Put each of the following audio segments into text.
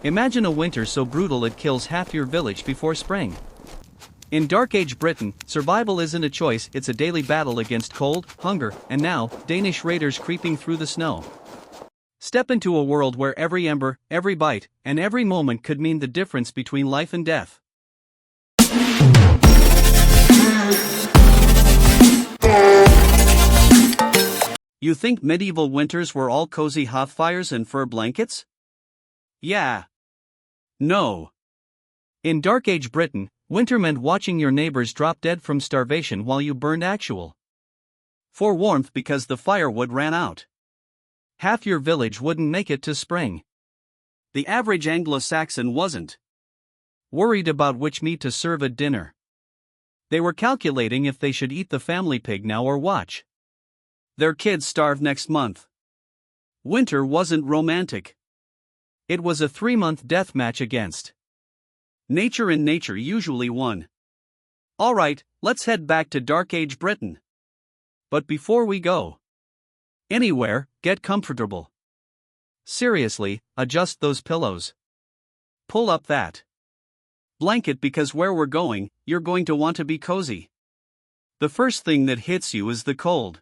Imagine a winter so brutal it kills half your village before spring. In Dark Age Britain, survival isn't a choice, it's a daily battle against cold, hunger, and now, Danish raiders creeping through the snow. Step into a world where every ember, every bite, and every moment could mean the difference between life and death. You think medieval winters were all cozy hearth fires and fur blankets? Yeah. No. In Dark Age Britain, winter meant watching your neighbors drop dead from starvation while you burned actual for warmth because the firewood ran out. Half your village wouldn't make it to spring. The average Anglo-Saxon wasn't worried about which meat to serve at dinner. They were calculating if they should eat the family pig now or watch their kids starve next month. Winter wasn't romantic. It was a 3-month death match against nature, and nature usually won. Alright, let's head back to Dark Age Britain. But before we go anywhere, get comfortable. Seriously, adjust those pillows. Pull up that blanket because where we're going, you're going to want to be cozy. The first thing that hits you is the cold.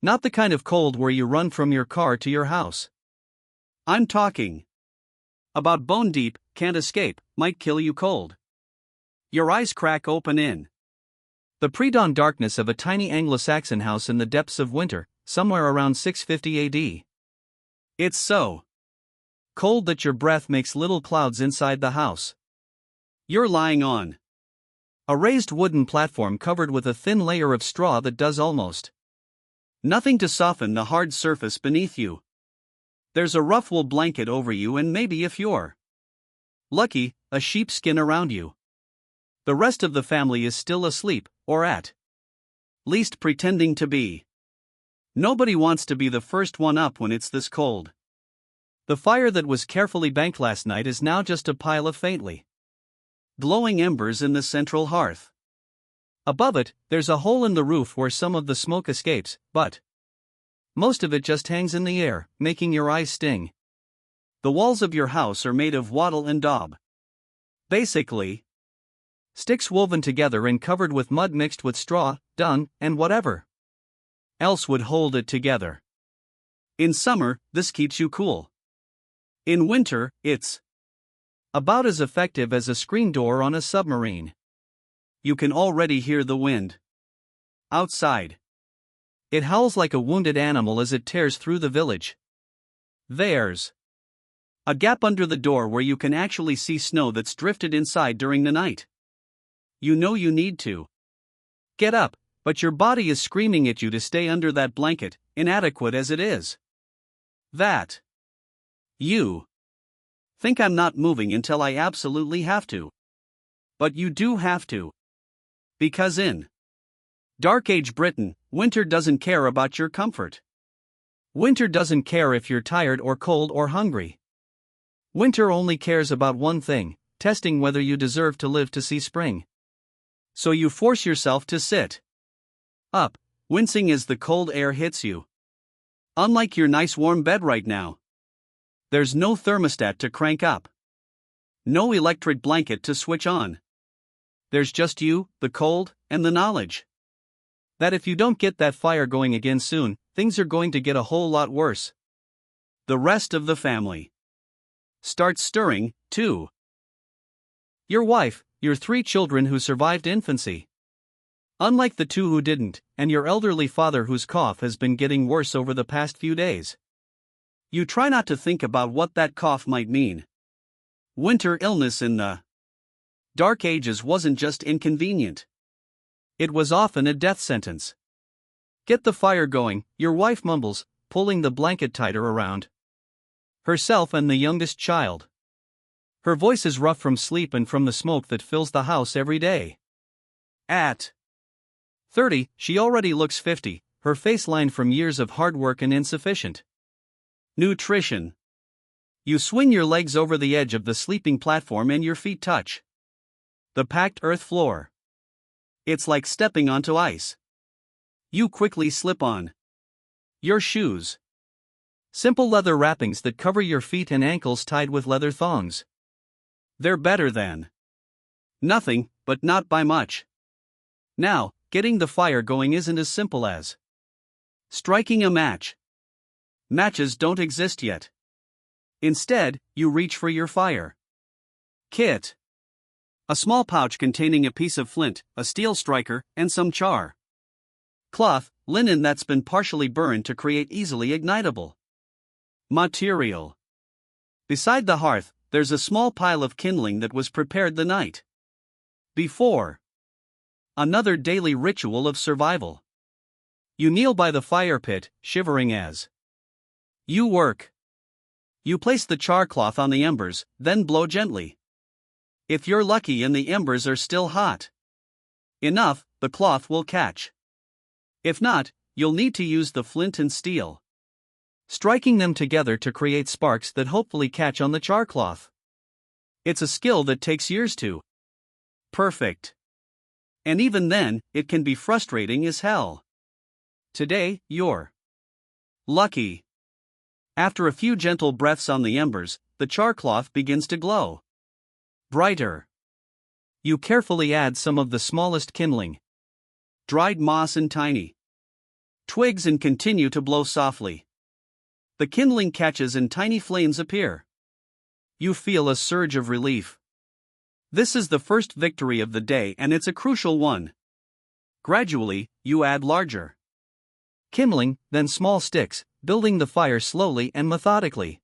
Not the kind of cold where you run from your car to your house. I'm talking about bone deep, can't escape, might kill you cold. Your eyes crack open in the pre-dawn darkness of a tiny Anglo-Saxon house in the depths of winter, somewhere around 650 AD. It's so cold that your breath makes little clouds inside the house. You're lying on a raised wooden platform covered with a thin layer of straw that does almost nothing to soften the hard surface beneath you. There's a rough wool blanket over you and maybe, if you're lucky, a sheepskin around you. The rest of the family is still asleep, or at least pretending to be. Nobody wants to be the first one up when it's this cold. The fire that was carefully banked last night is now just a pile of faintly glowing embers in the central hearth. Above it, there's a hole in the roof where some of the smoke escapes, but most of it just hangs in the air, making your eyes sting. The walls of your house are made of wattle-and-daub. Basically, sticks woven together and covered with mud mixed with straw, dung, and whatever else would hold it together. In summer, this keeps you cool. In winter, it's about as effective as a screen door on a submarine. You can already hear the wind outside. It howls like a wounded animal as it tears through the village. There's a gap under the door where you can actually see snow that's drifted inside during the night. You know you need to get up, but your body is screaming at you to stay under that blanket, inadequate as it is. That you think I'm not moving until I absolutely have to. But you do have to. Because in Dark Age Britain, winter doesn't care about your comfort. Winter doesn't care if you're tired or cold or hungry. Winter only cares about one thing, testing whether you deserve to live to see spring. So you force yourself to sit up, wincing as the cold air hits you. Unlike your nice warm bed right now, there's no thermostat to crank up, no electric blanket to switch on. There's just you, the cold, and the knowledge that if you don't get that fire going again soon, things are going to get a whole lot worse. The rest of the family starts stirring, too. Your wife, your 3 children who survived infancy, unlike the 2 who didn't, and your elderly father whose cough has been getting worse over the past few days. You try not to think about what that cough might mean. Winter illness in the Dark Ages wasn't just inconvenient. It was often a death sentence. Get the fire going, your wife mumbles, pulling the blanket tighter around herself and the youngest child. Her voice is rough from sleep and from the smoke that fills the house every day. At 30, she already looks 50, her face lined from years of hard work and insufficient nutrition. You swing your legs over the edge of the sleeping platform and your feet touch the packed earth floor. It's like stepping onto ice. You quickly slip on your shoes. Simple leather wrappings that cover your feet and ankles tied with leather thongs. They're better than nothing, but not by much. Now, getting the fire going isn't as simple as striking a match. Matches don't exist yet. Instead, you reach for your fire kit. A small pouch containing a piece of flint, a steel striker, and some char. Cloth, linen that's been partially burned to create easily ignitable material. Beside the hearth, there's a small pile of kindling that was prepared the night before. Another daily ritual of survival. You kneel by the fire pit, shivering as you work. You place the char cloth on the embers, then blow gently. If you're lucky and the embers are still hot enough, the cloth will catch. If not, you'll need to use the flint and steel, striking them together to create sparks that hopefully catch on the char cloth. It's a skill that takes years to perfect. And even then, it can be frustrating as hell. Today, you're lucky. After a few gentle breaths on the embers, the char cloth begins to glow brighter. You carefully add some of the smallest kindling, dried moss and tiny twigs, and continue to blow softly. The kindling catches and tiny flames appear. You feel a surge of relief. This is the first victory of the day, and it's a crucial one. Gradually, you add larger kindling, then small sticks, building the fire slowly and methodically.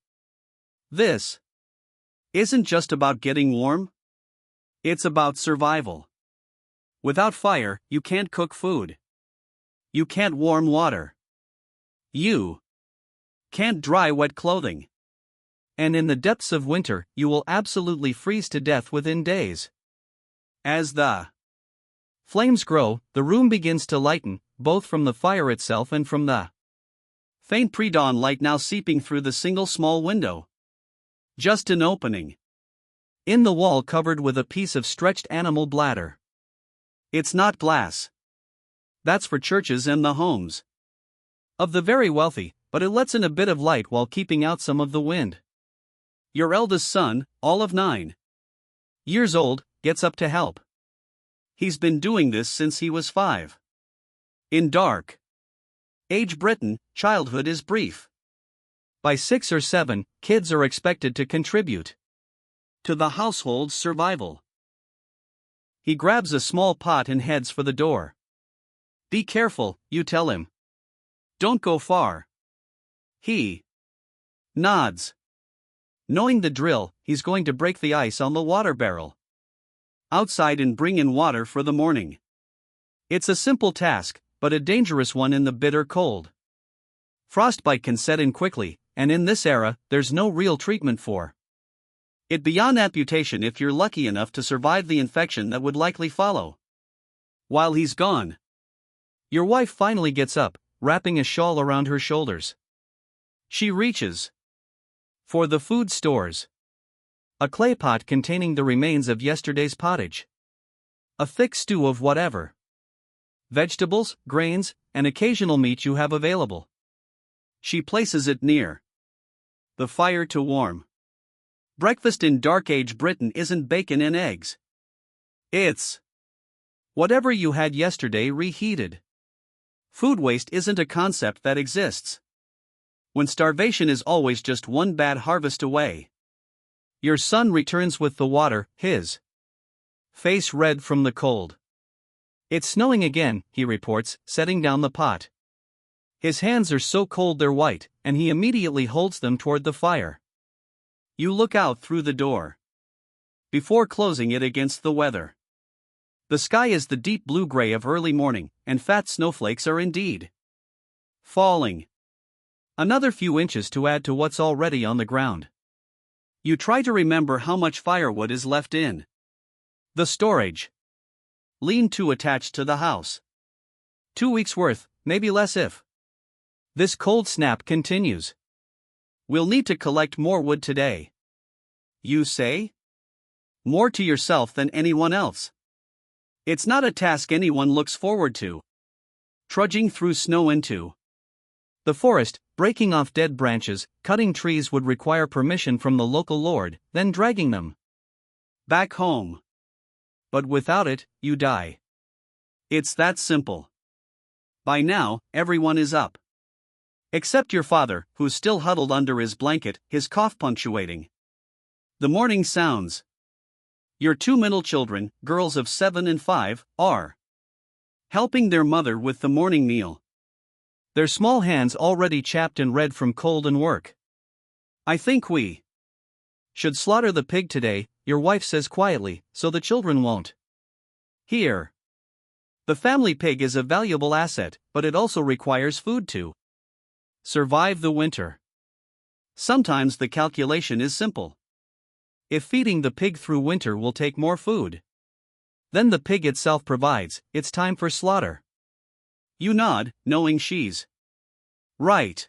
This isn't just about getting warm. It's about survival. Without fire, you can't cook food. You can't warm water. You can't dry wet clothing. And in the depths of winter, you will absolutely freeze to death within days. As the flames grow, the room begins to lighten, both from the fire itself and from the faint pre-dawn light now seeping through the single small window. Just an opening in the wall covered with a piece of stretched animal bladder. It's not glass. That's for churches and the homes of the very wealthy, but it lets in a bit of light while keeping out some of the wind. Your eldest son, all of 9 years old, gets up to help. He's been doing this since he was 5. In dark age Britain, childhood is brief. By 6 or 7, kids are expected to contribute to the household's survival. He grabs a small pot and heads for the door. Be careful, you tell him. Don't go far. He nods. Knowing the drill, he's going to break the ice on the water barrel outside and bring in water for the morning. It's a simple task, but a dangerous one in the bitter cold. Frostbite can set in quickly, and in this era, there's no real treatment for it beyond amputation if you're lucky enough to survive the infection that would likely follow. While he's gone, your wife finally gets up, wrapping a shawl around her shoulders. She reaches for the food stores. A clay pot containing the remains of yesterday's pottage. A thick stew of whatever vegetables, grains, and occasional meat you have available. She places it near the fire to warm. Breakfast in Dark Age Britain isn't bacon and eggs. It's whatever you had yesterday reheated. Food waste isn't a concept that exists. When starvation is always just one bad harvest away. Your son returns with the water, his face red from the cold. It's snowing again, he reports, setting down the pot. His hands are so cold they're white, and he immediately holds them toward the fire. You look out through the door before closing it against the weather. The sky is the deep blue-gray of early morning, and fat snowflakes are indeed falling. Another few inches to add to what's already on the ground. You try to remember how much firewood is left in the storage lean-to attached to the house. 2 weeks' worth, maybe less if this cold snap continues. We'll need to collect more wood today. You say? More to yourself than anyone else. It's not a task anyone looks forward to. Trudging through snow into the forest, Breaking off dead branches, cutting trees would require permission from the local lord, then dragging them back home. But without it, you die. It's that simple. By now, everyone is up. Except your father, who's still huddled under his blanket, his cough punctuating the morning sounds. Your two middle children, girls of 7 and 5, are helping their mother with the morning meal. Their small hands already chapped and red from cold and work. I think we should slaughter the pig today, your wife says quietly, so the children won't hear. The family pig is a valuable asset, but it also requires food to survive the winter. Sometimes the calculation is simple. If feeding the pig through winter will take more food than the pig itself provides, it's time for slaughter. You nod, knowing she's right.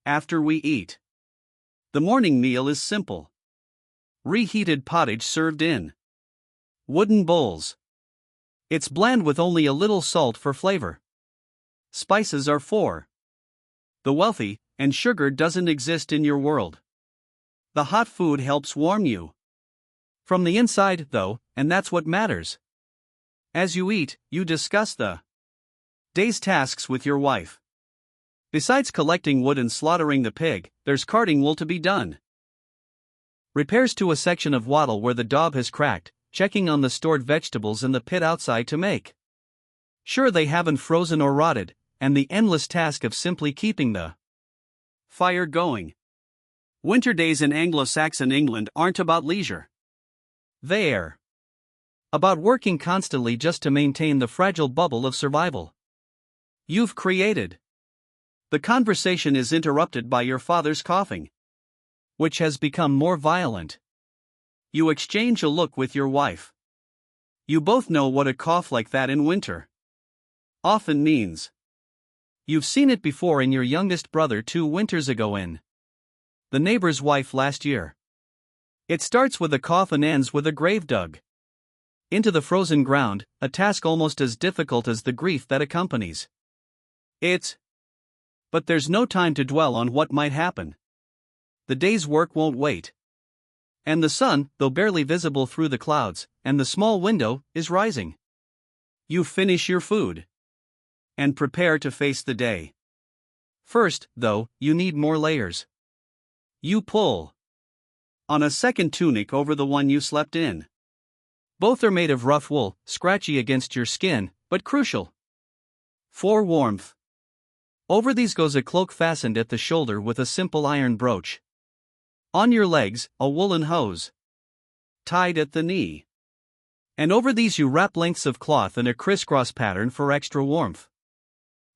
After we eat, the morning meal is simple. Reheated pottage served in wooden bowls. It's bland with only a little salt for flavor. Spices are for the wealthy, and sugar doesn't exist in your world. The hot food helps warm you from the inside, though, and that's what matters. As you eat, you discuss the day's tasks with your wife. Besides collecting wood and slaughtering the pig, there's carting wool to be done. Repairs to a section of wattle where the daub has cracked, checking on the stored vegetables in the pit outside to make sure they haven't frozen or rotted, and the endless task of simply keeping the fire going. Winter days in Anglo-Saxon England aren't about leisure. They're about working constantly just to maintain the fragile bubble of survival you've created. The conversation is interrupted by your father's coughing, which has become more violent. You exchange a look with your wife. You both know what a cough like that in winter often means. You've seen it before in your youngest brother 2 winters ago in the neighbor's wife last year. It starts with a cough and ends with a grave dug into the frozen ground, a task almost as difficult as the grief that accompanies it. But there's no time to dwell on what might happen. The day's work won't wait. And the sun, though barely visible through the clouds, and the small window, is rising. You finish your food and prepare to face the day. First, though, you need more layers. You pull on a second tunic over the one you slept in. Both are made of rough wool, scratchy against your skin, but crucial for warmth. Over these goes a cloak fastened at the shoulder with a simple iron brooch. On your legs, a woolen hose tied at the knee. And over these you wrap lengths of cloth in a crisscross pattern for extra warmth.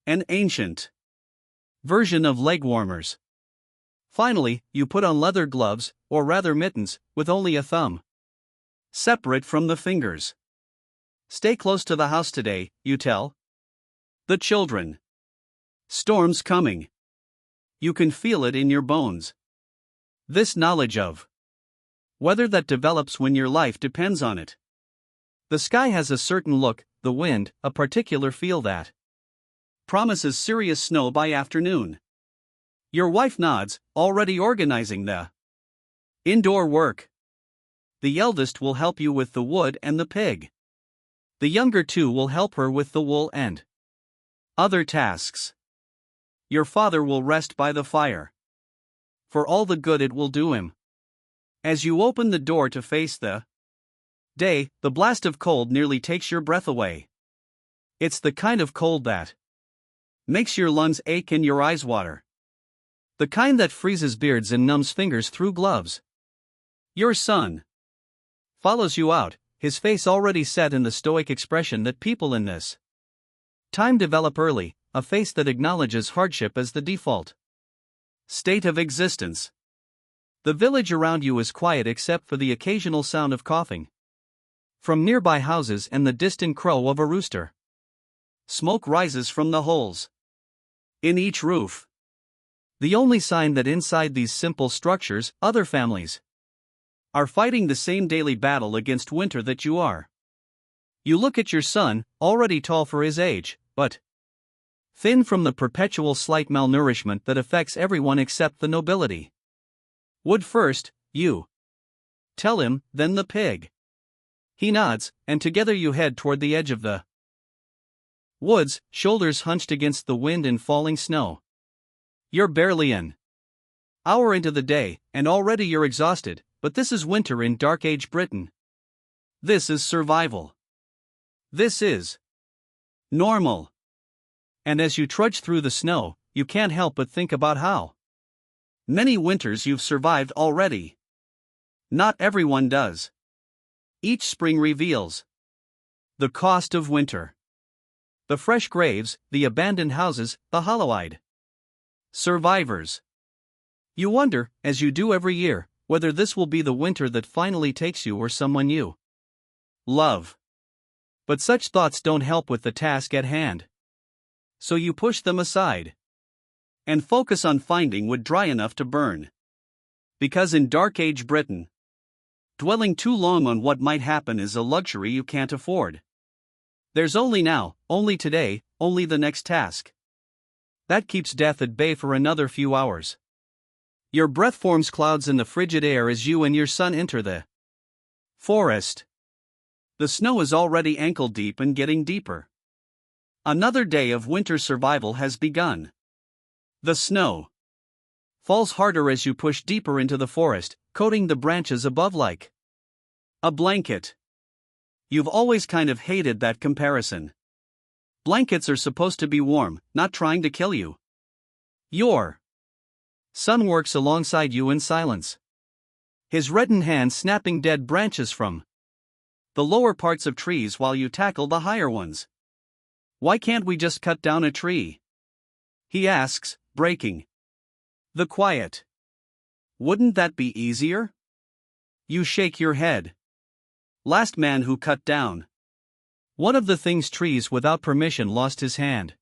An ancient version of leg warmers. Finally, you put on leather gloves, or rather mittens, with only a thumb separate from the fingers. Stay close to the house today, you tell the children. Storm's coming. You can feel it in your bones. This knowledge of weather that develops when your life depends on it. The sky has a certain look, the wind, a particular feel that promises serious snow by afternoon. Your wife nods, already organizing the indoor work. The eldest will help you with the wood and the pig. The younger 2 will help her with the wool and other tasks. Your father will rest by the fire, for all the good it will do him. As you open the door to face the day, the blast of cold nearly takes your breath away. It's the kind of cold that makes your lungs ache and your eyes water. The kind that freezes beards and numbs fingers through gloves. Your son follows you out, his face already set in the stoic expression that people in this time develop early, a face that acknowledges hardship as the default state of existence. The village around you is quiet except for the occasional sound of coughing from nearby houses and the distant crow of a rooster. Smoke rises from the holes in each roof. The only sign that inside these simple structures, other families are fighting the same daily battle against winter that you are. You look at your son, already tall for his age, but Thin from the perpetual slight malnourishment that affects everyone except the nobility. Wood first, you tell him, then the pig. He nods, and together you head toward the edge of the woods, shoulders hunched against the wind and falling snow. You're barely an hour into the day, and already you're exhausted, but this is winter in Dark Age Britain. This is survival. This is normal. And as you trudge through the snow, you can't help but think about how many winters you've survived already. Not everyone does. Each spring reveals the cost of winter. The fresh graves, the abandoned houses, the hollow-eyed survivors. You wonder, as you do every year, whether this will be the winter that finally takes you or someone you love. But such thoughts don't help with the task at hand. So you push them aside and focus on finding wood dry enough to burn. Because in Dark Age Britain, dwelling too long on what might happen is a luxury you can't afford. There's only now, only today, only the next task. That keeps death at bay for another few hours. Your breath forms clouds in the frigid air as you and your son enter the forest. The snow is already ankle deep and getting deeper. Another day of winter survival has begun. The snow falls harder as you push deeper into the forest, coating the branches above like a blanket. You've always kind of hated that comparison. Blankets are supposed to be warm, not trying to kill you. Your son works alongside you in silence. His reddened hand snapping dead branches from the lower parts of trees while you tackle the higher ones. Why can't we just cut down a tree? He asks, breaking the quiet. Wouldn't that be easier? You shake your head. Last man who cut down one of the thing's trees without permission lost his hand.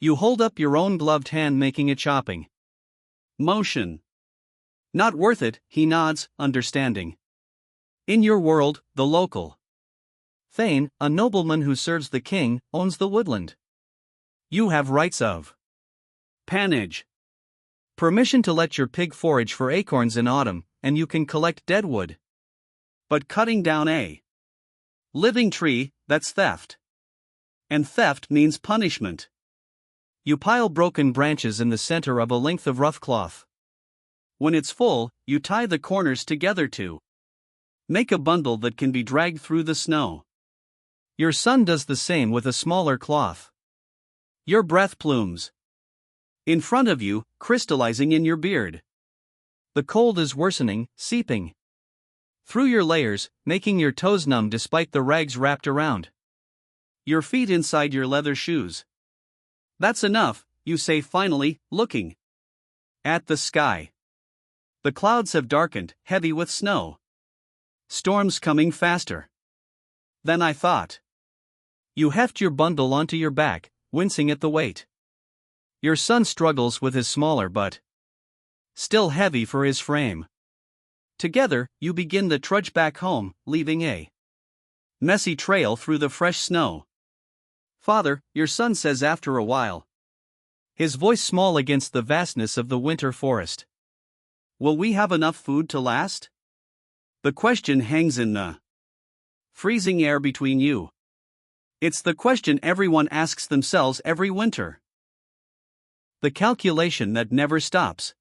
You hold up your own gloved hand making a chopping motion. Not worth it, he nods, understanding. In your world, the local thane, a nobleman who serves the king, owns the woodland. You have rights of pannage. Permission to let your pig forage for acorns in autumn, and you can collect dead wood. But cutting down a living tree, that's theft. And theft means punishment. You pile broken branches in the center of a length of rough cloth. When it's full, you tie the corners together to make a bundle that can be dragged through the snow. Your son does the same with a smaller cloth. Your breath plumes in front of you, crystallizing in your beard. The cold is worsening, seeping through your layers, making your toes numb despite the rags wrapped around your feet inside your leather shoes. That's enough, you say finally, looking at the sky. The clouds have darkened, heavy with snow. Storms coming faster than I thought. You heft your bundle onto your back, wincing at the weight. Your son struggles with his smaller but still heavy for his frame. Together, you begin the trudge back home, leaving a messy trail through the fresh snow. Father, your son says after a while, his voice small against the vastness of the winter forest. Will we have enough food to last? The question hangs in the freezing air between you. It's the question everyone asks themselves every winter. The calculation that never stops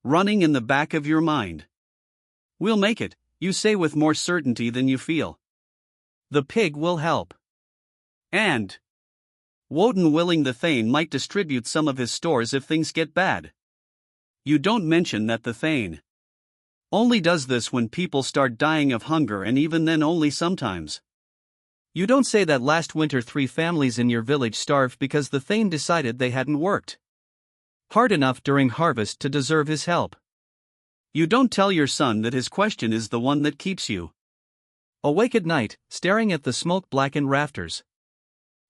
running in the back of your mind. We'll make it, you say with more certainty than you feel. The pig will help. And Woden willing the thane might distribute some of his stores if things get bad. You don't mention that the thane only does this when people start dying of hunger, and even then only sometimes. You don't say that last winter 3 families in your village starved because the thane decided they hadn't worked hard enough during harvest to deserve his help. You don't tell your son that his question is the one that keeps you awake at night, staring at the smoke-blackened rafters.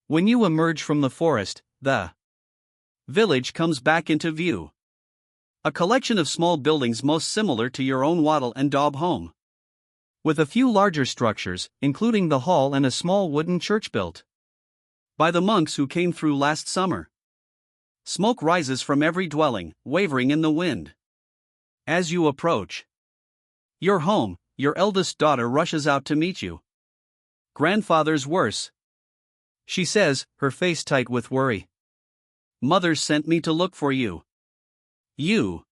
When you emerge from the forest, the village comes back into view. A collection of small buildings most similar to your own wattle-and-daub home, with a few larger structures, including the hall and a small wooden church built By the monks who came through last summer. Smoke rises from every dwelling, wavering in the wind. As you approach your home, your eldest daughter rushes out to meet you. Grandfather's worse, she says, her face tight with worry. Mother sent me to look for you. You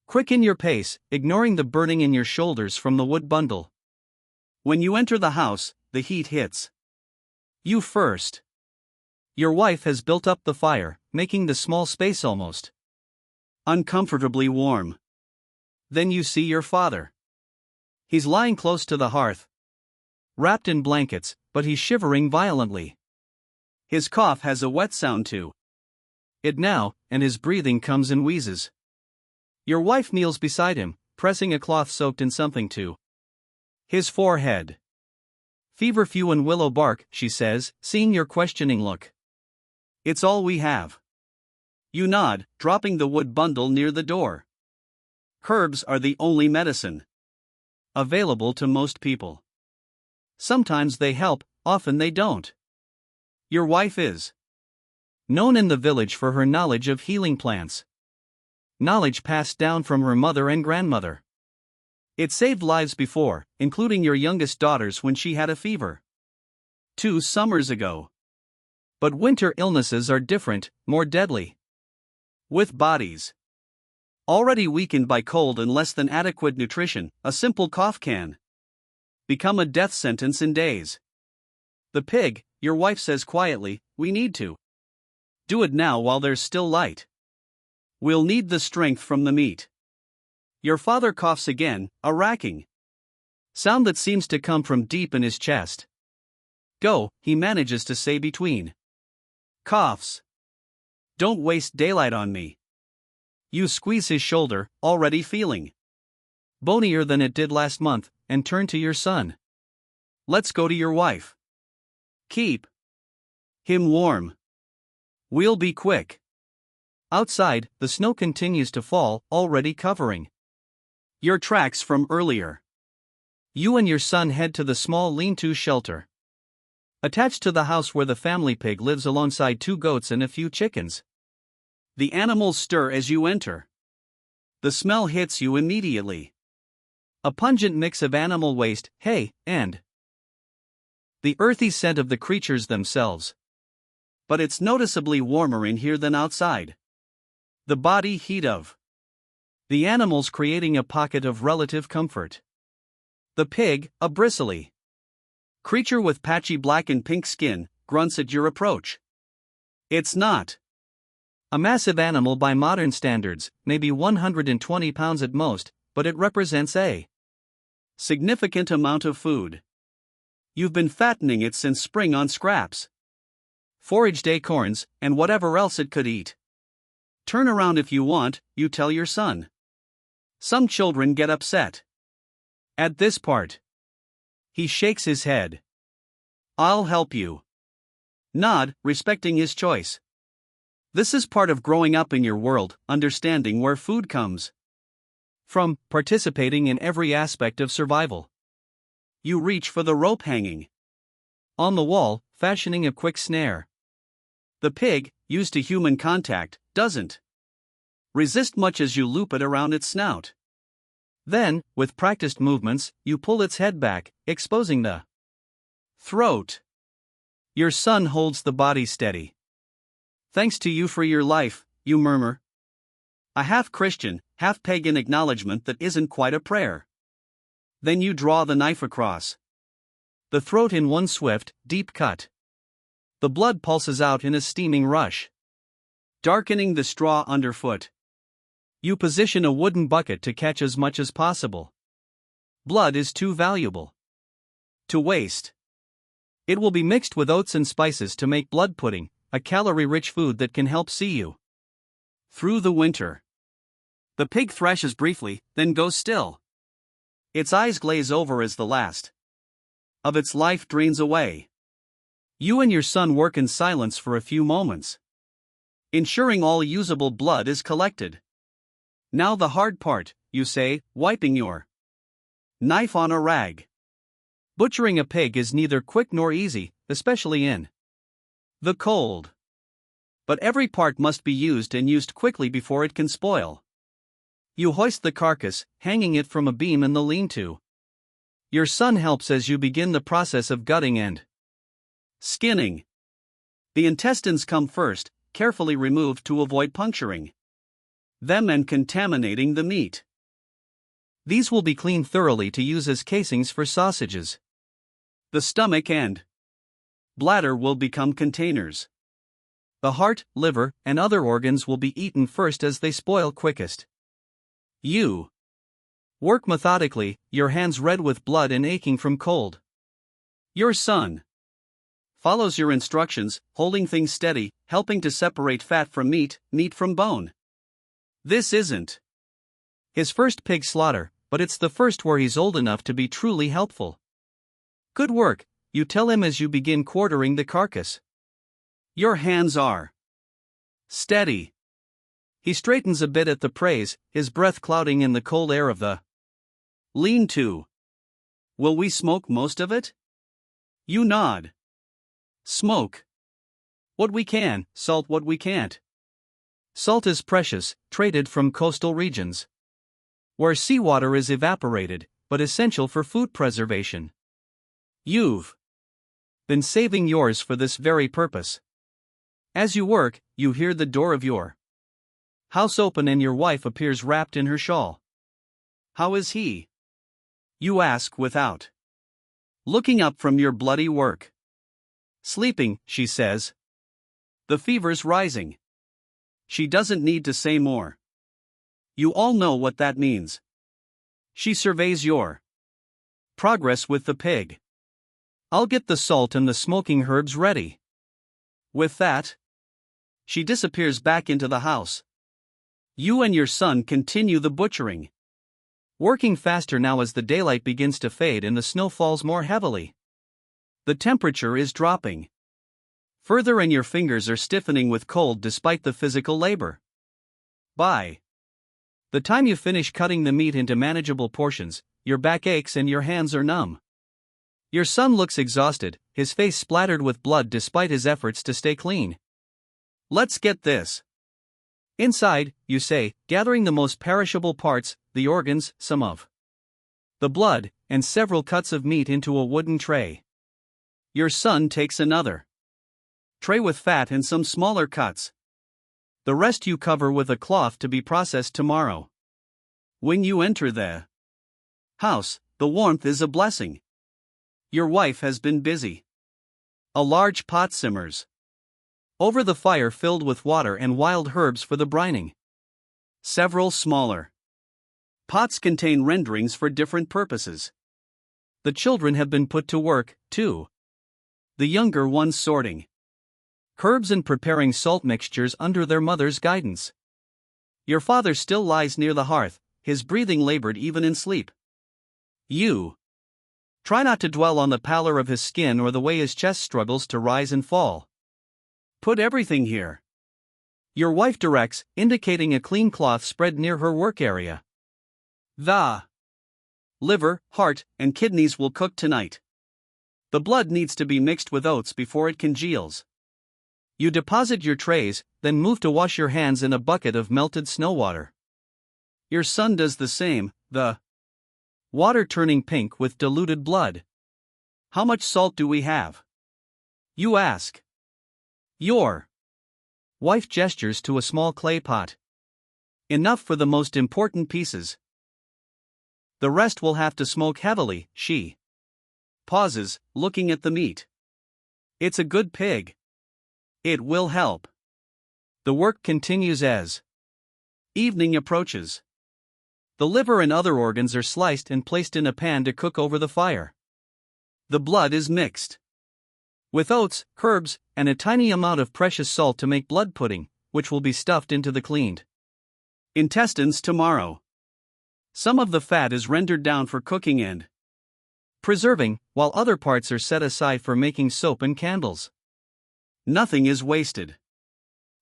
quicken your pace, ignoring the burning in your shoulders from the wood bundle. When you enter the house, the heat hits you first. Your wife has built up the fire, making the small space almost uncomfortably warm. Then you see your father. He's lying close to the hearth, wrapped in blankets, but he's shivering violently. His cough has a wet sound to it now, and his breathing comes in wheezes. Your wife kneels beside him, pressing a cloth soaked in something to his forehead. Feverfew and willow bark, she says, seeing your questioning look. It's all we have. You nod, dropping the wood bundle near the door. Herbs are the only medicine available to most people. Sometimes they help, often they don't. Your wife is known in the village for her knowledge of healing plants. Knowledge passed down from her mother and grandmother. It saved lives before, including your youngest daughter's when she had a fever 2 summers ago. But winter illnesses are different, more deadly. With bodies already weakened by cold and less than adequate nutrition, a simple cough can become a death sentence in days. The pig, your wife says quietly, we need to do it now while there's still light. We'll need the strength from the meat. Your father coughs again, a racking sound that seems to come from deep in his chest. Go, he manages to say between coughs. Don't waste daylight on me. You squeeze his shoulder, already feeling bonier than it did last month, and turn to your son. Let's go to your wife. Keep him warm. We'll be quick. Outside, the snow continues to fall, already covering your tracks from earlier. You and your son head to the small lean-to shelter attached to the house where the family pig lives alongside 2 goats and a few chickens. The animals stir as you enter. The smell hits you immediately. A pungent mix of animal waste, hay, and the earthy scent of the creatures themselves. But it's noticeably warmer in here than outside. The body heat of the animals creating a pocket of relative comfort. The pig, a bristly creature with patchy black and pink skin, grunts at your approach. It's not a massive animal by modern standards, maybe 120 pounds at most, but it represents a significant amount of food. You've been fattening it since spring on scraps, foraged acorns, and whatever else it could eat. Turn around if you want, you tell your son. Some children get upset at this part. He shakes his head. I'll help you. Nod, respecting his choice. This is part of growing up in your world, understanding where food comes from, participating in every aspect of survival. You reach for the rope hanging on the wall, fashioning a quick snare. The pig, used to human contact, doesn't resist much as you loop it around its snout. Then, with practiced movements, you pull its head back, exposing the throat. Your son holds the body steady. Thanks to you for your life, you murmur. A half-Christian, half-pagan acknowledgement that isn't quite a prayer. Then you draw the knife across the throat in one swift, deep cut. The blood pulses out in a steaming rush, darkening the straw underfoot. You position a wooden bucket to catch as much as possible. Blood is too valuable to waste. It will be mixed with oats and spices to make blood pudding, a calorie-rich food that can help see you through the winter. The pig thrashes briefly, then goes still. Its eyes glaze over as the last of its life drains away. You and your son work in silence for a few moments, ensuring all usable blood is collected. Now the hard part, you say, wiping your knife on a rag. Butchering a pig is neither quick nor easy, especially in The cold. But every part must be used and used quickly before it can spoil. You hoist the carcass, hanging it from a beam in the lean-to. Your son helps as you begin the process of gutting and skinning. The intestines come first, carefully removed to avoid puncturing them and contaminating the meat. These will be cleaned thoroughly to use as casings for sausages. The stomach and bladder will become containers. The heart, liver, and other organs will be eaten first as they spoil quickest. You work methodically, your hands red with blood and aching from cold. Your son follows your instructions, holding things steady, helping to separate fat from meat, meat from bone. This isn't his first pig slaughter, but it's the first where he's old enough to be truly helpful. Good work, you tell him as you begin quartering the carcass. Your hands are steady. He straightens a bit at the praise, his breath clouding in the cold air of the lean-to. Will we smoke most of it? You nod. Smoke what we can, salt what we can't. Salt is precious, traded from coastal regions, where seawater is evaporated, but essential for food preservation. You've been saving yours for this very purpose. As you work, you hear the door of your house open and your wife appears wrapped in her shawl. How is he? You ask without looking up from your bloody work. Sleeping, she says. The fever's rising. She doesn't need to say more. You all know what that means. She surveys your progress with the pig. I'll get the salt and the smoking herbs ready. With that, she disappears back into the house. You and your son continue the butchering, working faster now as the daylight begins to fade and the snow falls more heavily. The temperature is dropping further and your fingers are stiffening with cold despite the physical labor. By the time you finish cutting the meat into manageable portions, your back aches and your hands are numb. Your son looks exhausted, his face splattered with blood despite his efforts to stay clean. Let's get this inside, you say, gathering the most perishable parts, the organs, some of the blood, and several cuts of meat into a wooden tray. Your son takes another tray with fat and some smaller cuts. The rest you cover with a cloth to be processed tomorrow. When you enter the house, the warmth is a blessing. Your wife has been busy. A large pot simmers over the fire filled with water and wild herbs for the brining. Several smaller pots contain renderings for different purposes. The children have been put to work, too. The younger ones sorting herbs and preparing salt mixtures under their mother's guidance. Your father still lies near the hearth, his breathing labored even in sleep. You try not to dwell on the pallor of his skin or the way his chest struggles to rise and fall. Put everything here. Your wife directs, indicating a clean cloth spread near her work area. The liver, heart, and kidneys will cook tonight. The blood needs to be mixed with oats before it congeals. You deposit your trays, then move to wash your hands in a bucket of melted snow water. Your son does the same, the water turning pink with diluted blood. How much salt do we have? You ask. Your wife gestures to a small clay pot. Enough for the most important pieces. The rest will have to smoke heavily, she pauses, looking at the meat. It's a good pig. It will help. The work continues as evening approaches. The liver and other organs are sliced and placed in a pan to cook over the fire. The blood is mixed with oats, herbs, and a tiny amount of precious salt to make blood pudding, which will be stuffed into the cleaned intestines tomorrow. Some of the fat is rendered down for cooking and preserving, while other parts are set aside for making soap and candles. Nothing is wasted.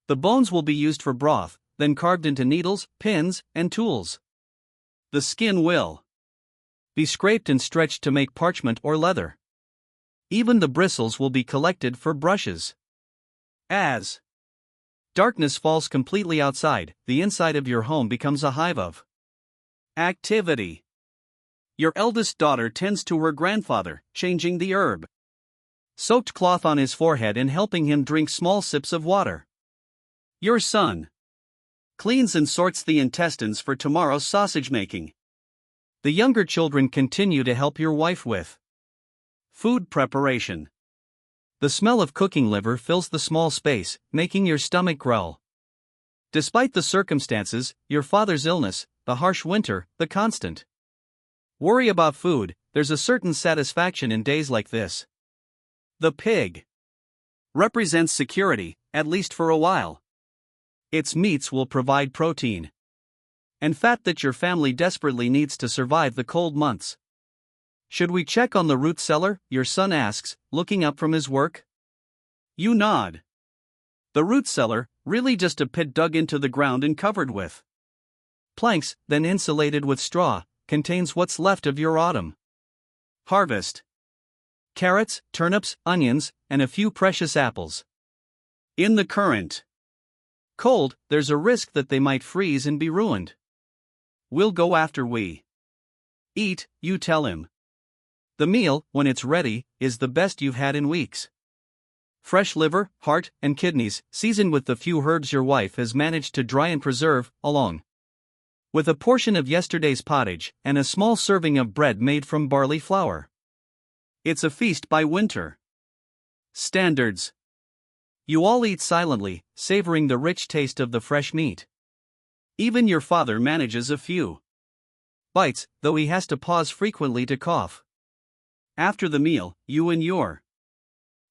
The bones will be used for broth, then carved into needles, pins, and tools. The skin will be scraped and stretched to make parchment or leather. Even the bristles will be collected for brushes. As darkness falls completely outside, the inside of your home becomes a hive of activity. Your eldest daughter tends to her grandfather, changing the herb soaked cloth on his forehead and helping him drink small sips of water. Your son cleans and sorts the intestines for tomorrow's sausage making. The younger children continue to help your wife with food preparation. The smell of cooking liver fills the small space, making your stomach growl. Despite the circumstances, your father's illness, the harsh winter, the constant worry about food, there's a certain satisfaction in days like this. The pig represents security, at least for a while. Its meats will provide protein and fat that your family desperately needs to survive the cold months. Should we check on the root cellar? Your son asks, looking up from his work. You nod. The root cellar, really just a pit dug into the ground and covered with planks, then insulated with straw, contains what's left of your autumn harvest: carrots, turnips, onions, and a few precious apples. In the current cold, there's a risk that they might freeze and be ruined. We'll go after we eat, you tell him. The meal, when it's ready, is the best you've had in weeks. Fresh liver, heart, and kidneys, seasoned with the few herbs your wife has managed to dry and preserve, along with a portion of yesterday's pottage and a small serving of bread made from barley flour. It's a feast by winter standards. You all eat silently, savoring the rich taste of the fresh meat. Even your father manages a few bites, though he has to pause frequently to cough. After the meal, you and your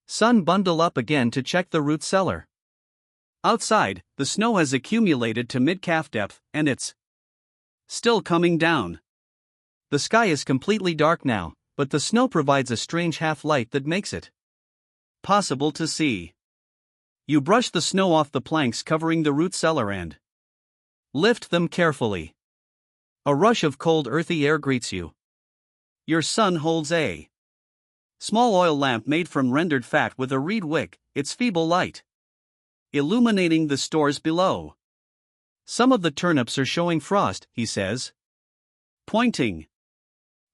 son bundle up again to check the root cellar. Outside, the snow has accumulated to mid-calf depth, and it's still coming down. The sky is completely dark now, but the snow provides a strange half-light that makes it possible to see. You brush the snow off the planks covering the root cellar and lift them carefully. A rush of cold earthy air greets you. Your son holds a small oil lamp made from rendered fat with a reed wick, its feeble light illuminating the stores below. Some of the turnips are showing frost, he says, pointing.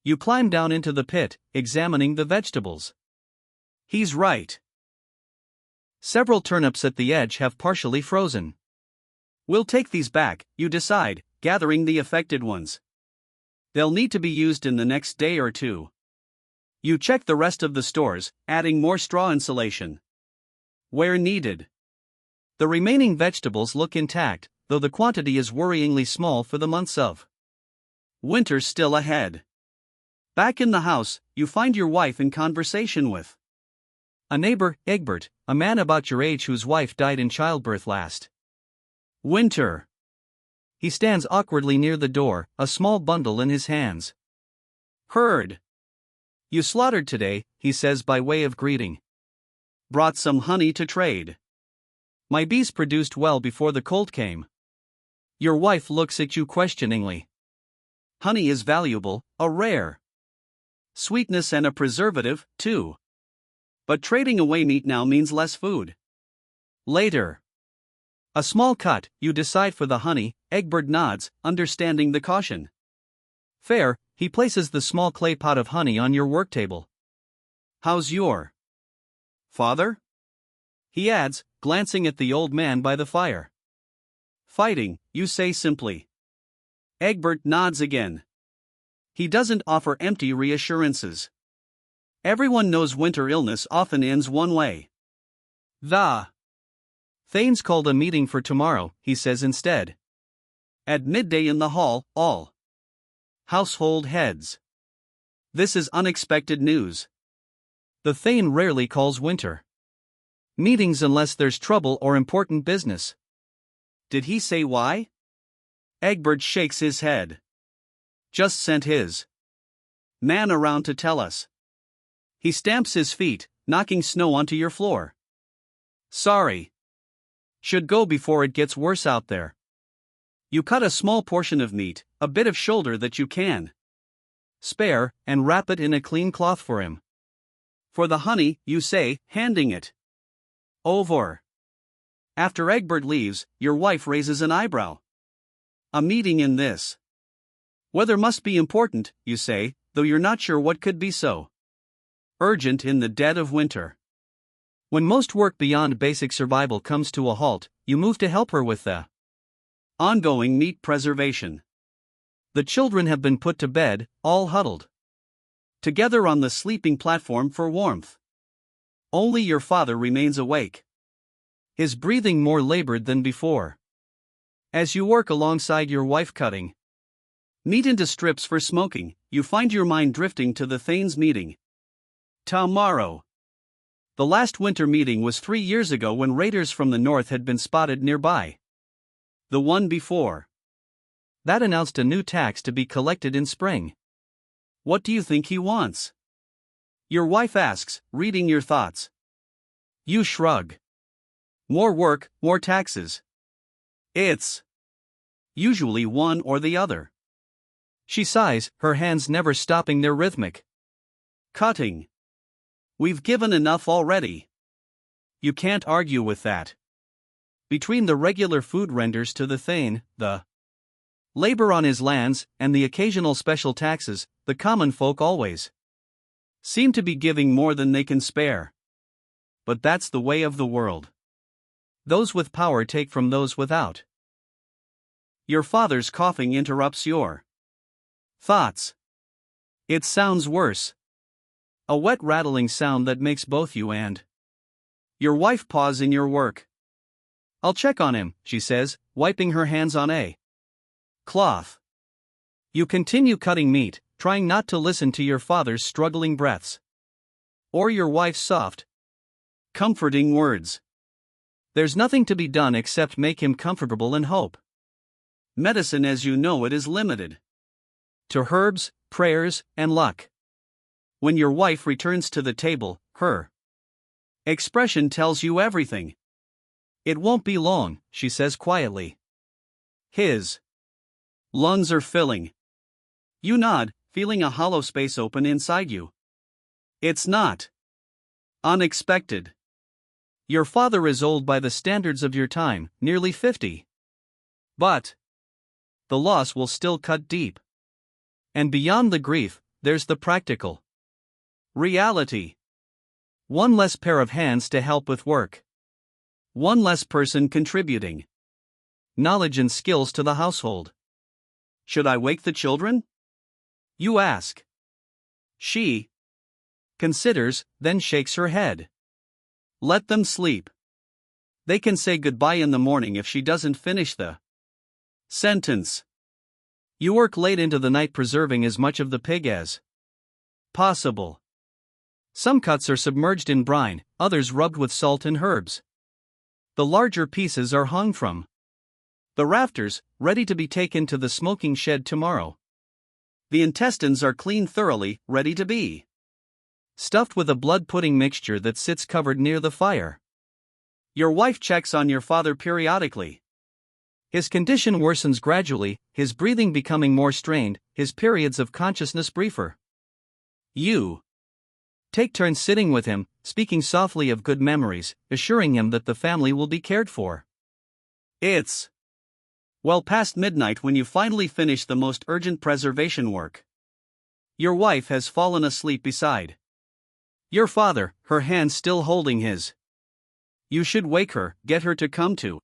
You climb down into the pit, examining the vegetables. He's right. Several turnips at the edge have partially frozen. We'll take these back, you decide, gathering the affected ones. They'll need to be used in the next day or two. You check the rest of the stores, adding more straw insulation where needed. The remaining vegetables look intact, though the quantity is worryingly small for the months of winter still ahead. Back in the house, you find your wife in conversation with a neighbor, Egbert, a man about your age whose wife died in childbirth last winter. He stands awkwardly near the door, a small bundle in his hands. Heard you slaughtered today, he says by way of greeting. Brought some honey to trade. My bees produced well before the cold came. Your wife looks at you questioningly. Honey is valuable, a rare sweetness and a preservative, too. But trading away meat now means less food. Later. A small cut, you decide for the honey, Egbert nods, understanding the caution. Fair, he places the small clay pot of honey on your work table. How's your father? He adds, glancing at the old man by the fire. Fighting, you say simply. Egbert nods again. He doesn't offer empty reassurances. Everyone knows winter illness often ends one way. The Thane's called a meeting for tomorrow, he says instead. At midday in the hall, all household heads. This is unexpected news. The Thane rarely calls winter meetings unless there's trouble or important business. Did he say why? Egbert shakes his head. Just sent his man around to tell us. He stamps his feet, knocking snow onto your floor. Sorry. Should go before it gets worse out there. You cut a small portion of meat, a bit of shoulder that you can spare, and wrap it in a clean cloth for him. For the honey, you say, handing it over. After Egbert leaves, your wife raises an eyebrow. A meeting in this weather must be important, you say, though you're not sure what could be so urgent in the dead of winter. When most work beyond basic survival comes to a halt, you move to help her with the ongoing meat preservation. The children have been put to bed, all huddled together on the sleeping platform for warmth. Only your father remains awake, his breathing more labored than before. As you work alongside your wife cutting meat into strips for smoking, you find your mind drifting to the Thanes meeting. Tomorrow. The last winter meeting was 3 years ago when raiders from the north had been spotted nearby. The one before that announced a new tax to be collected in spring. What do you think he wants? Your wife asks, reading your thoughts. You shrug. More work, more taxes. It's usually one or the other. She sighs, her hands never stopping their rhythmic cutting. We've given enough already. You can't argue with that. Between the regular food renders to the Thane, the labor on his lands, and the occasional special taxes, the common folk always seem to be giving more than they can spare. But that's the way of the world. Those with power take from those without. Your father's coughing interrupts your thoughts. It sounds worse. A wet rattling sound that makes both you and your wife pause in your work. I'll check on him, she says, wiping her hands on a cloth. You continue cutting meat, trying not to listen to your father's struggling breaths or your wife's soft, comforting words. There's nothing to be done except make him comfortable and hope. Medicine as you know it is limited to herbs, prayers, and luck. When your wife returns to the table, her expression tells you everything. It won't be long, she says quietly. His lungs are filling. You nod, feeling a hollow space open inside you. It's not unexpected. Your father is old by the standards of your time, nearly 50. But the loss will still cut deep. And beyond the grief, there's the practical reality. One less pair of hands to help with work. One less person contributing knowledge and skills to the household. Should I wake the children? You ask. She considers, then shakes her head. Let them sleep. They can say goodbye in the morning if she doesn't finish the sentence. You work late into the night preserving as much of the pig as possible. Some cuts are submerged in brine, others rubbed with salt and herbs. The larger pieces are hung from the rafters, ready to be taken to the smoking shed tomorrow. The intestines are cleaned thoroughly, ready to be stuffed with a blood pudding mixture that sits covered near the fire. Your wife checks on your father periodically. His condition worsens gradually, his breathing becoming more strained, his periods of consciousness briefer. You take turns sitting with him, speaking softly of good memories, assuring him that the family will be cared for. It's well past midnight when you finally finish the most urgent preservation work. Your wife has fallen asleep beside your father, her hand still holding his. You should wake her, get her to come to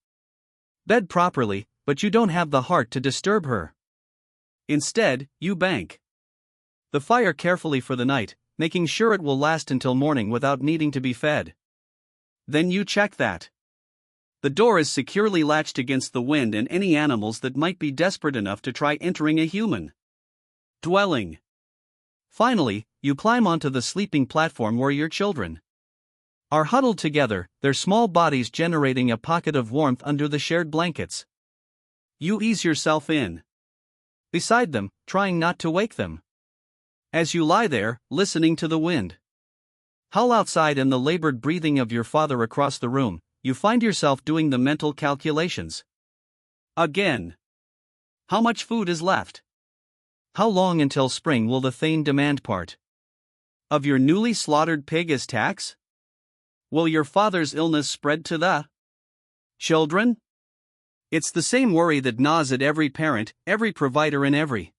bed properly, but you don't have the heart to disturb her. Instead, you bank the fire carefully for the night, making sure it will last until morning without needing to be fed. Then you check that the door is securely latched against the wind and any animals that might be desperate enough to try entering a human dwelling. Finally, you climb onto the sleeping platform where your children are huddled together, their small bodies generating a pocket of warmth under the shared blankets. You ease yourself in beside them, trying not to wake them. As you lie there, listening to the wind howl outside and the labored breathing of your father across the room, you find yourself doing the mental calculations. Again. How much food is left? How long until spring will the Thane demand part of your newly slaughtered pig as tax? Will your father's illness spread to the Children? It's the same worry that gnaws at every parent, every provider, and every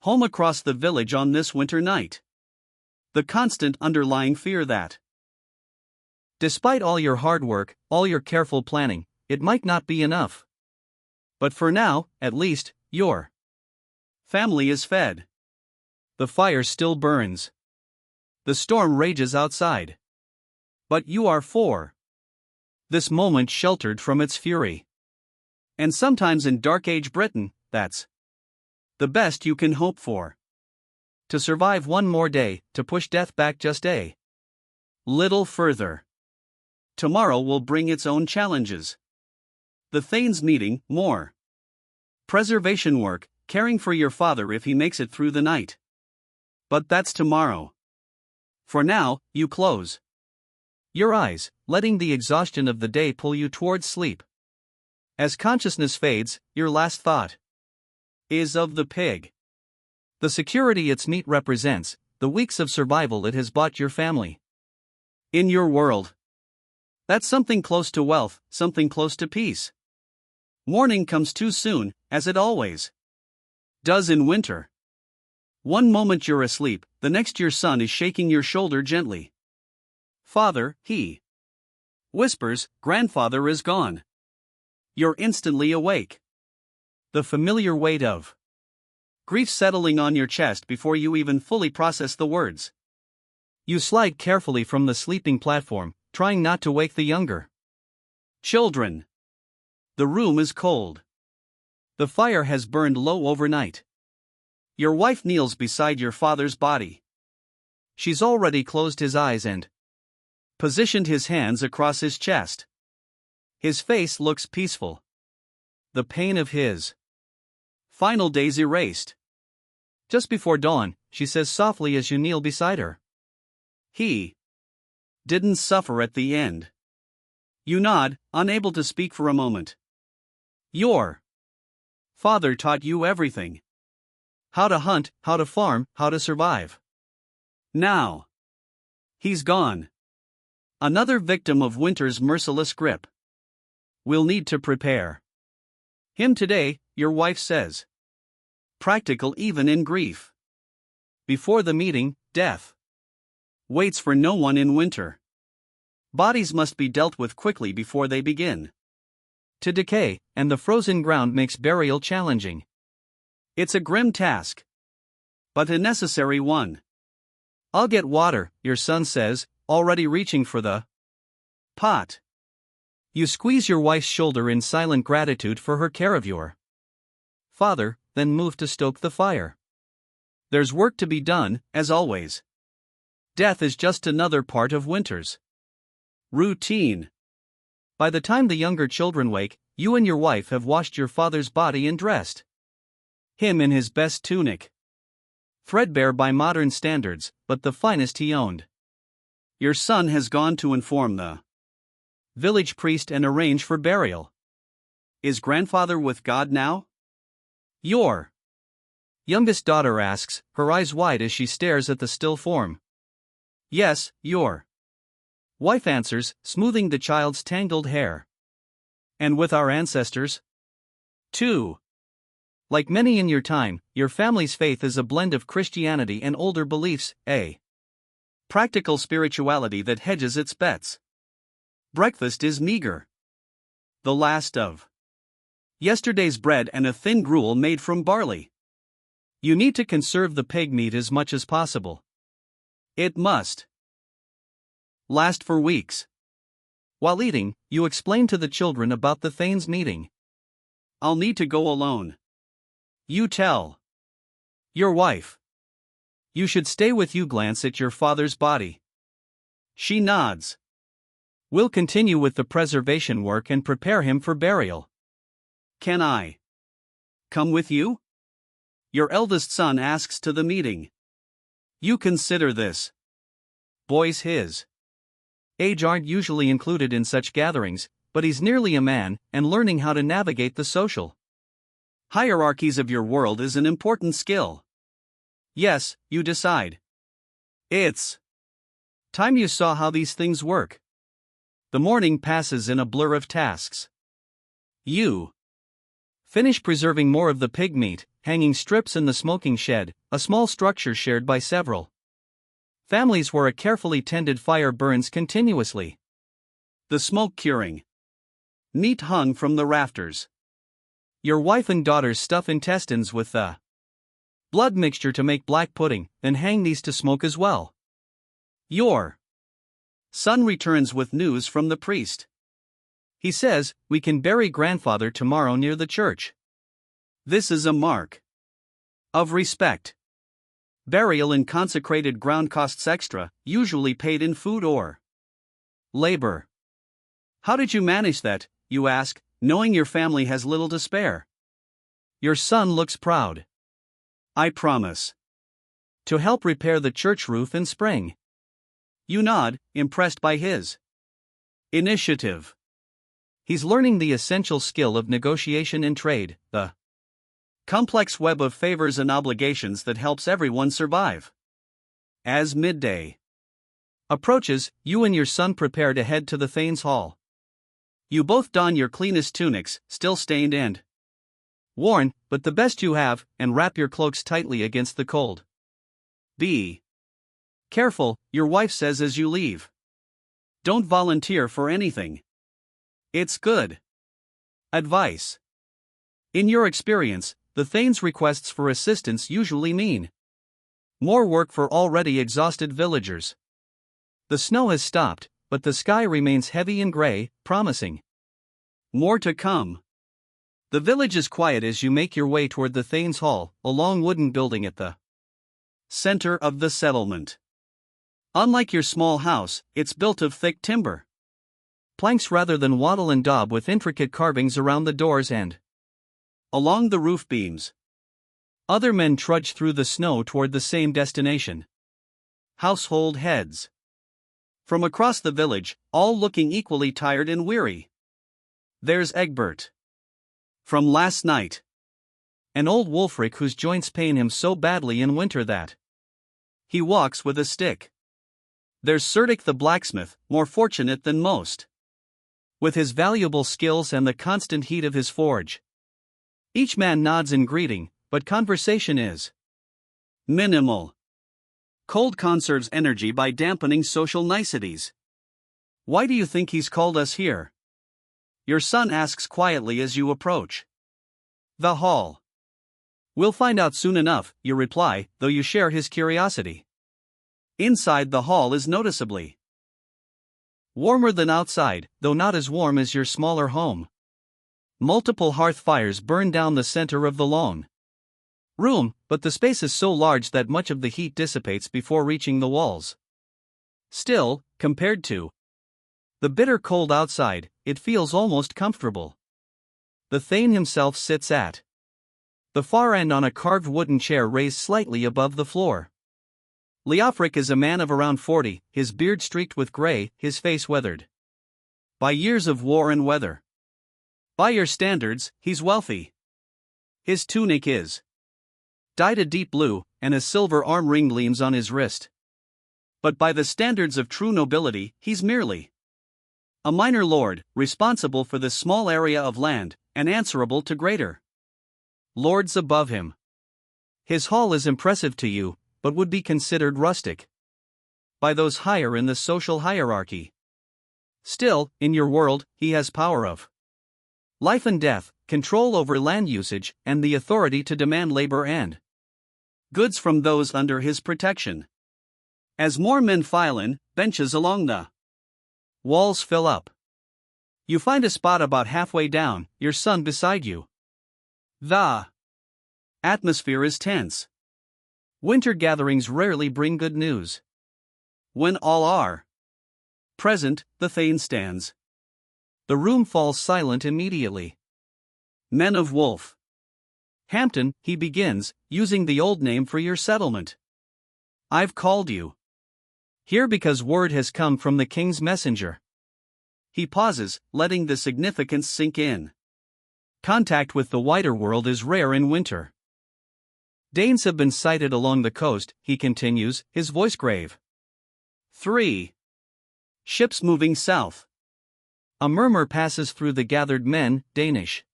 home across the village on this winter night. The constant underlying fear that, despite all your hard work, all your careful planning, it might not be enough. But for now, at least, your family is fed. The fire still burns. The storm rages outside. But you are for this moment sheltered from its fury. And sometimes in Dark Age Britain, that's the best you can hope for. To survive one more day, to push death back just a little further. Tomorrow will bring its own challenges. The Thanes meeting, more preservation work, caring for your father if he makes it through the night. But that's tomorrow. For now, you close your eyes, letting the exhaustion of the day pull you towards sleep. As consciousness fades, your last thought is of the pig. The security its meat represents, the weeks of survival it has bought your family. In your world, that's something close to wealth, something close to peace. Morning comes too soon, as it always does in winter. One moment you're asleep, the next your son is shaking your shoulder gently. Father, he whispers, grandfather is gone. You're instantly awake. The familiar weight of grief settling on your chest before you even fully process the words. You slide carefully from the sleeping platform, trying not to wake the younger children. The room is cold. The fire has burned low overnight. Your wife kneels beside your father's body. She's already closed his eyes and positioned his hands across his chest. His face looks peaceful. The pain of his final days erased. Just before dawn, she says softly as you kneel beside her, he didn't suffer at the end. You nod, unable to speak for a moment. Your father taught you everything. How to hunt, how to farm, how to survive. Now he's gone. Another victim of winter's merciless grip. We'll need to prepare him today, your wife says. Practical even in grief. Before the meeting, death waits for no one in winter. Bodies must be dealt with quickly before they begin to decay, and the frozen ground makes burial challenging. It's a grim task, but a necessary one. I'll get water, your son says, already reaching for the pot. You squeeze your wife's shoulder in silent gratitude for her care of your father, then move to stoke the fire. There's work to be done, as always. Death is just another part of winter's routine. By the time the younger children wake, you and your wife have washed your father's body and dressed him in his best tunic. Threadbare by modern standards, but the finest he owned. Your son has gone to inform the village priest and arrange for burial. Is grandfather with God now? Your youngest daughter asks, her eyes wide as she stares at the still form. Yes, your wife answers, smoothing the child's tangled hair. And with our ancestors? Too. Like many in your time, your family's faith is a blend of Christianity and older beliefs, a practical spirituality that hedges its bets. Breakfast is meager. The last of yesterday's bread and a thin gruel made from barley. You need to conserve the pig meat as much as possible. It must last for weeks. While eating, you explain to the children about the Thanes meeting. I'll need to go alone. You tell your wife. You should stay with you. Glance at your father's body. She nods. We'll continue with the preservation work and prepare him for burial. Can I come with you? Your eldest son asks to the meeting. You consider this. Boys his age aren't usually included in such gatherings, but he's nearly a man, and learning how to navigate the social hierarchies of your world is an important skill. Yes, you decide. It's time you saw how these things work. The morning passes in a blur of tasks. You finish preserving more of the pig meat, hanging strips in the smoking shed, a small structure shared by several families where a carefully tended fire burns continuously. The smoke curing meat hung from the rafters. Your wife and daughters stuff intestines with the blood mixture to make black pudding, and hang these to smoke as well. Your son returns with news from the priest. He says, "We can bury grandfather tomorrow near the church." This is a mark of respect. Burial in consecrated ground costs extra, usually paid in food or labor. How did you manage that, you ask, knowing your family has little to spare? Your son looks proud. I promise to help repair the church roof in spring. You nod, impressed by his initiative. He's learning the essential skill of negotiation in trade, the complex web of favors and obligations that helps everyone survive. As midday approaches, you and your son prepare to head to the Thane's Hall. You both don your cleanest tunics, still stained and worn, but the best you have, and wrap your cloaks tightly against the cold. Be careful, your wife says as you leave. Don't volunteer for anything. It's good advice. In your experience, the Thane's requests for assistance usually mean more work for already exhausted villagers. The snow has stopped, but the sky remains heavy and gray, promising more to come. The village is quiet as you make your way toward the Thane's Hall, a long wooden building at the center of the settlement. Unlike your small house, it's built of thick timber planks rather than wattle-and-daub, with intricate carvings around the doors and along the roof beams. Other men trudge through the snow toward the same destination. Household heads from across the village, all looking equally tired and weary. There's Egbert from last night, an old Wulfric whose joints pain him so badly in winter that he walks with a stick. There's Cerdic the blacksmith, more fortunate than most, with his valuable skills and the constant heat of his forge. Each man nods in greeting, but conversation is minimal. Cold conserves energy by dampening social niceties. Why do you think he's called us here? Your son asks quietly as you approach the hall. We'll find out soon enough, you reply, though you share his curiosity. Inside the hall is noticeably warmer than outside, though not as warm as your smaller home. Multiple hearth fires burn down the center of the long room, but the space is so large that much of the heat dissipates before reaching the walls. Still, compared to the bitter cold outside, it feels almost comfortable. The Thane himself sits at the far end on a carved wooden chair raised slightly above the floor. Leofric is a man of around 40, his beard streaked with gray, his face weathered by years of war and weather. By your standards, he's wealthy. His tunic is dyed a deep blue, and a silver arm ring gleams on his wrist. But by the standards of true nobility, he's merely a minor lord, responsible for this small area of land, and answerable to greater lords above him. His hall is impressive to you, but would be considered rustic by those higher in the social hierarchy. Still, in your world, he has power of life and death, control over land usage, and the authority to demand labor and goods from those under his protection. As more men file in, benches along the walls fill up. You find a spot about halfway down, your son beside you. The atmosphere is tense. Winter gatherings rarely bring good news. When all are present, the Thane stands. The room falls silent immediately. Men of Wolf Hampton, he begins, using the old name for your settlement. I've called you here because word has come from the king's messenger. He pauses, letting the significance sink in. Contact with the wider world is rare in winter. Danes have been sighted along the coast, he continues, his voice grave. 3 ships moving south. A murmur passes through the gathered men, Danish.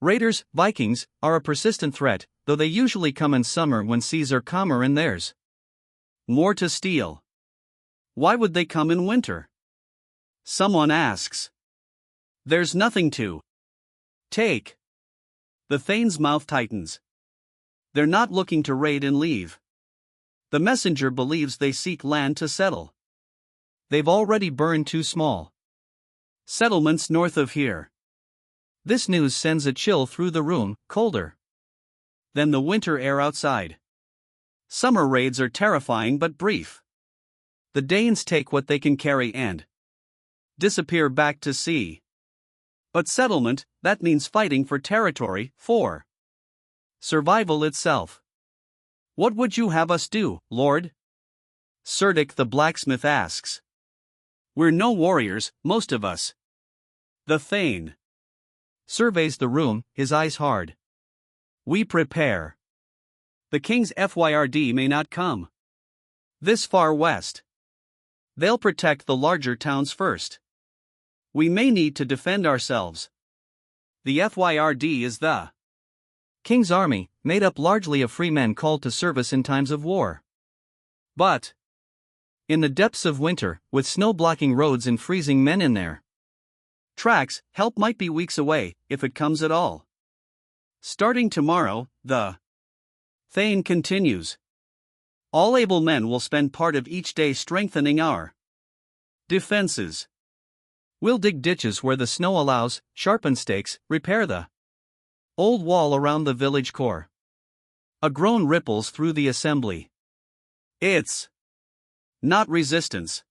Raiders, Vikings, are a persistent threat, though they usually come in summer when seas are calmer in theirs. More to steal. Why would they come in winter? Someone asks. There's nothing to take. The Thane's mouth tightens. They're not looking to raid and leave. The messenger believes they seek land to settle. They've already burned 2 small settlements north of here. This news sends a chill through the room, colder than the winter air outside. Summer raids are terrifying but brief. The Danes take what they can carry and disappear back to sea. But settlement, that means fighting for territory, for survival itself. What would you have us do, Lord? Circa the blacksmith asks. We're no warriors, most of us. The Thane surveys the room, his eyes hard. We prepare. The king's FYRD may not come this far west. They'll protect the larger towns first. We may need to defend ourselves. The FYRD is the king's army, made up largely of free men called to service in times of war. But in the depths of winter, with snow blocking roads and freezing men in their tracks, help might be weeks away, if it comes at all. Starting tomorrow, the Thane continues. All able men will spend part of each day strengthening our defenses. We'll dig ditches where the snow allows, sharpen stakes, repair the old wall around the village core. A groan ripples through the assembly. It's not resistance.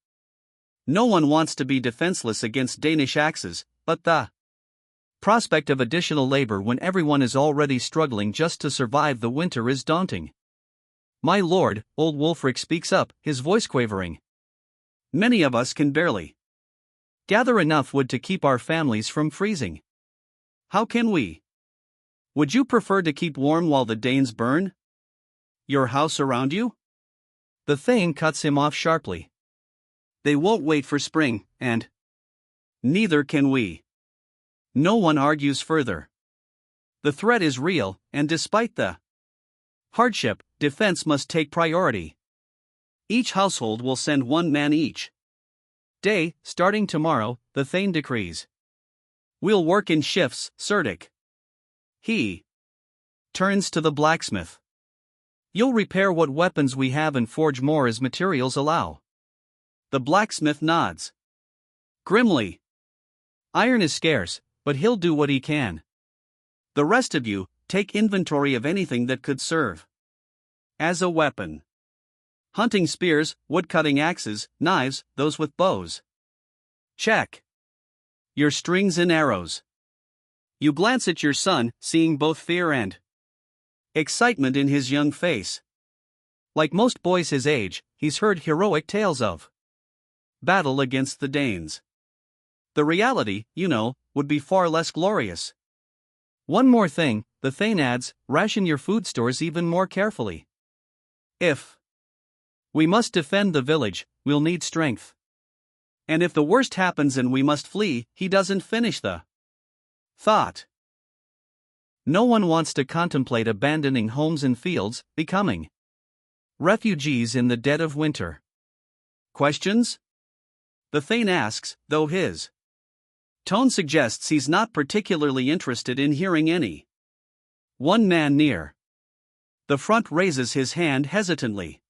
No one wants to be defenseless against Danish axes, but the prospect of additional labor when everyone is already struggling just to survive the winter is daunting. My lord, old Wulfric speaks up, his voice quavering. Many of us can barely gather enough wood to keep our families from freezing. How can we? Would you prefer to keep warm while the Danes burn your house around you? The Thane cuts him off sharply. They won't wait for spring, and neither can we. No one argues further. The threat is real, and despite the hardship, defense must take priority. Each household will send 1 man each day, starting tomorrow, the Thane decrees. We'll work in shifts, Circa. He turns to the blacksmith. You'll repair what weapons we have and forge more as materials allow. The blacksmith nods grimly. Iron is scarce, but he'll do what he can. The rest of you, take inventory of anything that could serve as a weapon. Hunting spears, wood-cutting axes, knives, those with bows. Check. Your strings and arrows. You glance at your son, seeing both fear and excitement in his young face. Like most boys his age, he's heard heroic tales of battle against the Danes. The reality, you know, would be far less glorious. One more thing, the Thane adds, ration your food stores even more carefully. If we must defend the village, we'll need strength. And if the worst happens and we must flee, he doesn't finish the thought. No one wants to contemplate abandoning homes and fields, becoming refugees in the dead of winter. Questions? The Thane asks, though his tone suggests he's not particularly interested in hearing any. 1 man near the front raises his hand hesitantly.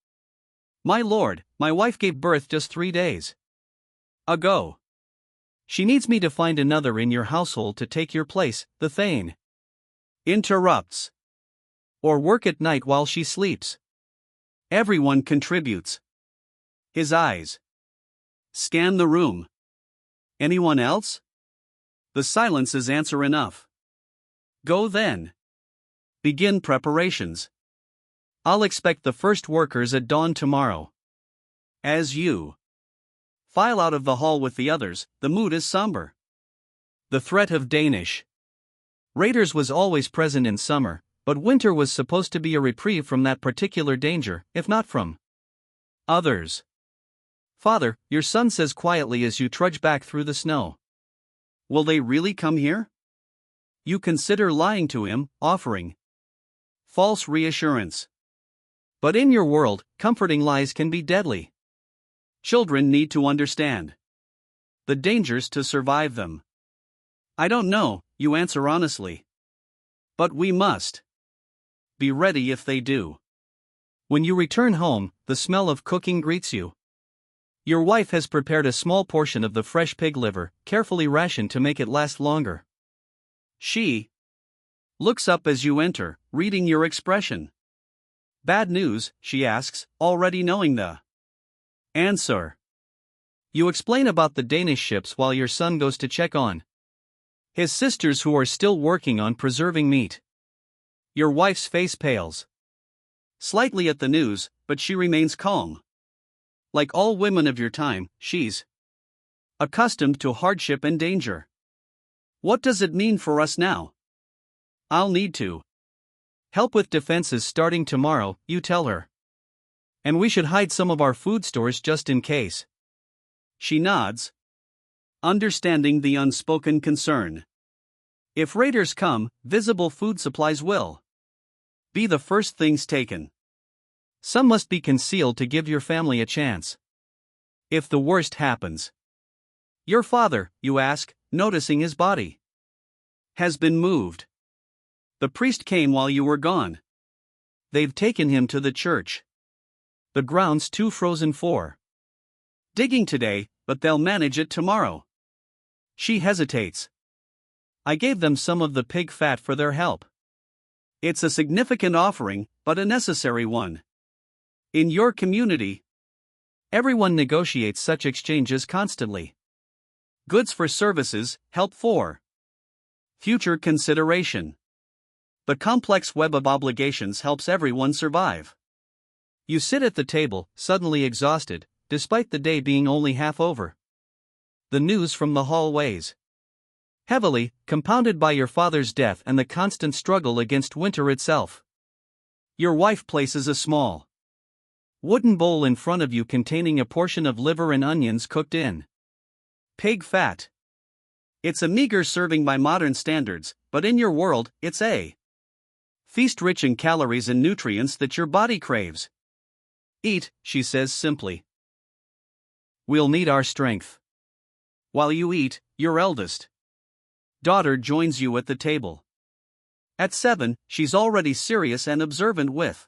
My lord, my wife gave birth just 3 days ago. She needs me to find another in your household to take your place, the Thane interrupts. Or work at night while she sleeps. Everyone contributes. His eyes scan the room. Anyone else? The silence is answer enough. Go then. Begin preparations. I'll expect the first workers at dawn tomorrow. As you file out of the hall with the others, the mood is somber. The threat of Danish raiders was always present in summer, but winter was supposed to be a reprieve from that particular danger, if not from others. Father, your son says quietly as you trudge back through the snow. Will they really come here? You consider lying to him, offering false reassurance. But in your world, comforting lies can be deadly. Children need to understand the dangers to survive them. I don't know, you answer honestly. But we must be ready if they do. When you return home, the smell of cooking greets you. Your wife has prepared a small portion of the fresh pig liver, carefully rationed to make it last longer. She looks up as you enter, reading your expression. Bad news, she asks, already knowing the answer. You explain about the Danish ships while your son goes to check on his sisters who are still working on preserving meat. Your wife's face pales slightly at the news, but she remains calm. Like all women of your time, she's accustomed to hardship and danger. What does it mean for us now? I'll need to help with defenses starting tomorrow, you tell her. And we should hide some of our food stores just in case. She nods, understanding the unspoken concern. If raiders come, visible food supplies will be the first things taken. Some must be concealed to give your family a chance. If the worst happens. Your father, you ask, noticing his body has been moved. The priest came while you were gone. They've taken him to the church. The ground's too frozen for digging today, but they'll manage it tomorrow. She hesitates. I gave them some of the pig fat for their help. It's a significant offering, but a necessary one. In your community, everyone negotiates such exchanges constantly. Goods for services, help for future consideration. The complex web of obligations helps everyone survive. You sit at the table, suddenly exhausted, despite the day being only half over. The news from the hall weighs heavily, compounded by your father's death and the constant struggle against winter itself. Your wife places a small wooden bowl in front of you containing a portion of liver and onions cooked in pig fat. It's a meager serving by modern standards, but in your world, it's a feast rich in calories and nutrients that your body craves. Eat, she says simply. We'll need our strength. While you eat, your eldest daughter joins you at the table. At 7, she's already serious and observant with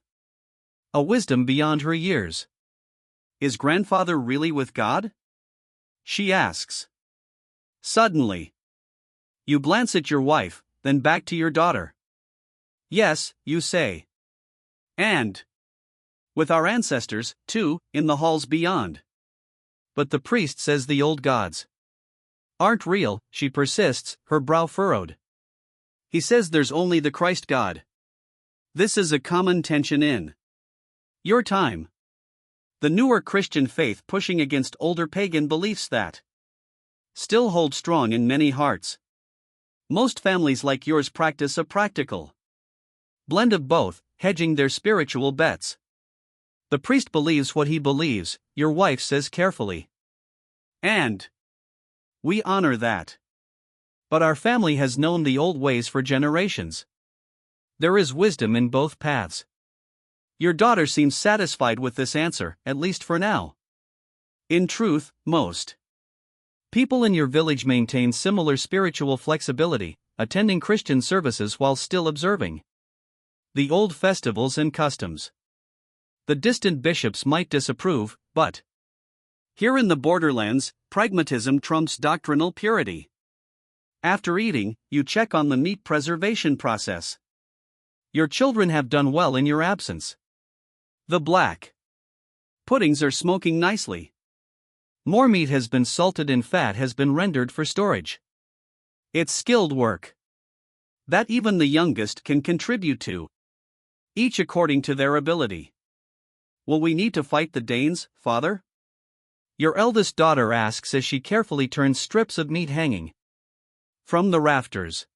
a wisdom beyond her years. Is grandfather really with God? She asks. Suddenly, you glance at your wife, then back to your daughter. Yes, you say. And with our ancestors, too, in the halls beyond. But the priest says the old gods aren't real, she persists, her brow furrowed. He says there's only the Christ God. This is a common tension in your time. The newer Christian faith pushing against older pagan beliefs that still hold strong in many hearts. Most families like yours practice a practical blend of both, hedging their spiritual bets. The priest believes what he believes, your wife says carefully. And we honor that. But our family has known the old ways for generations. There is wisdom in both paths. Your daughter seems satisfied with this answer, at least for now. In truth, most people in your village maintain similar spiritual flexibility, attending Christian services while still observing the old festivals and customs. The distant bishops might disapprove, but here in the borderlands, pragmatism trumps doctrinal purity. After eating, you check on the meat preservation process. Your children have done well in your absence. The black puddings are smoking nicely. More meat has been salted and fat has been rendered for storage. It's skilled work that even the youngest can contribute to, each according to their ability. Will we need to fight the Danes, father? Your eldest daughter asks as she carefully turns strips of meat hanging from the rafters.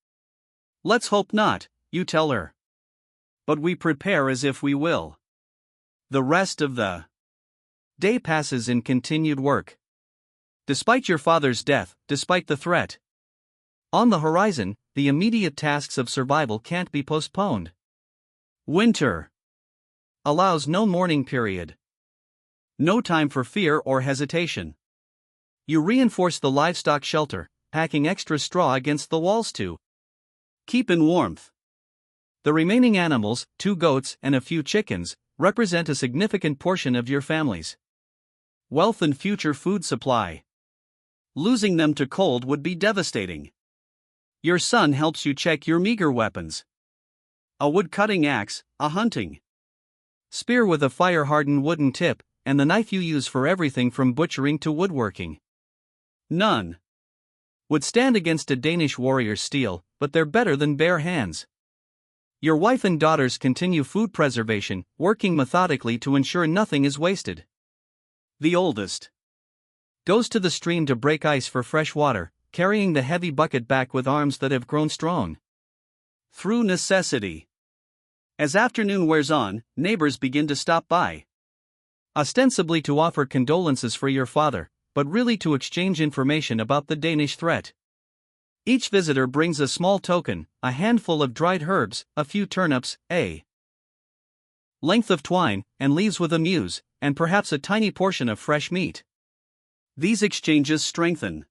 Let's hope not, you tell her. But we prepare as if we will. The rest of the day passes in continued work. Despite your father's death, despite the threat On the horizon, the immediate tasks of survival can't be postponed. Winter allows no mourning period. No time for fear or hesitation. You reinforce the livestock shelter, packing extra straw against the walls to keep in warmth. The remaining animals, 2 goats and a few chickens, represent a significant portion of your family's wealth and future food supply. Losing them to cold would be devastating. Your son helps you check your meager weapons. A wood-cutting axe, a hunting spear with a fire-hardened wooden tip, and the knife you use for everything from butchering to woodworking. None would stand against a Danish warrior's steel, but they're better than bare hands. Your wife and daughters continue food preservation, working methodically to ensure nothing is wasted. The oldest goes to the stream to break ice for fresh water, carrying the heavy bucket back with arms that have grown strong through necessity. As afternoon wears on, neighbors begin to stop by, ostensibly to offer condolences for your father, but really to exchange information about the Danish threat. Each visitor brings a small token, a handful of dried herbs, a few turnips, a length of twine, and leaves with a muse, and perhaps a tiny portion of fresh meat. These exchanges strengthen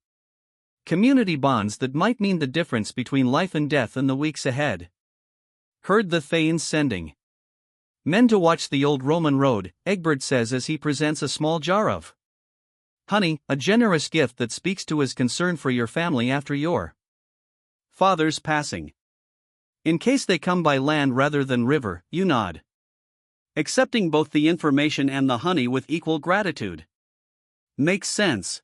community bonds that might mean the difference between life and death in the weeks ahead. Heard the Thanes sending men to watch the old Roman road, Egbert says as he presents a small jar of honey, a generous gift that speaks to his concern for your family after your father's passing. In case they come by land rather than river, you nod, accepting both the information and the honey with equal gratitude. Makes sense.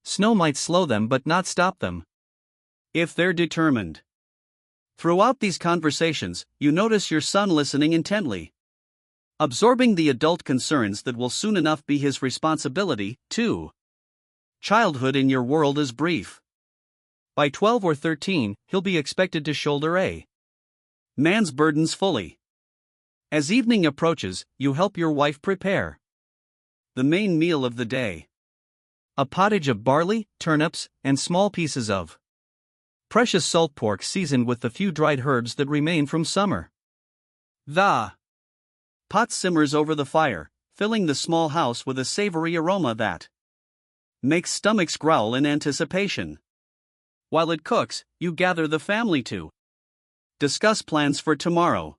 Snow might slow them but not stop them, if they're determined. Throughout these conversations, you notice your son listening intently, absorbing the adult concerns that will soon enough be his responsibility, too. Childhood in your world is brief. By 12 or 13, he'll be expected to shoulder a man's burdens fully. As evening approaches, you help your wife prepare the main meal of the day. A pottage of barley, turnips, and small pieces of precious salt pork seasoned with the few dried herbs that remain from summer. The pot simmers over the fire, filling the small house with a savory aroma that makes stomachs growl in anticipation. While it cooks, you gather the family to discuss plans for tomorrow.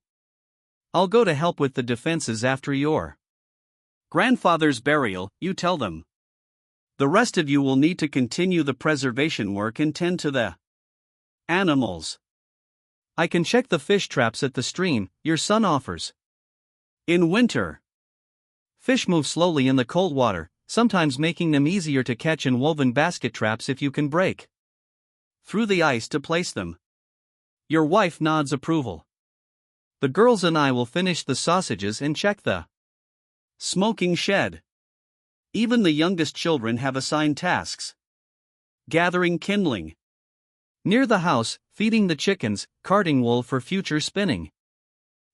I'll go to help with the defenses after your grandfather's burial, you tell them. The rest of you will need to continue the preservation work and tend to the animals. I can check the fish traps at the stream, your son offers. In winter, fish move slowly in the cold water, sometimes making them easier to catch in woven basket traps if you can break through the ice to place them. Your wife nods approval. The girls and I will finish the sausages and check the smoking shed. Even the youngest children have assigned tasks. Gathering kindling near the house, feeding the chickens, carting wool for future spinning.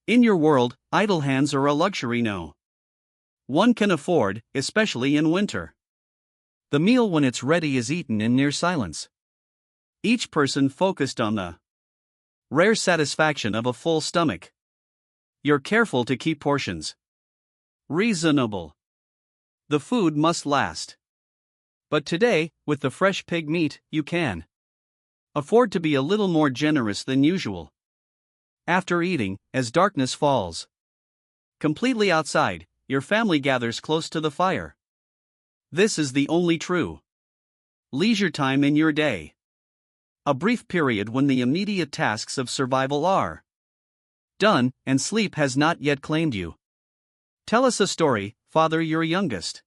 In your world, idle hands are a luxury no one can afford, especially in winter. The meal when it's ready is eaten in near silence. Each person focused on the rare satisfaction of a full stomach. You're careful to keep portions reasonable. The food must last. But today, with the fresh pig meat, you can afford to be a little more generous than usual. After eating, as darkness falls completely outside, your family gathers close to the fire. This is the only true leisure time in your day. A brief period when the immediate tasks of survival are done, and sleep has not yet claimed you. Tell us a story, Father, your youngest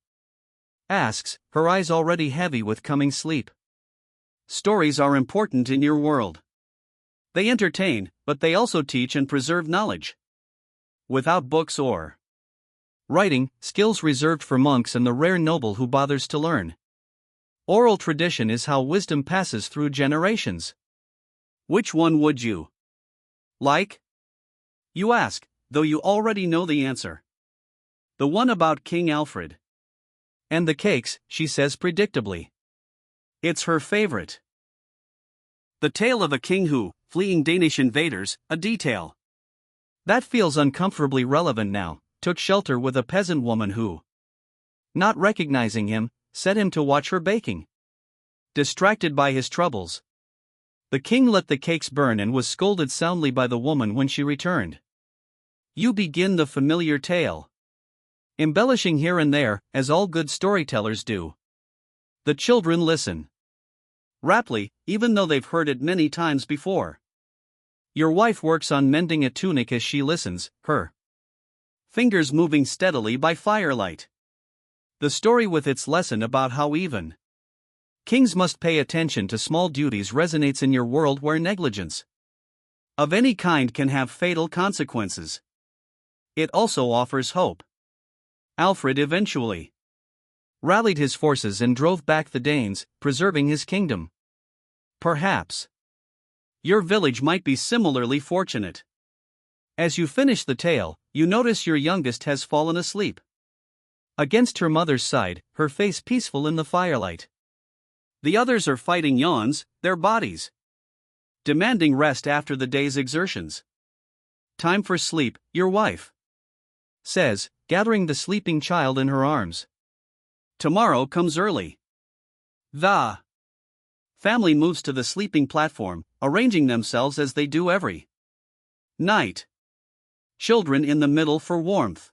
asks, her eyes already heavy with coming sleep. Stories are important in your world. They entertain, but they also teach and preserve knowledge. Without books or writing, skills reserved for monks and the rare noble who bothers to learn. Oral tradition is how wisdom passes through generations. Which one would you like? You ask, though you already know the answer. The one about King Alfred. And the cakes, she says predictably. It's her favorite. The tale of a king who, fleeing Danish invaders, a detail that feels uncomfortably relevant now, took shelter with a peasant woman who, not recognizing him, set him to watch her baking. Distracted by his troubles, the king let the cakes burn and was scolded soundly by the woman when she returned. You begin the familiar tale, embellishing here and there, as all good storytellers do. The children listen raptly, even though they've heard it many times before. Your wife works on mending a tunic as she listens, her fingers moving steadily by firelight. The story with its lesson about how even kings must pay attention to small duties resonates in your world where negligence of any kind can have fatal consequences. It also offers hope. Alfred eventually rallied his forces and drove back the Danes, preserving his kingdom. Perhaps your village might be similarly fortunate. As you finish the tale, you notice your youngest has fallen asleep against her mother's side, her face peaceful in the firelight. The others are fighting yawns, their bodies demanding rest after the day's exertions. Time for sleep, your wife says, gathering the sleeping child in her arms. Tomorrow comes early. The family moves to the sleeping platform, arranging themselves as they do every night. Children in the middle for warmth.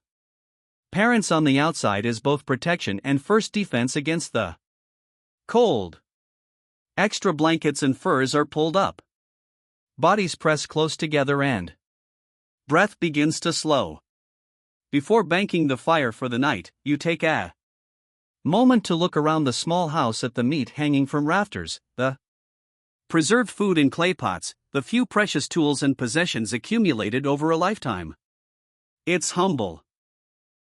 Parents on the outside as both protection and first defense against the cold. Extra blankets and furs are pulled up. Bodies press close together and breath begins to slow. Before banking the fire for the night, you take a moment to look around the small house at the meat hanging from rafters, the preserved food in clay pots, the few precious tools and possessions accumulated over a lifetime. It's humble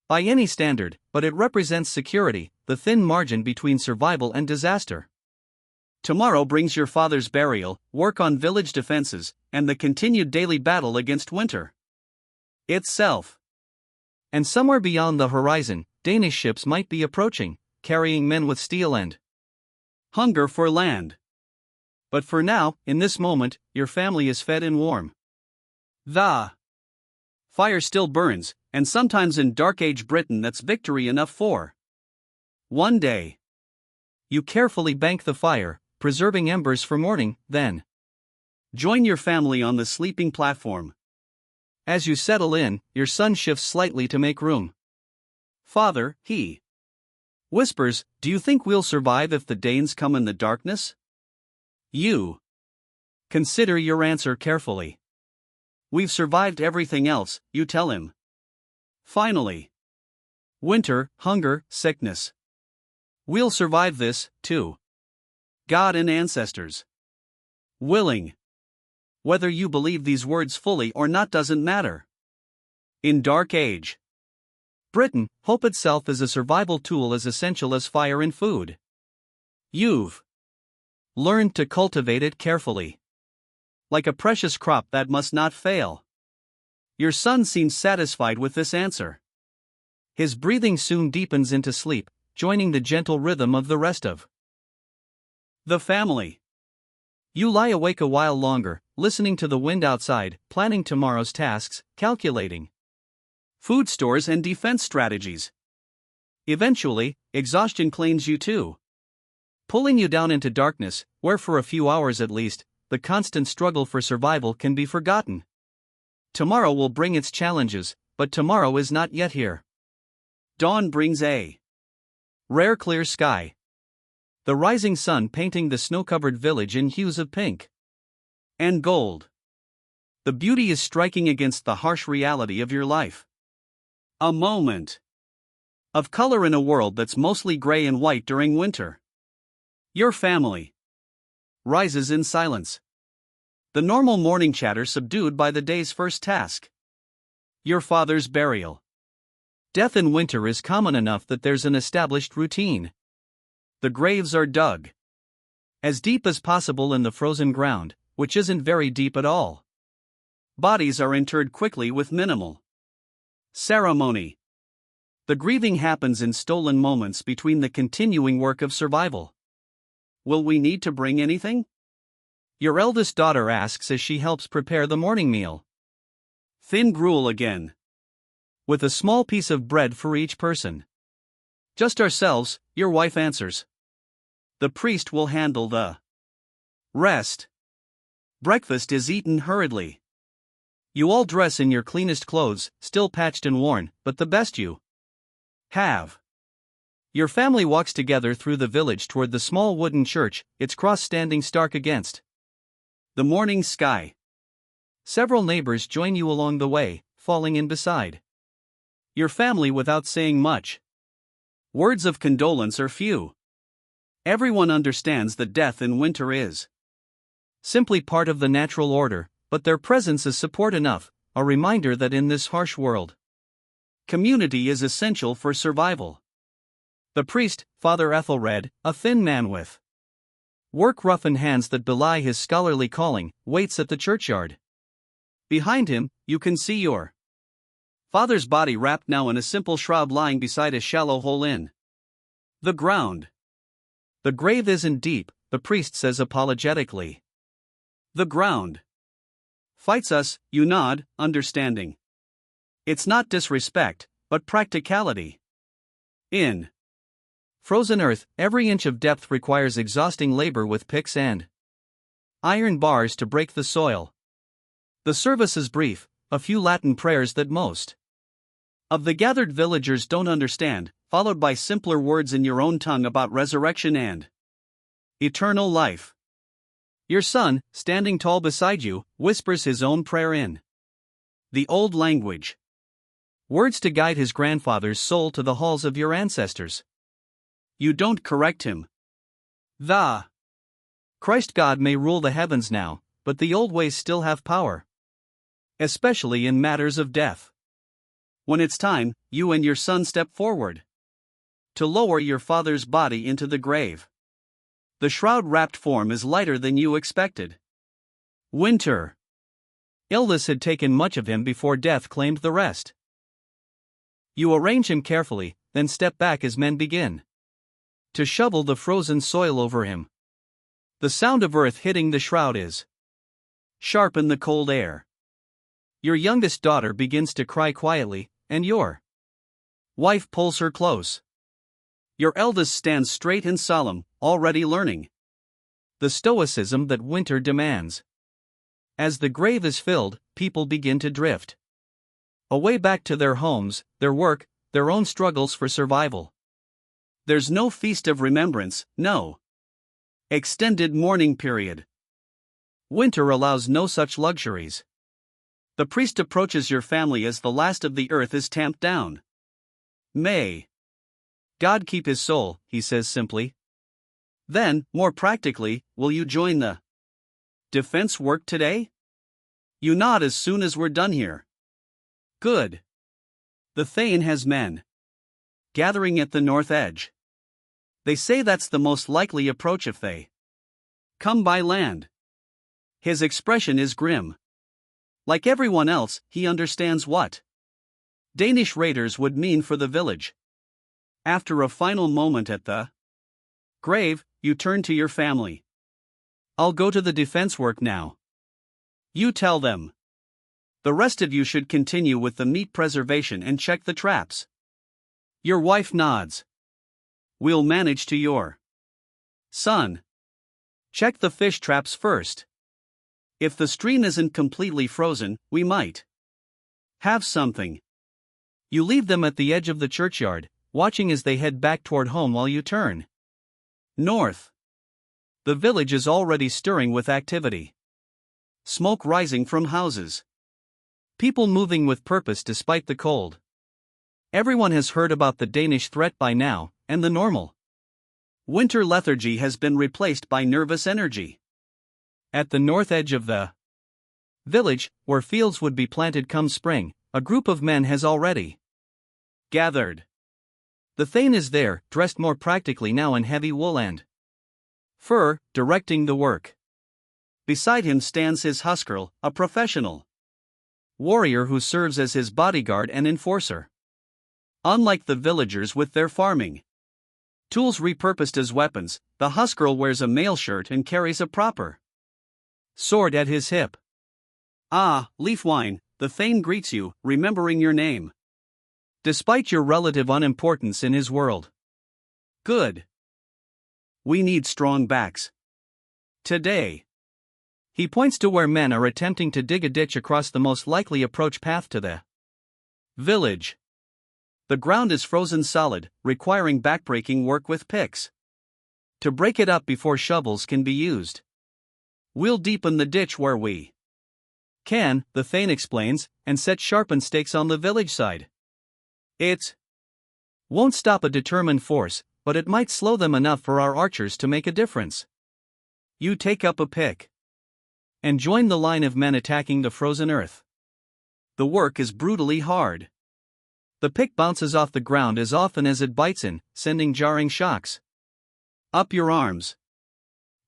by any standard, but it represents security, the thin margin between survival and disaster. Tomorrow brings your father's burial, work on village defenses, and the continued daily battle against winter itself. And somewhere beyond the horizon, Danish ships might be approaching, carrying men with steel and hunger for land. But for now, in this moment, your family is fed and warm. The fire still burns, and sometimes in Dark Age Britain that's victory enough for one day. You carefully bank the fire, preserving embers for morning, then join your family on the sleeping platform. As you settle in, your son shifts slightly to make room. Father, he whispers, do you think we'll survive if the Danes come in the darkness? You consider your answer carefully. We've survived everything else, you tell him. Finally. Winter, hunger, sickness. We'll survive this, too. God and ancestors willing. Whether you believe these words fully or not doesn't matter. In Dark Age Britain, hope itself is a survival tool as essential as fire and food. You've learned to cultivate it carefully, like a precious crop that must not fail. Your son seems satisfied with this answer. His breathing soon deepens into sleep, joining the gentle rhythm of the rest of the family. You lie awake a while longer, listening to the wind outside, planning tomorrow's tasks, calculating food stores and defense strategies. Eventually, exhaustion claims you too, pulling you down into darkness, where for a few hours at least, the constant struggle for survival can be forgotten. Tomorrow will bring its challenges, but tomorrow is not yet here. Dawn brings a rare clear sky. The rising sun painting the snow-covered village in hues of pink and gold. The beauty is striking against the harsh reality of your life. A moment of color in a world that's mostly gray and white during winter. Your family rises in silence. The normal morning chatter subdued by the day's first task. Your father's burial. Death in winter is common enough that there's an established routine. The graves are dug as deep as possible in the frozen ground, which isn't very deep at all. Bodies are interred quickly with minimal ceremony. The grieving happens in stolen moments between the continuing work of survival. Will we need to bring anything? Your eldest daughter asks as she helps prepare the morning meal. Thin gruel again. With a small piece of bread for each person. Just ourselves, your wife answers. The priest will handle the rest. Breakfast is eaten hurriedly. You all dress in your cleanest clothes, still patched and worn, but the best you have. Your family walks together through the village toward the small wooden church, its cross standing stark against the morning sky. Several neighbors join you along the way, falling in beside your family without saying much. Words of condolence are few. Everyone understands that death in winter is simply part of the natural order, but their presence is support enough, a reminder that in this harsh world, community is essential for survival. The priest, Father Ethelred, a thin man with work-roughened hands that belie his scholarly calling, waits at the churchyard. Behind him, you can see your father's body wrapped now in a simple shroud lying beside a shallow hole in the ground. The grave isn't deep, the priest says apologetically. The ground fights us, you nod, understanding. It's not disrespect, but practicality. In frozen earth, every inch of depth requires exhausting labor with picks and iron bars to break the soil. The service is brief, a few Latin prayers that most of the gathered villagers don't understand, followed by simpler words in your own tongue about resurrection and eternal life. Your son, standing tall beside you, whispers his own prayer in the old language. Words to guide his grandfather's soul to the halls of your ancestors. You don't correct him. The Christ God may rule the heavens now, but the old ways still have power. Especially in matters of death. When it's time, you and your son step forward to lower your father's body into the grave. The shroud-wrapped form is lighter than you expected. Winter. Illness had taken much of him before death claimed the rest. You arrange him carefully, then step back as men begin to shovel the frozen soil over him. The sound of earth hitting the shroud is sharp in the cold air. Your youngest daughter begins to cry quietly, and your wife pulls her close. Your eldest stands straight and solemn, already learning the stoicism that winter demands. As the grave is filled, people begin to drift away back to their homes, their work, their own struggles for survival. There's no feast of remembrance, no extended mourning period. Winter allows no such luxuries. The priest approaches your family as the last of the earth is tamped down. May God keep his soul, he says simply. Then, more practically, will you join the defense work today? You nod as soon as we're done here. Good. The Thane has men gathering at the north edge. They say that's the most likely approach if they come by land. His expression is grim. Like everyone else, he understands what Danish raiders would mean for the village. After a final moment at the grave, you turn to your family. I'll go to the defense work now. You tell them. The rest of you should continue with the meat preservation and check the traps. Your wife nods. We'll manage to your son. Check the fish traps first. If the stream isn't completely frozen, we might have something. You leave them at the edge of the churchyard, watching as they head back toward home while you turn north. The village is already stirring with activity. Smoke rising from houses. People moving with purpose despite the cold. Everyone has heard about the Danish threat by now, and the normal winter lethargy has been replaced by nervous energy. At the north edge of the village, where fields would be planted come spring, a group of men has already gathered. The Thane is there, dressed more practically now in heavy wool and fur, directing the work. Beside him stands his huskarl, a professional warrior who serves as his bodyguard and enforcer. Unlike the villagers with their farming tools repurposed as weapons, the huskarl wears a mail shirt and carries a proper sword at his hip. Ah, Leafwine, the Thane greets you, remembering your name. Despite your relative unimportance in his world. Good. We need strong backs. Today. He points to where men are attempting to dig a ditch across the most likely approach path to the village. The ground is frozen solid, requiring backbreaking work with picks. To break it up before shovels can be used. We'll deepen the ditch where we can, the Thane explains, and set sharpened stakes on the village side. It won't stop a determined force, but it might slow them enough for our archers to make a difference. You take up a pick and join the line of men attacking the frozen earth. The work is brutally hard. The pick bounces off the ground as often as it bites in, sending jarring shocks up your arms.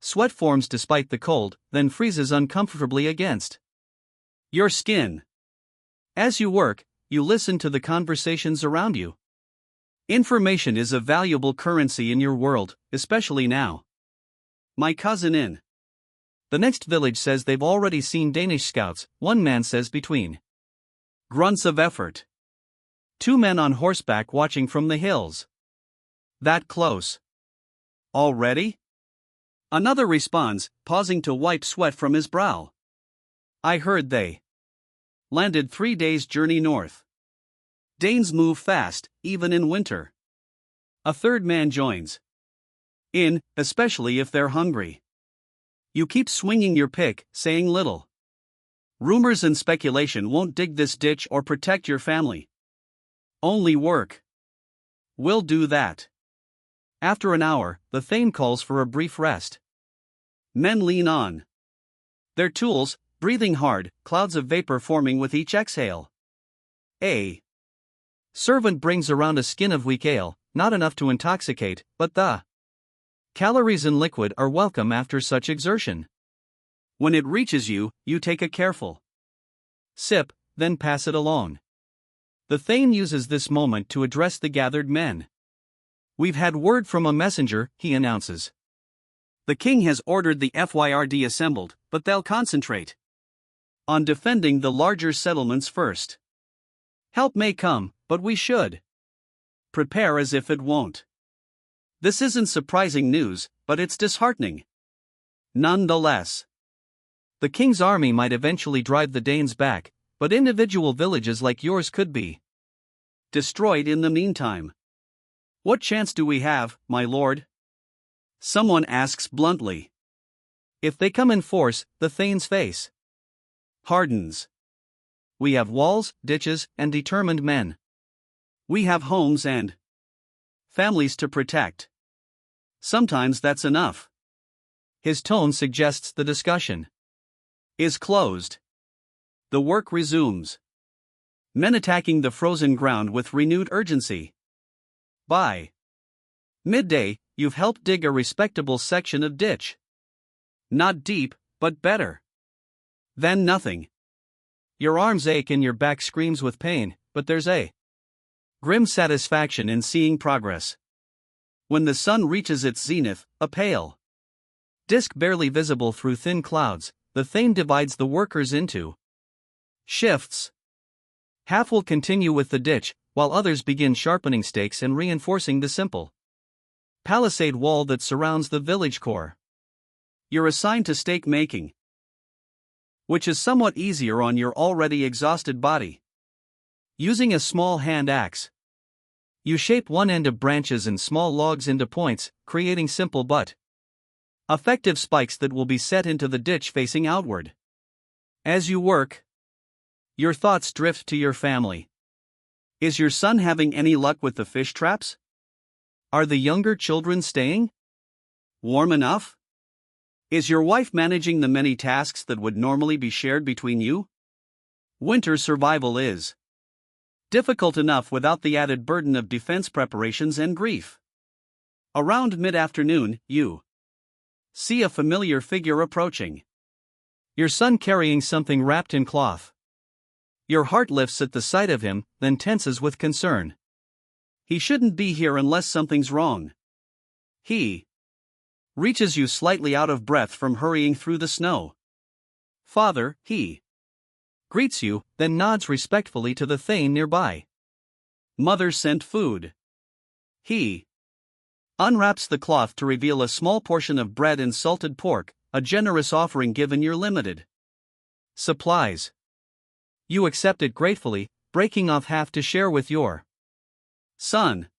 Sweat forms despite the cold, then freezes uncomfortably against your skin. As you work, you listen to the conversations around you. Information is a valuable currency in your world, especially now. My cousin in the next village says they've already seen Danish scouts, one man says between grunts of effort. 2 men on horseback watching from the hills. That close. Already? Another responds, pausing to wipe sweat from his brow. I heard they landed 3 days' journey north. Danes move fast, even in winter. A third man joins in, especially if they're hungry. You keep swinging your pick, saying little. Rumors and speculation won't dig this ditch or protect your family. Only work. We'll do that. After an hour, the Thane calls for a brief rest. Men lean on their tools, breathing hard, clouds of vapor forming with each exhale. A servant brings around a skin of weak ale, not enough to intoxicate, but the calories in liquid are welcome after such exertion. When it reaches you, you take a careful sip, then pass it along. The Thane uses this moment to address the gathered men. We've had word from a messenger, he announces. The king has ordered the FYRD assembled, but they'll concentrate on defending the larger settlements first. Help may come, but we should prepare as if it won't. This isn't surprising news, but it's disheartening. Nonetheless, the king's army might eventually drive the Danes back, but individual villages like yours could be destroyed in the meantime. What chance do we have, my lord? Someone asks bluntly. If they come in force, the Thane's face hardens. We have walls, ditches, and determined men. We have homes and families to protect. Sometimes that's enough. His tone suggests the discussion is closed. The work resumes. Men attacking the frozen ground with renewed urgency. By midday, you've helped dig a respectable section of ditch. Not deep, but better than nothing. Your arms ache and your back screams with pain, but there's a grim satisfaction in seeing progress. When the sun reaches its zenith, a pale disk barely visible through thin clouds, the Thane divides the workers into shifts. Half will continue with the ditch, while others begin sharpening stakes and reinforcing the simple palisade wall that surrounds the village core. You're assigned to stake making, which is somewhat easier on your already exhausted body. Using a small hand axe, you shape one end of branches and small logs into points, creating simple but effective spikes that will be set into the ditch facing outward. As you work, your thoughts drift to your family. Is your son having any luck with the fish traps? Are the younger children staying warm enough? Is your wife managing the many tasks that would normally be shared between you? Winter survival is difficult enough without the added burden of defense preparations and grief. Around mid-afternoon, you see a familiar figure approaching. Your son carrying something wrapped in cloth. Your heart lifts at the sight of him, then tenses with concern. He shouldn't be here unless something's wrong. He reaches you slightly out of breath from hurrying through the snow. Father, he greets you, then nods respectfully to the thane nearby. Mother sent food. He unwraps the cloth to reveal a small portion of bread and salted pork, a generous offering given your limited supplies. You accept it gratefully, breaking off half to share with your son.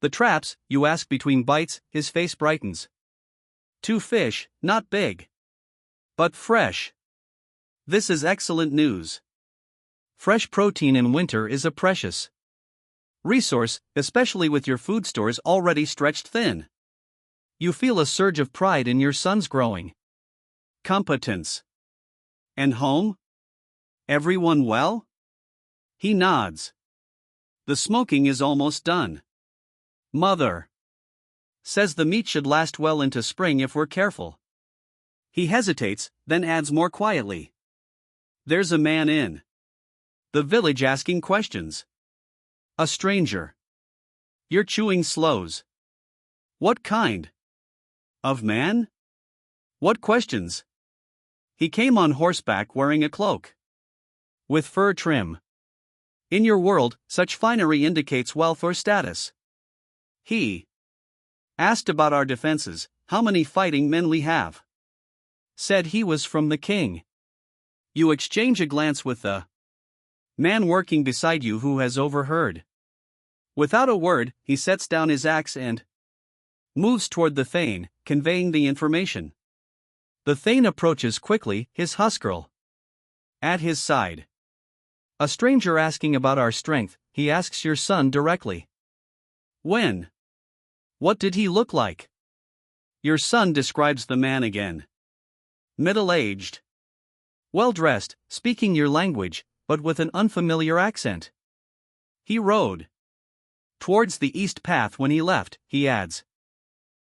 The traps, you ask between bites, his face brightens. 2 fish, not big, but fresh. This is excellent news. Fresh protein in winter is a precious resource, especially with your food stores already stretched thin. You feel a surge of pride in your son's growing competence. And home? Everyone well? He nods. The smoking is almost done. Mother says the meat should last well into spring if we're careful. He hesitates, then adds more quietly. There's a man in the village asking questions. A stranger. You're chewing slows. What kind of man? What questions? He came on horseback wearing a cloak with fur trim. In your world, such finery indicates wealth or status. He asked about our defenses, how many fighting men we have. Said he was from the king. You exchange a glance with the man working beside you who has overheard. Without a word, he sets down his axe and moves toward the thane, conveying the information. The thane approaches quickly, his huskarl at his side. A stranger asking about our strength, he asks your son directly. When? What did he look like? Your son describes the man again. Middle-aged. Well-dressed, speaking your language, but with an unfamiliar accent. He rode towards the east path when he left, he adds.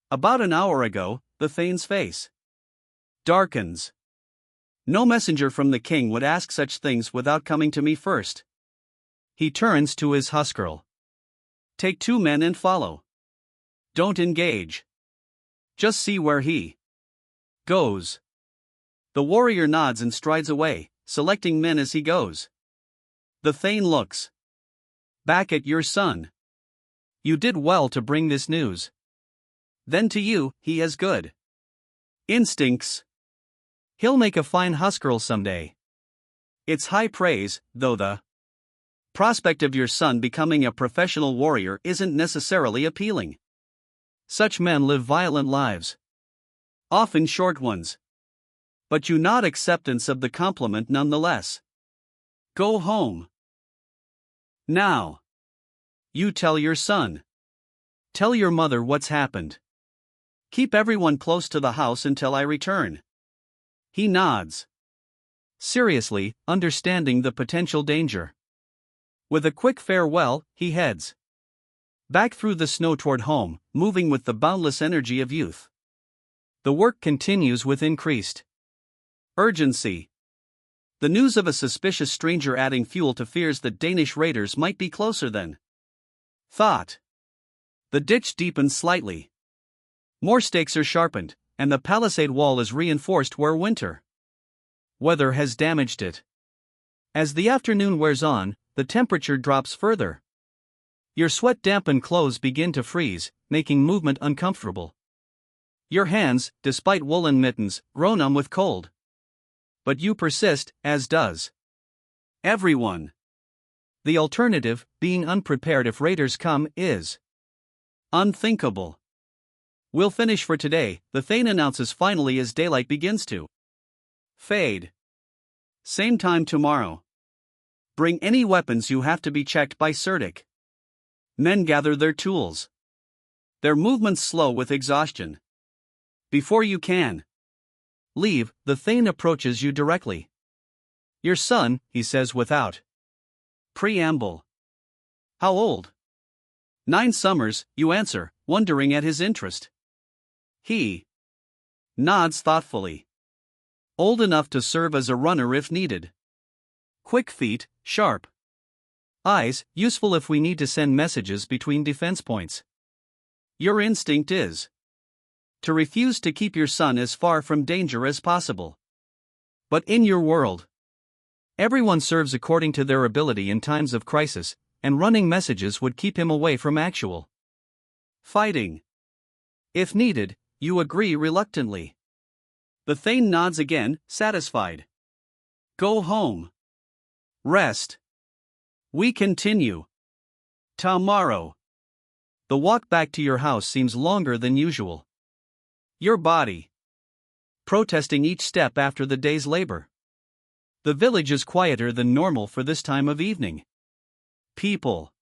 About an hour ago, the thane's face darkens. No messenger from the king would ask such things without coming to me first. He turns to his huskarl. Take 2 men and follow. Don't engage. Just see where he goes. The warrior nods and strides away, selecting men as he goes. The thane looks back at your son. You did well to bring this news. Then to you, he has good instincts. He'll make a fine huskarl someday. It's high praise, though the prospect of your son becoming a professional warrior isn't necessarily appealing. Such men live violent lives. Often short ones. But you nod acceptance of the compliment nonetheless. Go home. Now. You tell your son. Tell your mother what's happened. Keep everyone close to the house until I return. He nods. Seriously, understanding the potential danger. With a quick farewell, he heads back through the snow toward home, moving with the boundless energy of youth. The work continues with increased urgency. The news of a suspicious stranger adding fuel to fears that Danish raiders might be closer than thought. The ditch deepens slightly. More stakes are sharpened, and the palisade wall is reinforced where winter weather has damaged it. As the afternoon wears on, the temperature drops further. Your sweat-dampened clothes begin to freeze, making movement uncomfortable. Your hands, despite woolen mittens, grow numb with cold. But you persist, as does everyone. The alternative, being unprepared if raiders come, is unthinkable. We'll finish for today, the thane announces finally as daylight begins to fade. Same time tomorrow. Bring any weapons, you have to be checked by Cerdic. Men gather their tools. Their movements slow with exhaustion. Before you can leave, the thane approaches you directly. Your son, he says without preamble. How old? 9 summers, you answer, wondering at his interest. He nods thoughtfully. Old enough to serve as a runner if needed. Quick feet, sharp eyes, useful if we need to send messages between defense points. Your instinct is to refuse to keep your son as far from danger as possible. But in your world, everyone serves according to their ability in times of crisis, and running messages would keep him away from actual fighting. If needed, you agree reluctantly. The Thane nods again, satisfied. Go home. Rest. We continue tomorrow. The walk back to your house seems longer than usual. Your body protesting each step after the day's labor. The village is quieter than normal for this time of evening. People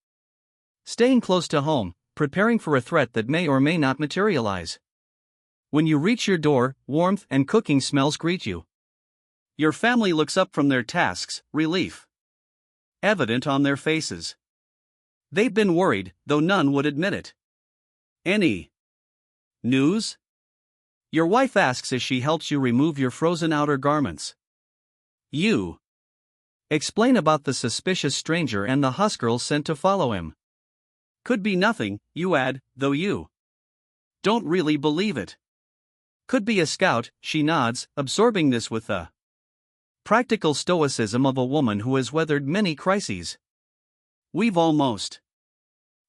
staying close to home, preparing for a threat that may or may not materialize. When you reach your door, warmth and cooking smells greet you. Your family looks up from their tasks, relief evident on their faces. They've been worried, though none would admit it. Any news? Your wife asks as she helps you remove your frozen outer garments. You explain about the suspicious stranger and the husgirls sent to follow him. Could be nothing, you add, though you don't really believe it. Could be a scout, she nods, absorbing this with the practical stoicism of a woman who has weathered many crises. We've almost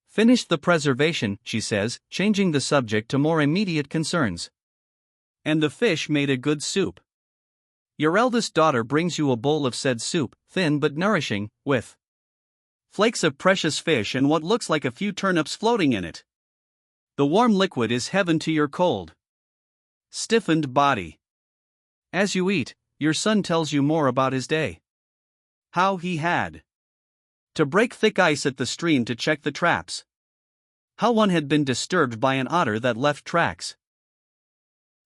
finished the preservation, she says, changing the subject to more immediate concerns. And the fish made a good soup. Your eldest daughter brings you a bowl of said soup, thin but nourishing, with flakes of precious fish and what looks like a few turnips floating in it. The warm liquid is heaven to your cold, stiffened body. As you eat, your son tells you more about his day. How he had to break thick ice at the stream to check the traps. How one had been disturbed by an otter that left tracks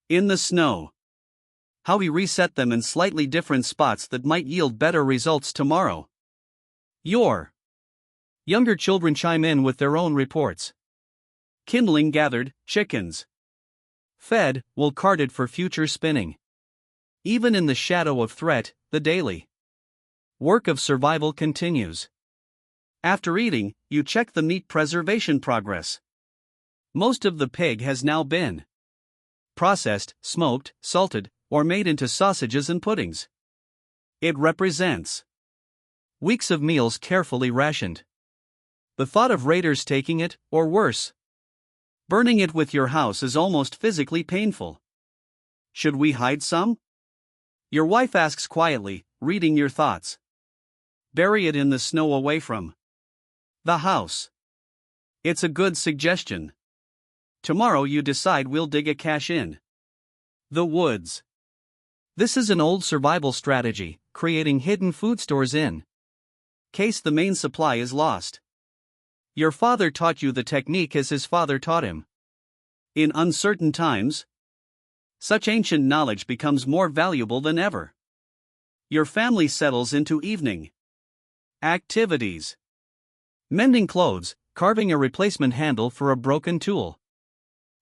in the snow. How he reset them in slightly different spots that might yield better results tomorrow. Your younger children chime in with their own reports. Kindling gathered, chickens fed, wool carded for future spinning. Even in the shadow of threat, the daily work of survival continues. After eating, you check the meat preservation progress. Most of the pig has now been processed, smoked, salted, or made into sausages and puddings. It represents weeks of meals carefully rationed. The thought of raiders taking it, or worse, burning it with your house is almost physically painful. Should we hide some? Your wife asks quietly, reading your thoughts. Bury it in the snow away from the house. It's a good suggestion. Tomorrow you decide we'll dig a cache in the woods. This is an old survival strategy, creating hidden food stores in case the main supply is lost. Your father taught you the technique as his father taught him. In uncertain times, such ancient knowledge becomes more valuable than ever. Your family settles into evening activities. Mending clothes, carving a replacement handle for a broken tool.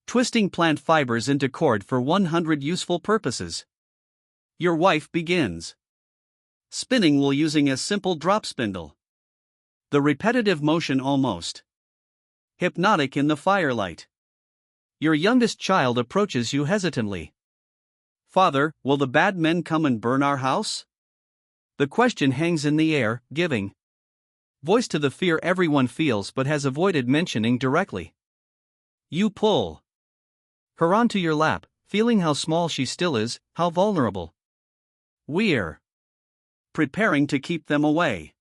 Twisting plant fibers into cord for 100 useful purposes. Your wife begins spinning wool using a simple drop spindle. The repetitive motion almost hypnotic in the firelight. Your youngest child approaches you hesitantly. Father, will the bad men come and burn our house? The question hangs in the air, giving voice to the fear everyone feels but has avoided mentioning directly. You pull her onto your lap, feeling how small she still is, how vulnerable. We're preparing to keep them away.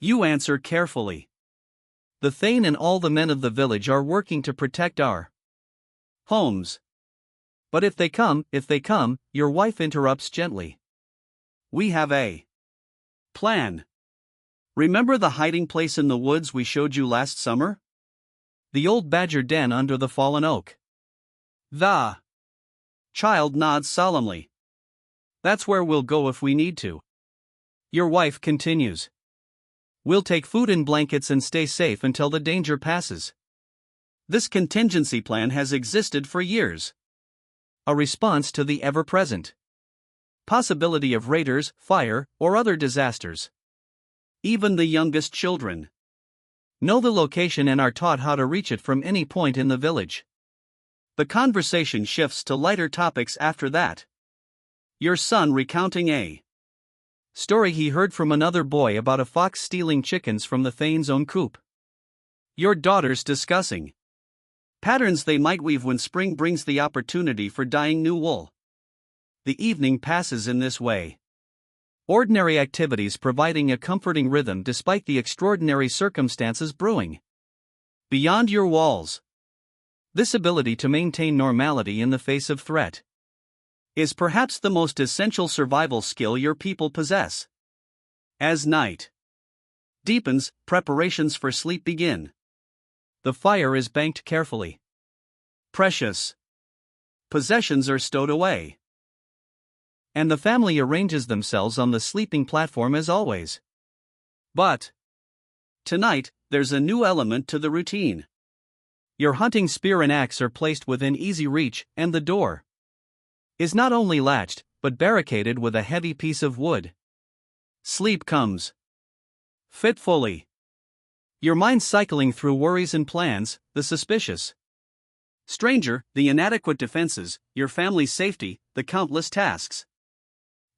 You answer carefully. The Thane and all the men of the village are working to protect our homes. But if they come, your wife interrupts gently. We have a plan. Remember the hiding place in the woods we showed you last summer? The old badger den under the fallen oak. The child nods solemnly. That's where we'll go if we need to. Your wife continues. We'll take food and blankets and stay safe until the danger passes. This contingency plan has existed for years. A response to the ever-present possibility of raiders, fire, or other disasters. Even the youngest children know the location and are taught how to reach it from any point in the village. The conversation shifts to lighter topics after that. Your son recounting a story he heard from another boy about a fox stealing chickens from the Thane's own coop. Your daughters discussing patterns they might weave when spring brings the opportunity for dyeing new wool. The evening passes in this way. Ordinary activities providing a comforting rhythm despite the extraordinary circumstances brewing beyond your walls. This ability to maintain normality in the face of threat is perhaps the most essential survival skill your people possess. As night deepens, preparations for sleep begin. The fire is banked carefully. Precious possessions are stowed away. And the family arranges themselves on the sleeping platform as always. But tonight, there's a new element to the routine. Your hunting spear and axe are placed within easy reach, and the door is not only latched, but barricaded with a heavy piece of wood. Sleep comes fitfully. Your mind cycling through worries and plans, the suspicious stranger, the inadequate defenses, your family's safety, the countless tasks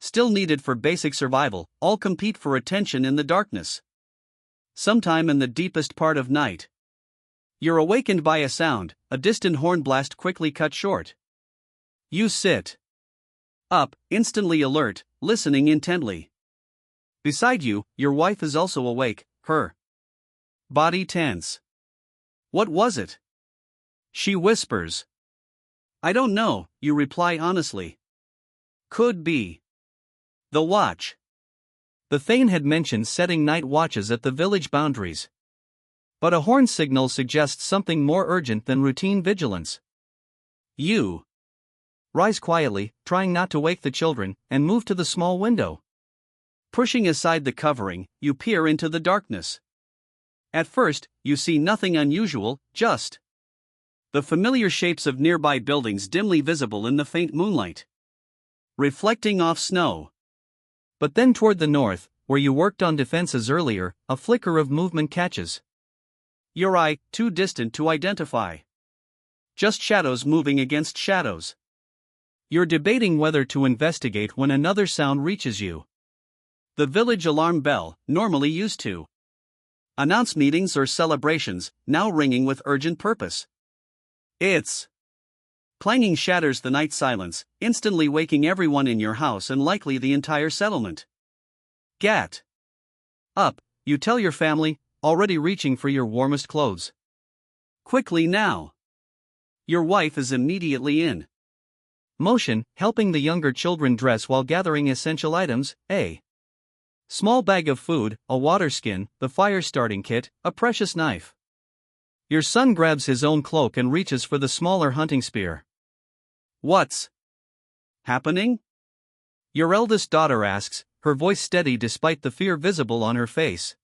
still needed for basic survival, all compete for attention in the darkness. Sometime in the deepest part of night, you're awakened by a sound, a distant horn blast quickly cut short. You sit up, instantly alert, listening intently. Beside you, your wife is also awake, her body tense. What was it? She whispers. I don't know, you reply honestly. Could be the watch. The Thane had mentioned setting night watches at the village boundaries. But a horn signal suggests something more urgent than routine vigilance. You rise quietly, trying not to wake the children, and move to the small window. Pushing aside the covering, you peer into the darkness. At first, you see nothing unusual, just the familiar shapes of nearby buildings dimly visible in the faint moonlight, reflecting off snow. But then toward the north, where you worked on defenses earlier, a flicker of movement catches your eye, too distant to identify. Just shadows moving against shadows. You're debating whether to investigate when another sound reaches you. The village alarm bell, normally used to announce meetings or celebrations, now ringing with urgent purpose. Its clanging shatters the night silence, instantly waking everyone in your house and likely the entire settlement. Get up, you tell your family, already reaching for your warmest clothes. Quickly now. Your wife is immediately in motion, helping the younger children dress while gathering essential items, a small bag of food, a water skin, the fire starting kit, a precious knife. Your son grabs his own cloak and reaches for the smaller hunting spear. What's happening? Your eldest daughter asks, her voice steady despite the fear visible on her face.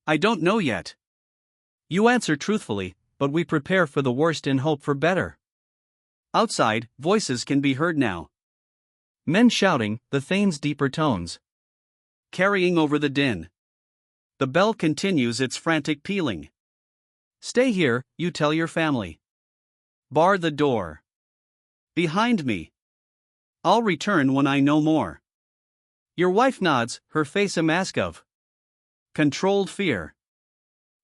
I don't know yet. You answer truthfully, but we prepare for the worst and hope for better. Outside, voices can be heard now. Men shouting, the Thane's deeper tones carrying over the din. The bell continues its frantic pealing. Stay here, you tell your family. Bar the door behind me. I'll return when I know more. Your wife nods, her face a mask of controlled fear.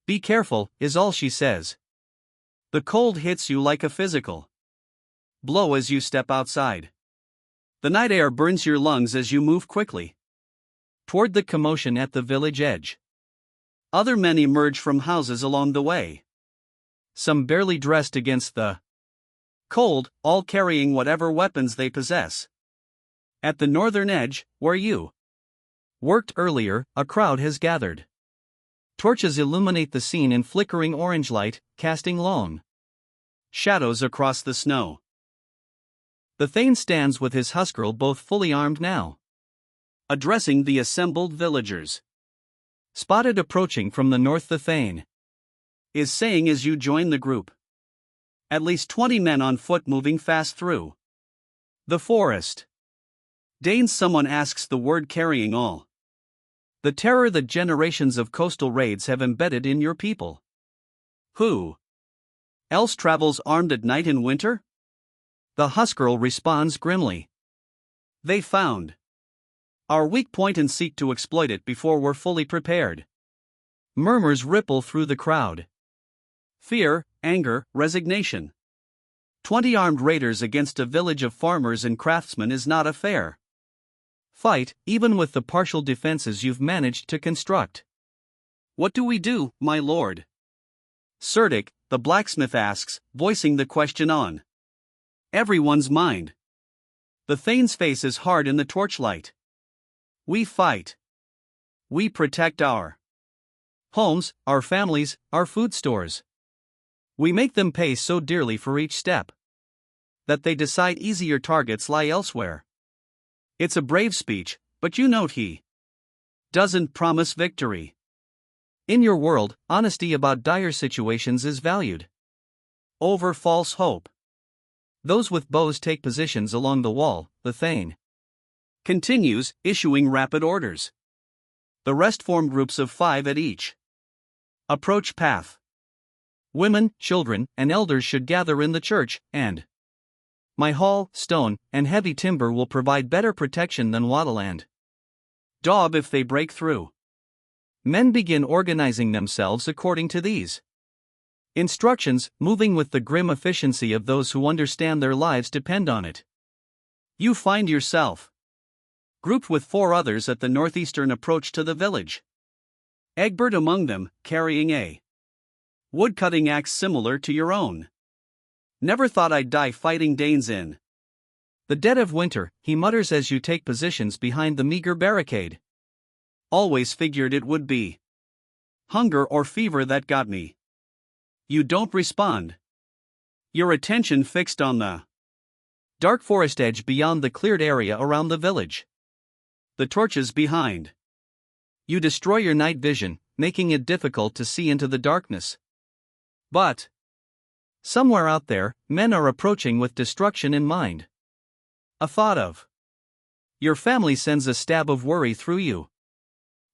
Be careful, is all she says. The cold hits you like a physical blow as you step outside. The night air burns your lungs as you move quickly toward the commotion at the village edge. Other men emerge from houses along the way. Some barely dressed against the cold, all carrying whatever weapons they possess. At the northern edge, where you worked earlier, a crowd has gathered. Torches illuminate the scene in flickering orange light, casting long shadows across the snow. The Thane stands with his huskarl both fully armed now, addressing the assembled villagers. Spotted approaching from the north, the Thane is saying as you join the group. At least 20 men on foot moving fast through the forest. Danes, someone asks, the word carrying all the terror that generations of coastal raids have embedded in your people. Who else travels armed at night in winter? The huskarl responds grimly. They found our weak point and seek to exploit it before we're fully prepared. Murmurs ripple through the crowd. Fear, anger, resignation. 20 armed raiders against a village of farmers and craftsmen is not a fair fight, even with the partial defenses you've managed to construct. What do we do, my lord? Cerdic, the blacksmith asks, voicing the question on everyone's mind. The Thane's face is hard in the torchlight. We fight. We protect our homes, our families, our food stores. We make them pay so dearly for each step that they decide easier targets lie elsewhere. It's a brave speech, but you note he doesn't promise victory. In your world, honesty about dire situations is valued over false hope. Those with bows take positions along the wall, the Thane continues, issuing rapid orders. The rest form groups of 5 at each approach path. Women, children, and elders should gather in the church, and my hall, stone, and heavy timber will provide better protection than wattle-and-daub if they break through. Men begin organizing themselves according to these instructions, moving with the grim efficiency of those who understand their lives depend on it. You find yourself grouped with 4 others at the northeastern approach to the village. Egbert among them, carrying a woodcutting axe similar to your own. Never thought I'd die fighting Danes in the dead of winter, he mutters as you take positions behind the meager barricade. Always figured it would be hunger or fever that got me. You don't respond. Your attention fixed on the dark forest edge beyond the cleared area around the village. The torches behind. You destroy your night vision, making it difficult to see into the darkness. But somewhere out there, men are approaching with destruction in mind. A thought of your family sends a stab of worry through you.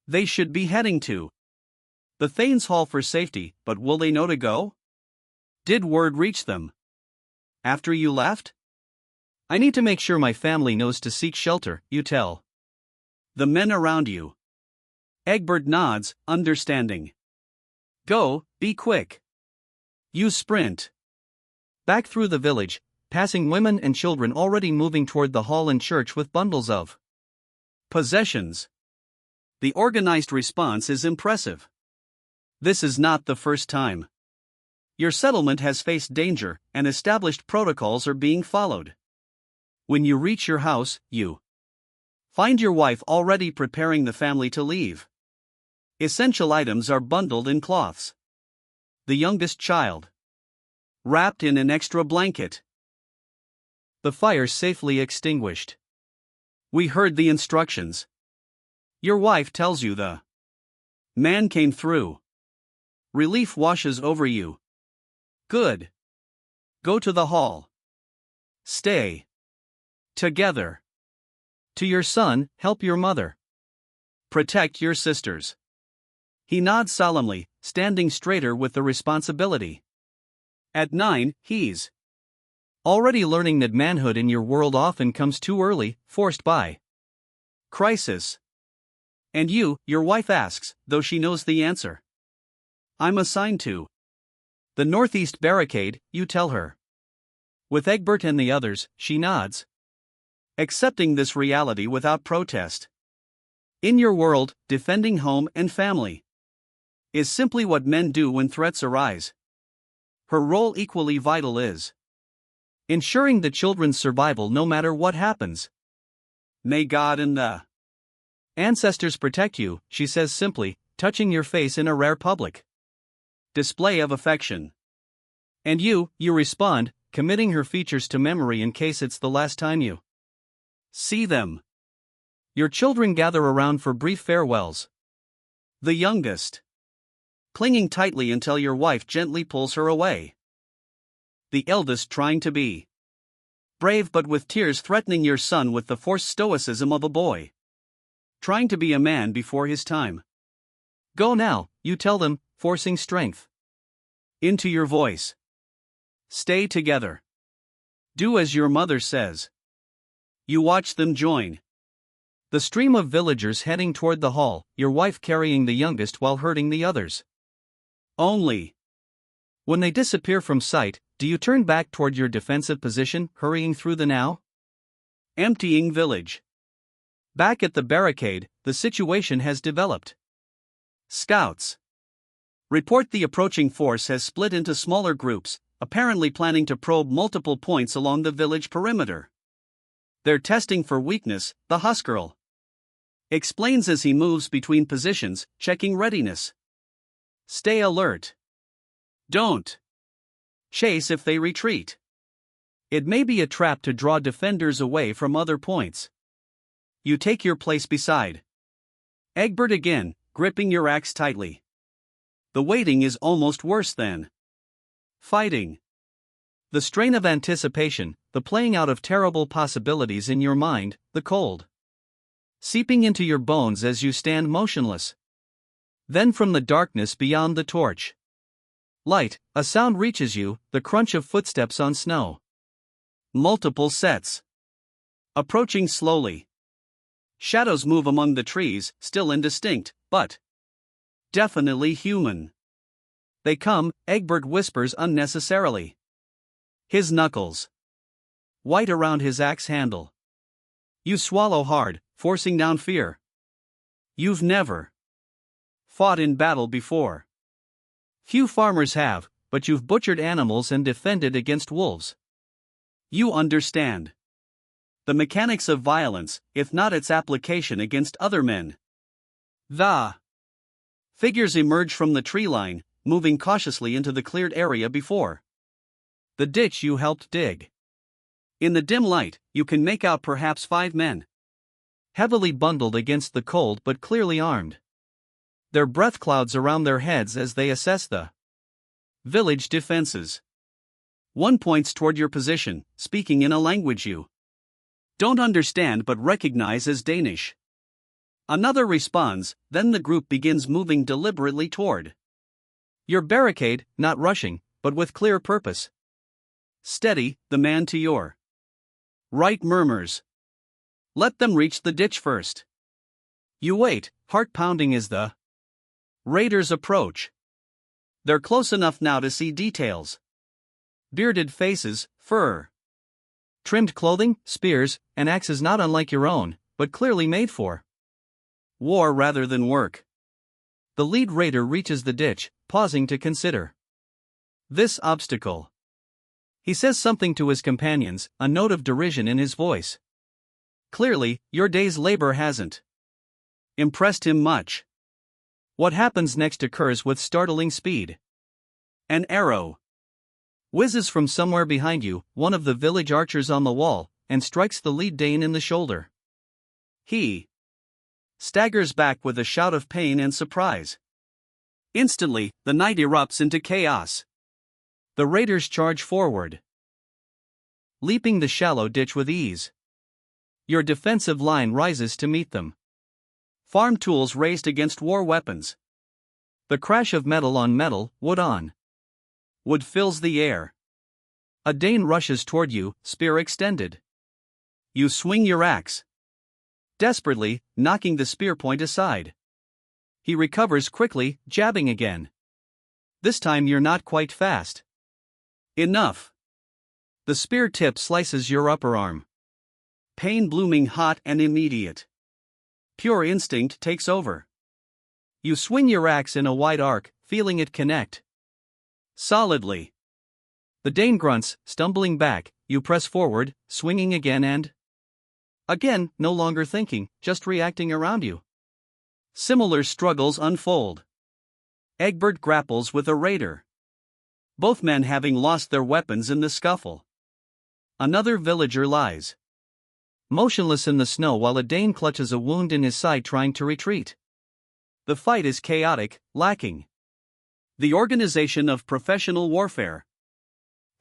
They should be heading to the Thane's Hall for safety, but will they know to go? Did word reach them after you left? I need to make sure my family knows to seek shelter, you tell the men around you. Egbert nods, understanding. Go, be quick. You sprint back through the village, passing women and children already moving toward the hall and church with bundles of possessions. The organized response is impressive. This is not the first time your settlement has faced danger, and established protocols are being followed. When you reach your house, you find your wife already preparing the family to leave. Essential items are bundled in cloths. The youngest child wrapped in an extra blanket. The fire safely extinguished. We heard the instructions. Your wife tells you the man came through. Relief washes over you. Good. Go to the hall. Stay together. To your son, help your mother. Protect your sisters. He nods solemnly, standing straighter with the responsibility. At 9, he's already learning that manhood in your world often comes too early, forced by crisis. And you, your wife asks, though she knows the answer. I'm assigned to the northeast barricade, you tell her. With Egbert and the others, she nods, accepting this reality without protest. In your world, defending home and family is simply what men do when threats arise. Her role, equally vital, is ensuring the children's survival no matter what happens. May God and the ancestors protect you, she says simply, touching your face in a rare public display of affection. And you respond, committing her features to memory in case it's the last time you see them. Your children gather around for brief farewells. The youngest clinging tightly until your wife gently pulls her away. The eldest trying to be brave but with tears threatening your son with the forced stoicism of a boy trying to be a man before his time. Go now, you tell them, forcing strength into your voice. Stay together. Do as your mother says. You watch them join the stream of villagers heading toward the hall, your wife carrying the youngest while herding the others. Only when they disappear from sight, do you turn back toward your defensive position, hurrying through the now emptying village. Back at the barricade, the situation has developed. Scouts report the approaching force has split into smaller groups, apparently planning to probe multiple points along the village perimeter. They're testing for weakness, the Huskarl explains as he moves between positions, checking readiness. Stay alert. Don't chase if they retreat. It may be a trap to draw defenders away from other points. You take your place beside Egbert again, gripping your axe tightly. The waiting is almost worse than fighting. The strain of anticipation, the playing out of terrible possibilities in your mind, the cold seeping into your bones as you stand motionless. Then from the darkness beyond the torch light, a sound reaches you, the crunch of footsteps on snow. Multiple sets approaching slowly. Shadows move among the trees, still indistinct, but definitely human. They come, Egbert whispers unnecessarily. His knuckles white around his axe handle. You swallow hard, forcing down fear. You've never fought in battle before. Few farmers have, but you've butchered animals and defended against wolves. You understand the mechanics of violence, if not its application against other men. The figures emerge from the tree line, moving cautiously into the cleared area before the ditch you helped dig. In the dim light, you can make out perhaps 5 men, heavily bundled against the cold but clearly armed. Their breath clouds around their heads as they assess the village defenses. One points toward your position, speaking in a language you don't understand but recognize as Danish. Another responds, then the group begins moving deliberately toward your barricade, not rushing, but with clear purpose. Steady, the man to your right murmurs. Let them reach the ditch first. You wait, heart pounding as the raiders approach. They're close enough now to see details. Bearded faces, fur trimmed clothing, spears, and axes not unlike your own, but clearly made for war rather than work. The lead raider reaches the ditch, pausing to consider this obstacle. He says something to his companions, a note of derision in his voice. Clearly, your day's labor hasn't impressed him much. What happens next occurs with startling speed. An arrow whizzes from somewhere behind you, one of the village archers on the wall, and strikes the lead Dane in the shoulder. He staggers back with a shout of pain and surprise. Instantly, the night erupts into chaos. The raiders charge forward, leaping the shallow ditch with ease. Your defensive line rises to meet them. Farm tools raised against war weapons. The crash of metal on metal, wood on wood fills the air. A Dane rushes toward you, spear extended. You swing your axe desperately, knocking the spear point aside. He recovers quickly, jabbing again. This time you're not quite fast enough. The spear tip slices your upper arm. Pain blooming hot and immediate. Pure instinct takes over. You swing your axe in a wide arc, feeling it connect solidly. The Dane grunts, stumbling back. You press forward, swinging again and again, no longer thinking, just reacting around you. Similar struggles unfold. Egbert grapples with a raider, both men having lost their weapons in the scuffle. Another villager lies motionless in the snow while a Dane clutches a wound in his side trying to retreat. The fight is chaotic, lacking the organization of professional warfare.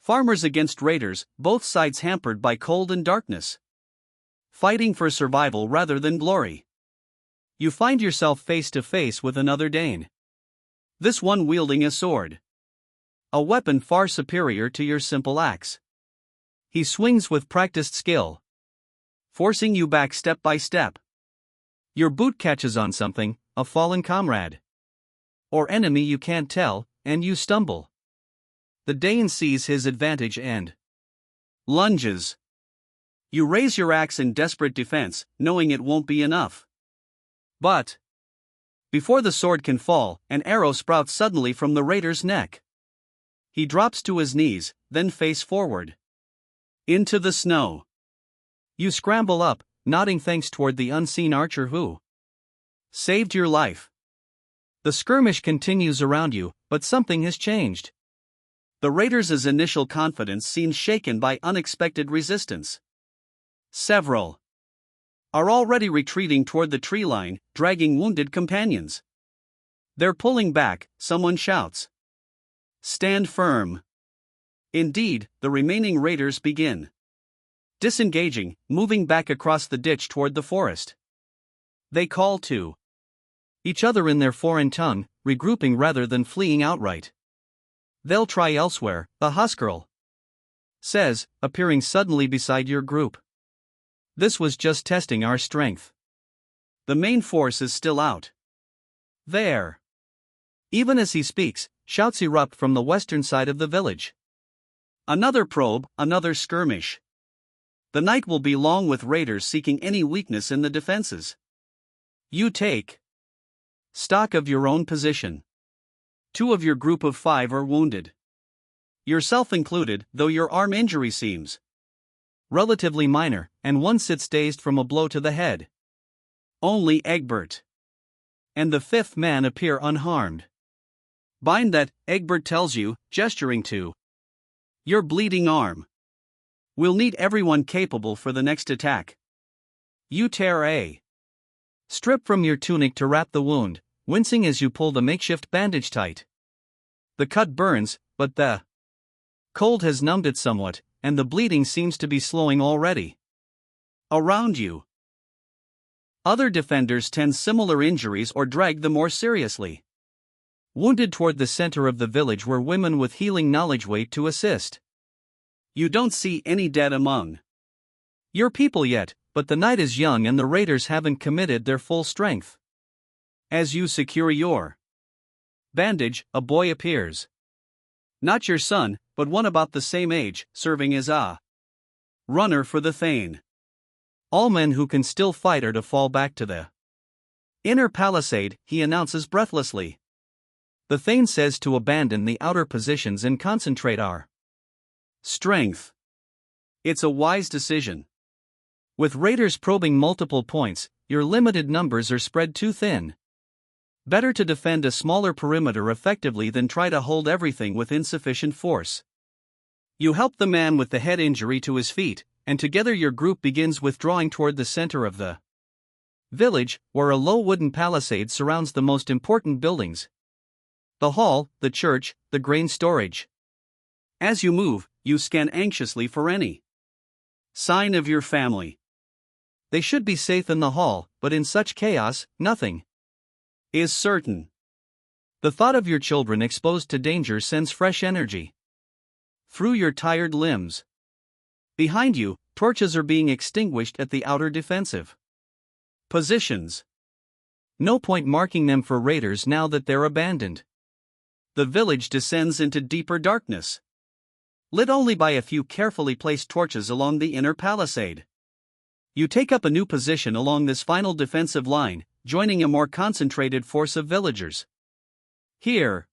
Farmers against raiders, both sides hampered by cold and darkness. Fighting for survival rather than glory. You find yourself face to face with another Dane. This one wielding a sword. A weapon far superior to your simple axe. He swings with practiced skill, forcing you back step by step. Your boot catches on something, a fallen comrade or enemy you can't tell, and you stumble. The Dane sees his advantage and lunges. You raise your axe in desperate defense, knowing it won't be enough. But before the sword can fall, an arrow sprouts suddenly from the raider's neck. He drops to his knees, then face forward into the snow. You scramble up, nodding thanks toward the unseen archer who saved your life. The skirmish continues around you, but something has changed. The raiders' initial confidence seems shaken by unexpected resistance. Several are already retreating toward the tree line, dragging wounded companions. They're pulling back, someone shouts. Stand firm. Indeed, the remaining raiders begin disengaging, moving back across the ditch toward the forest. They call to each other in their foreign tongue, regrouping rather than fleeing outright. They'll try elsewhere, the Huskarl says, appearing suddenly beside your group. This was just testing our strength. The main force is still out there. Even as he speaks, shouts erupt from the western side of the village. Another probe, another skirmish. The night will be long with raiders seeking any weakness in the defenses. You take stock of your own position. 2 of your group of 5 are wounded. Yourself included, though your arm injury seems relatively minor, and 1 sits dazed from a blow to the head. Only Egbert and the 5th man appear unharmed. Bind that, Egbert tells you, gesturing to your bleeding arm. We'll need everyone capable for the next attack. You tear a strip from your tunic to wrap the wound, wincing as you pull the makeshift bandage tight. The cut burns, but the cold has numbed it somewhat, and the bleeding seems to be slowing already. Around you, other defenders tend similar injuries or drag them more seriously. Wounded toward the center of the village where women with healing knowledge wait to assist. You don't see any dead among your people yet, but the night is young and the raiders haven't committed their full strength. As you secure your bandage, a boy appears. Not your son, but one about the same age, serving as a runner for the Thane. All men who can still fight are to fall back to the inner palisade, he announces breathlessly. The Thane says to abandon the outer positions and concentrate our strength. It's a wise decision. With raiders probing multiple points, your limited numbers are spread too thin. Better to defend a smaller perimeter effectively than try to hold everything with insufficient force. You help the man with the head injury to his feet, and together your group begins withdrawing toward the center of the village, where a low wooden palisade surrounds the most important buildings. The hall, the church, the grain storage. As you move, you scan anxiously for any sign of your family. They should be safe in the hall, but in such chaos, nothing is certain. The thought of your children exposed to danger sends fresh energy through your tired limbs. Behind you, torches are being extinguished at the outer defensive positions. No point marking them for raiders now that they're abandoned. The village descends into deeper darkness, lit only by a few carefully placed torches along the inner palisade. You take up a new position along this final defensive line, joining a more concentrated force of villagers. Here,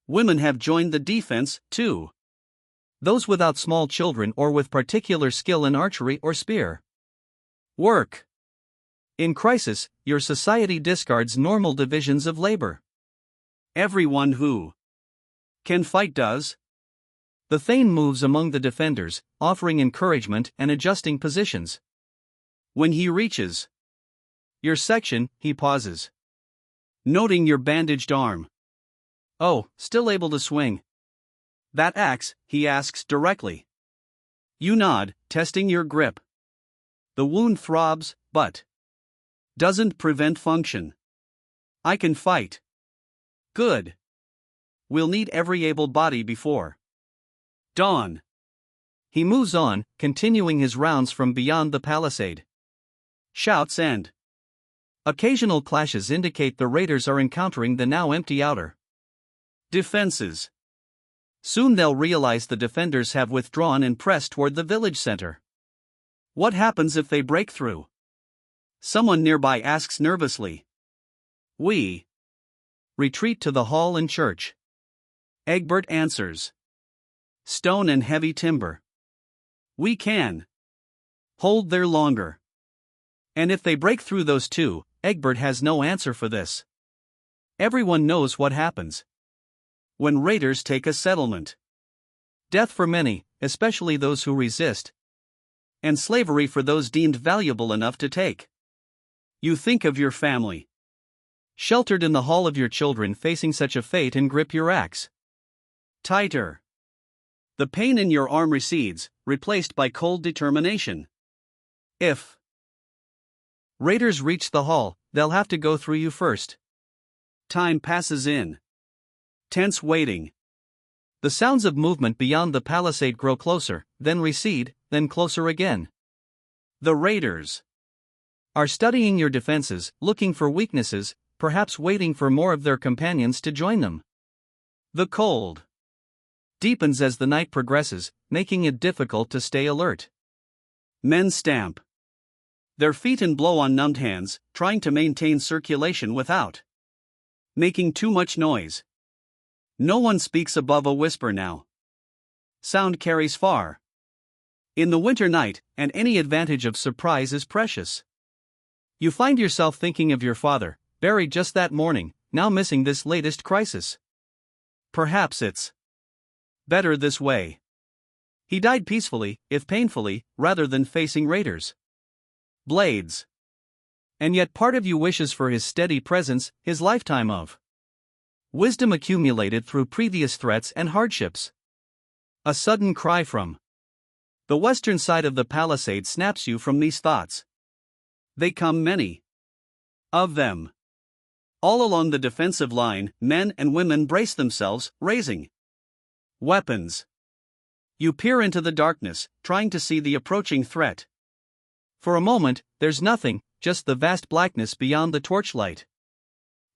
women have joined the defense, too. Those without small children or with particular skill in archery or spear work. In crisis, your society discards normal divisions of labor. Everyone who can fight does. The Thane moves among the defenders, offering encouragement and adjusting positions. When he reaches your section, he pauses, noting your bandaged arm. Oh, still able to swing that axe, he asks directly. You nod, testing your grip. The wound throbs, but doesn't prevent function. I can fight. Good. We'll need every able body before dawn. He moves on, continuing his rounds from beyond the palisade. Shouts and occasional clashes indicate the raiders are encountering the now empty outer defenses. Soon they'll realize the defenders have withdrawn and press toward the village center. What happens if they break through? Someone nearby asks nervously. We retreat to the hall and church. Egbert answers. Stone and heavy timber. We can hold there longer. And if they break through those two, Egbert has no answer for this. Everyone knows what happens when raiders take a settlement. Death for many, especially those who resist, and slavery for those deemed valuable enough to take. You think of your family, sheltered in the hall of your children facing such a fate, and grip your axe tighter. The pain in your arm recedes, replaced by cold determination. If raiders reach the hall, they'll have to go through you first. Time passes in tense waiting. The sounds of movement beyond the palisade grow closer, then recede, then closer again. The raiders are studying your defenses, looking for weaknesses, perhaps waiting for more of their companions to join them. The cold deepens as the night progresses, making it difficult to stay alert. Men stamp their feet and blow on numbed hands, trying to maintain circulation without making too much noise. No one speaks above a whisper now. Sound carries far in the winter night, and any advantage of surprise is precious. You find yourself thinking of your father, buried just that morning, now missing this latest crisis. Perhaps it's better this way. He died peacefully, if painfully, rather than facing raiders' blades. And yet part of you wishes for his steady presence, his lifetime of wisdom accumulated through previous threats and hardships. A sudden cry from the western side of the palisade snaps you from these thoughts. They come, many of them. All along the defensive line, men and women brace themselves, raising weapons. You peer into the darkness, trying to see the approaching threat. For a moment, there's nothing, just the vast blackness beyond the torchlight.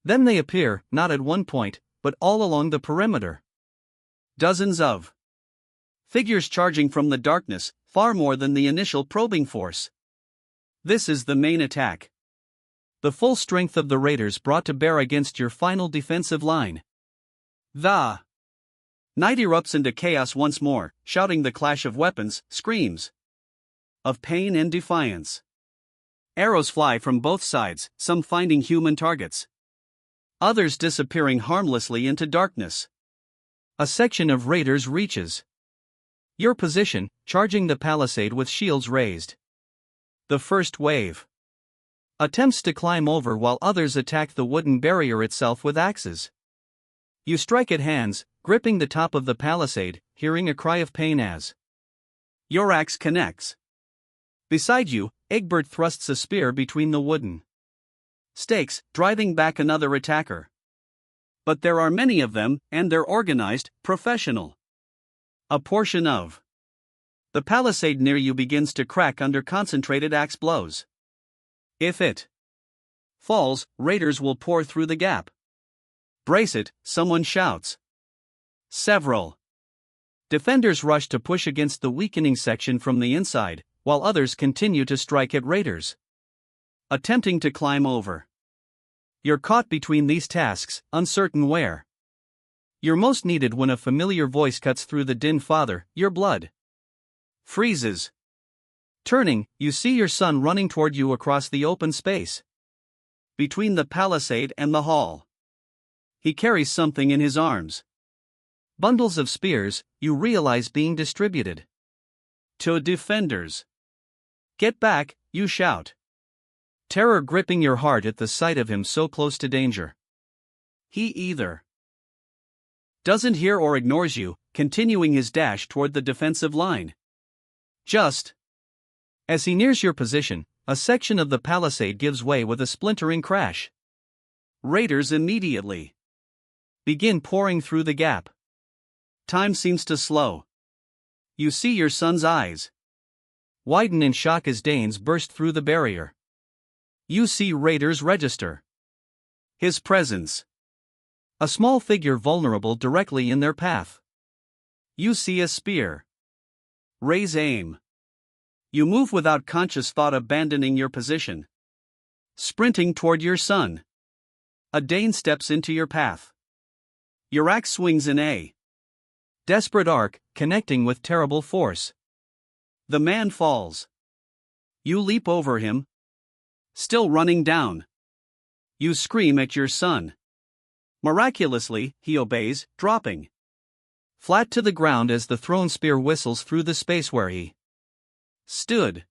Then they appear, not at one point, but all along the perimeter. Dozens of figures charging from the darkness, far more than the initial probing force. This is the main attack. The full strength of the raiders brought to bear against your final defensive line. The night erupts into chaos once more, shouting the clash of weapons, screams of pain and defiance. Arrows fly from both sides, some finding human targets, others disappearing harmlessly into darkness. A section of raiders reaches your position, charging the palisade with shields raised. The first wave attempts to climb over, while others attack the wooden barrier itself with axes. You strike at hands, gripping the top of the palisade, hearing a cry of pain as your axe connects. Beside you, Egbert thrusts a spear between the wooden stakes, driving back another attacker. But there are many of them, and they're organized, professional. A portion of the palisade near you begins to crack under concentrated axe blows. If it falls, raiders will pour through the gap. Brace it, someone shouts. Several defenders rush to push against the weakening section from the inside, while others continue to strike at raiders attempting to climb over. You're caught between these tasks, uncertain where you're most needed, when a familiar voice cuts through the din. Father, your blood freezes. Turning, you see your son running toward you across the open space between the palisade and the hall. He carries something in his arms. Bundles of spears, you realize, being distributed to defenders. Get back, you shout. Terror gripping your heart at the sight of him so close to danger. He either doesn't hear or ignores you, continuing his dash toward the defensive line. Just as he nears your position, a section of the palisade gives way with a splintering crash. Raiders immediately begin pouring through the gap. Time seems to slow You see your son's eyes widen in shock as Danes burst through the barrier. You see raiders register his presence. A small figure vulnerable directly in their path. You see a spear raise aim. You move without conscious thought, abandoning your position, sprinting toward your son. A Dane steps into your path. Your axe swings in a desperate arc, connecting with terrible force. The man falls. You leap over him, still running down. You scream at your son. Miraculously, he obeys, dropping flat to the ground as the thrown spear whistles through the space where he stood.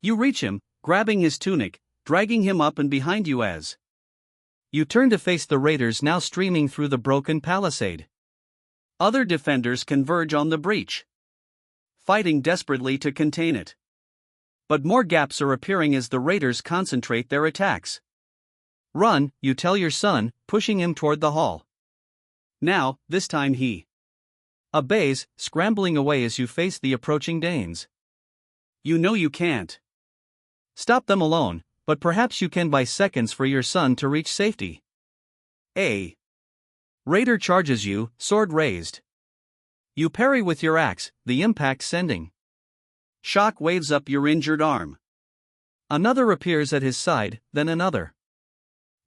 You reach him, grabbing his tunic, dragging him up and behind you as you turn to face the raiders now streaming through the broken palisade. Other defenders converge on the breach, fighting desperately to contain it. But more gaps are appearing as the raiders concentrate their attacks. Run, you tell your son, pushing him toward the hall. Now, this time he obeys, scrambling away as you face the approaching Danes. You know you can't stop them alone, but perhaps you can buy seconds for your son to reach safety. A raider charges you, sword raised. You parry with your axe, the impact sending shock waves up your injured arm. Another appears at his side, then another.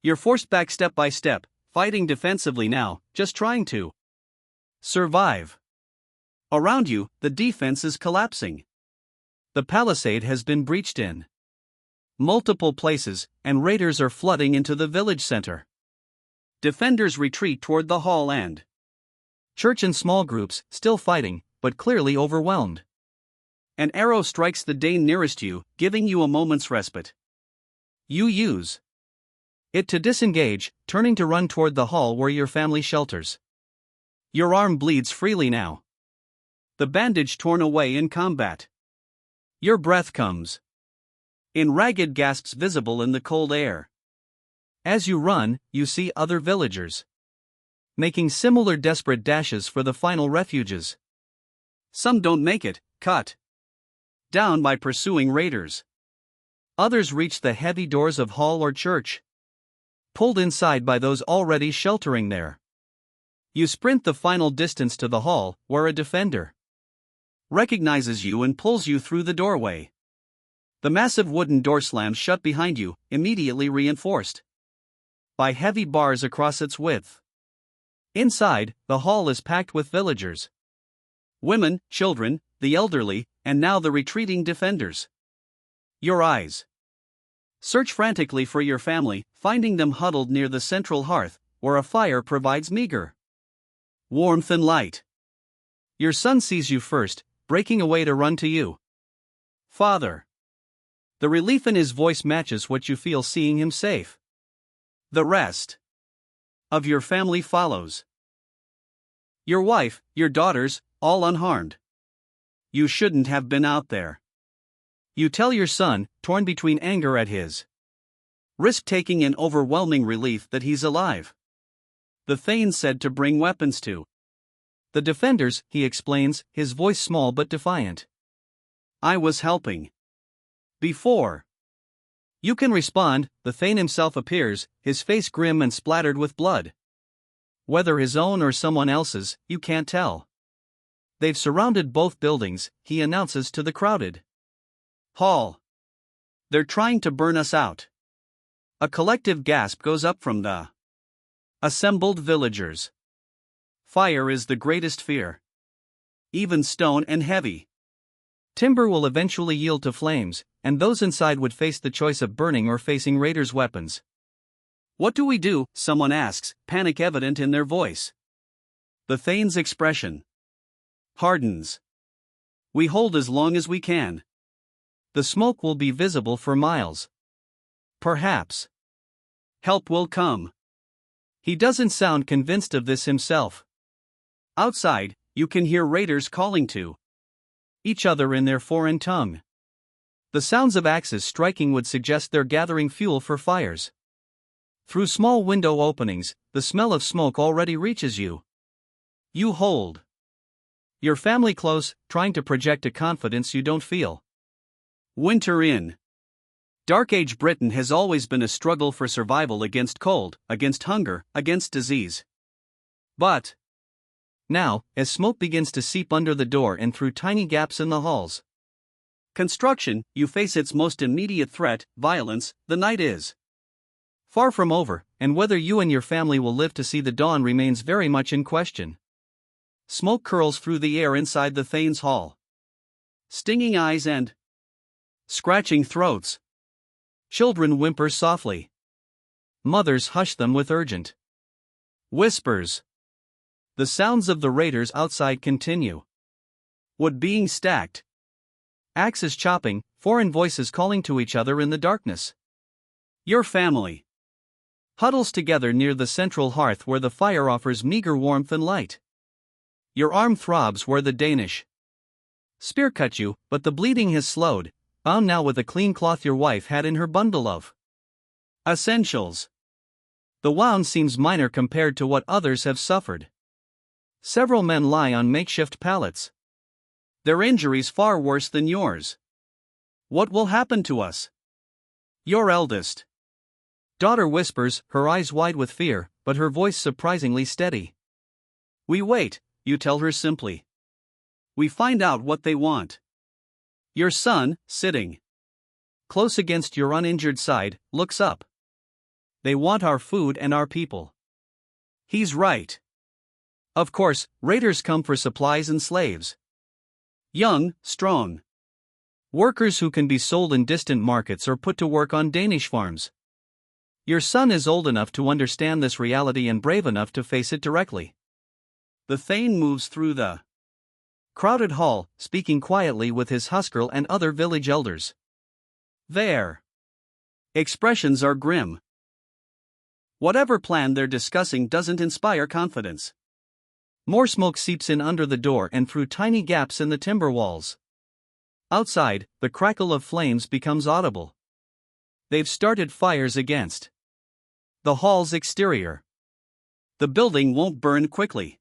You're forced back step by step, fighting defensively now, just trying to survive. Around you, the defense is collapsing. The palisade has been breached in multiple places, and raiders are flooding into the village center. Defenders retreat toward the hall and church in small groups, still fighting, but clearly overwhelmed. An arrow strikes the Dane nearest you, giving you a moment's respite. You use it to disengage, turning to run toward the hall where your family shelters. Your arm bleeds freely now, the bandage torn away in combat. Your breath comes in ragged gasps visible in the cold air. As you run, you see other villagers making similar desperate dashes for the final refuges. Some don't make it, cut down by pursuing raiders. Others reach the heavy doors of hall or church, pulled inside by those already sheltering there. You sprint the final distance to the hall, where a defender recognizes you and pulls you through the doorway. The massive wooden door slams shut behind you, immediately reinforced by heavy bars across its width. Inside, the hall is packed with villagers. Women, children, the elderly, and now the retreating defenders. Your eyes search frantically for your family, finding them huddled near the central hearth, where a fire provides meager warmth and light. Your son sees you first, breaking away to run to you. Father. The relief in his voice matches what you feel seeing him safe. The rest of your family follows. Your wife, your daughters, all unharmed. You shouldn't have been out there. You tell your son, torn between anger at his risk-taking and overwhelming relief that he's alive. The Thane said to bring weapons to the defenders, he explains, his voice small but defiant. I was helping before you can respond, the Thane himself appears, his face grim and splattered with blood. Whether his own or someone else's, you can't tell. They've surrounded both buildings, he announces to the crowded hall. They're trying to burn us out. A collective gasp goes up from the assembled villagers. Fire is the greatest fear. Even stone and heavy timber will eventually yield to flames, and those inside would face the choice of burning or facing raiders' weapons. What do we do? Someone asks, panic evident in their voice. The Thane's expression hardens. We hold as long as we can. The smoke will be visible for miles. Perhaps help will come. He doesn't sound convinced of this himself. Outside, you can hear raiders calling to each other in their foreign tongue. The sounds of axes striking would suggest they're gathering fuel for fires. Through small window openings, the smell of smoke already reaches you. You hold Your family close, trying to project a confidence you don't feel. Winter in Dark Age Britain has always been a struggle for survival against cold, against hunger, against disease. But now, as smoke begins to seep under the door and through tiny gaps in the halls, construction, you face its most immediate threat, violence. The night is far from over, and whether you and your family will live to see the dawn remains very much in question. Smoke curls through the air inside the Thane's hall. Stinging eyes and scratching throats. Children whimper softly. Mothers hush them with urgent whispers. The sounds of the raiders outside continue. Wood being stacked. Axes chopping, foreign voices calling to each other in the darkness. Your family huddles together near the central hearth where the fire offers meager warmth and light. Your arm throbs where the Danish spear cut you, but the bleeding has slowed, bound now with a clean cloth your wife had in her bundle of essentials. The wound seems minor compared to what others have suffered. Several men lie on makeshift pallets. Their injuries far worse than yours. What will happen to us? Your eldest daughter whispers, her eyes wide with fear, but her voice surprisingly steady. We wait, you tell her simply. We find out what they want. Your son, sitting close against your uninjured side, looks up. They want our food and our people. He's right. Of course, raiders come for supplies and slaves. Young, strong workers who can be sold in distant markets or put to work on Danish farms. Your son is old enough to understand this reality and brave enough to face it directly. The Thane moves through the crowded hall, speaking quietly with his huskarl and other village elders. Their expressions are grim. Whatever plan they're discussing doesn't inspire confidence. More smoke seeps in under the door and through tiny gaps in the timber walls. Outside, the crackle of flames becomes audible. They've started fires against the hall's exterior. The building won't burn quickly.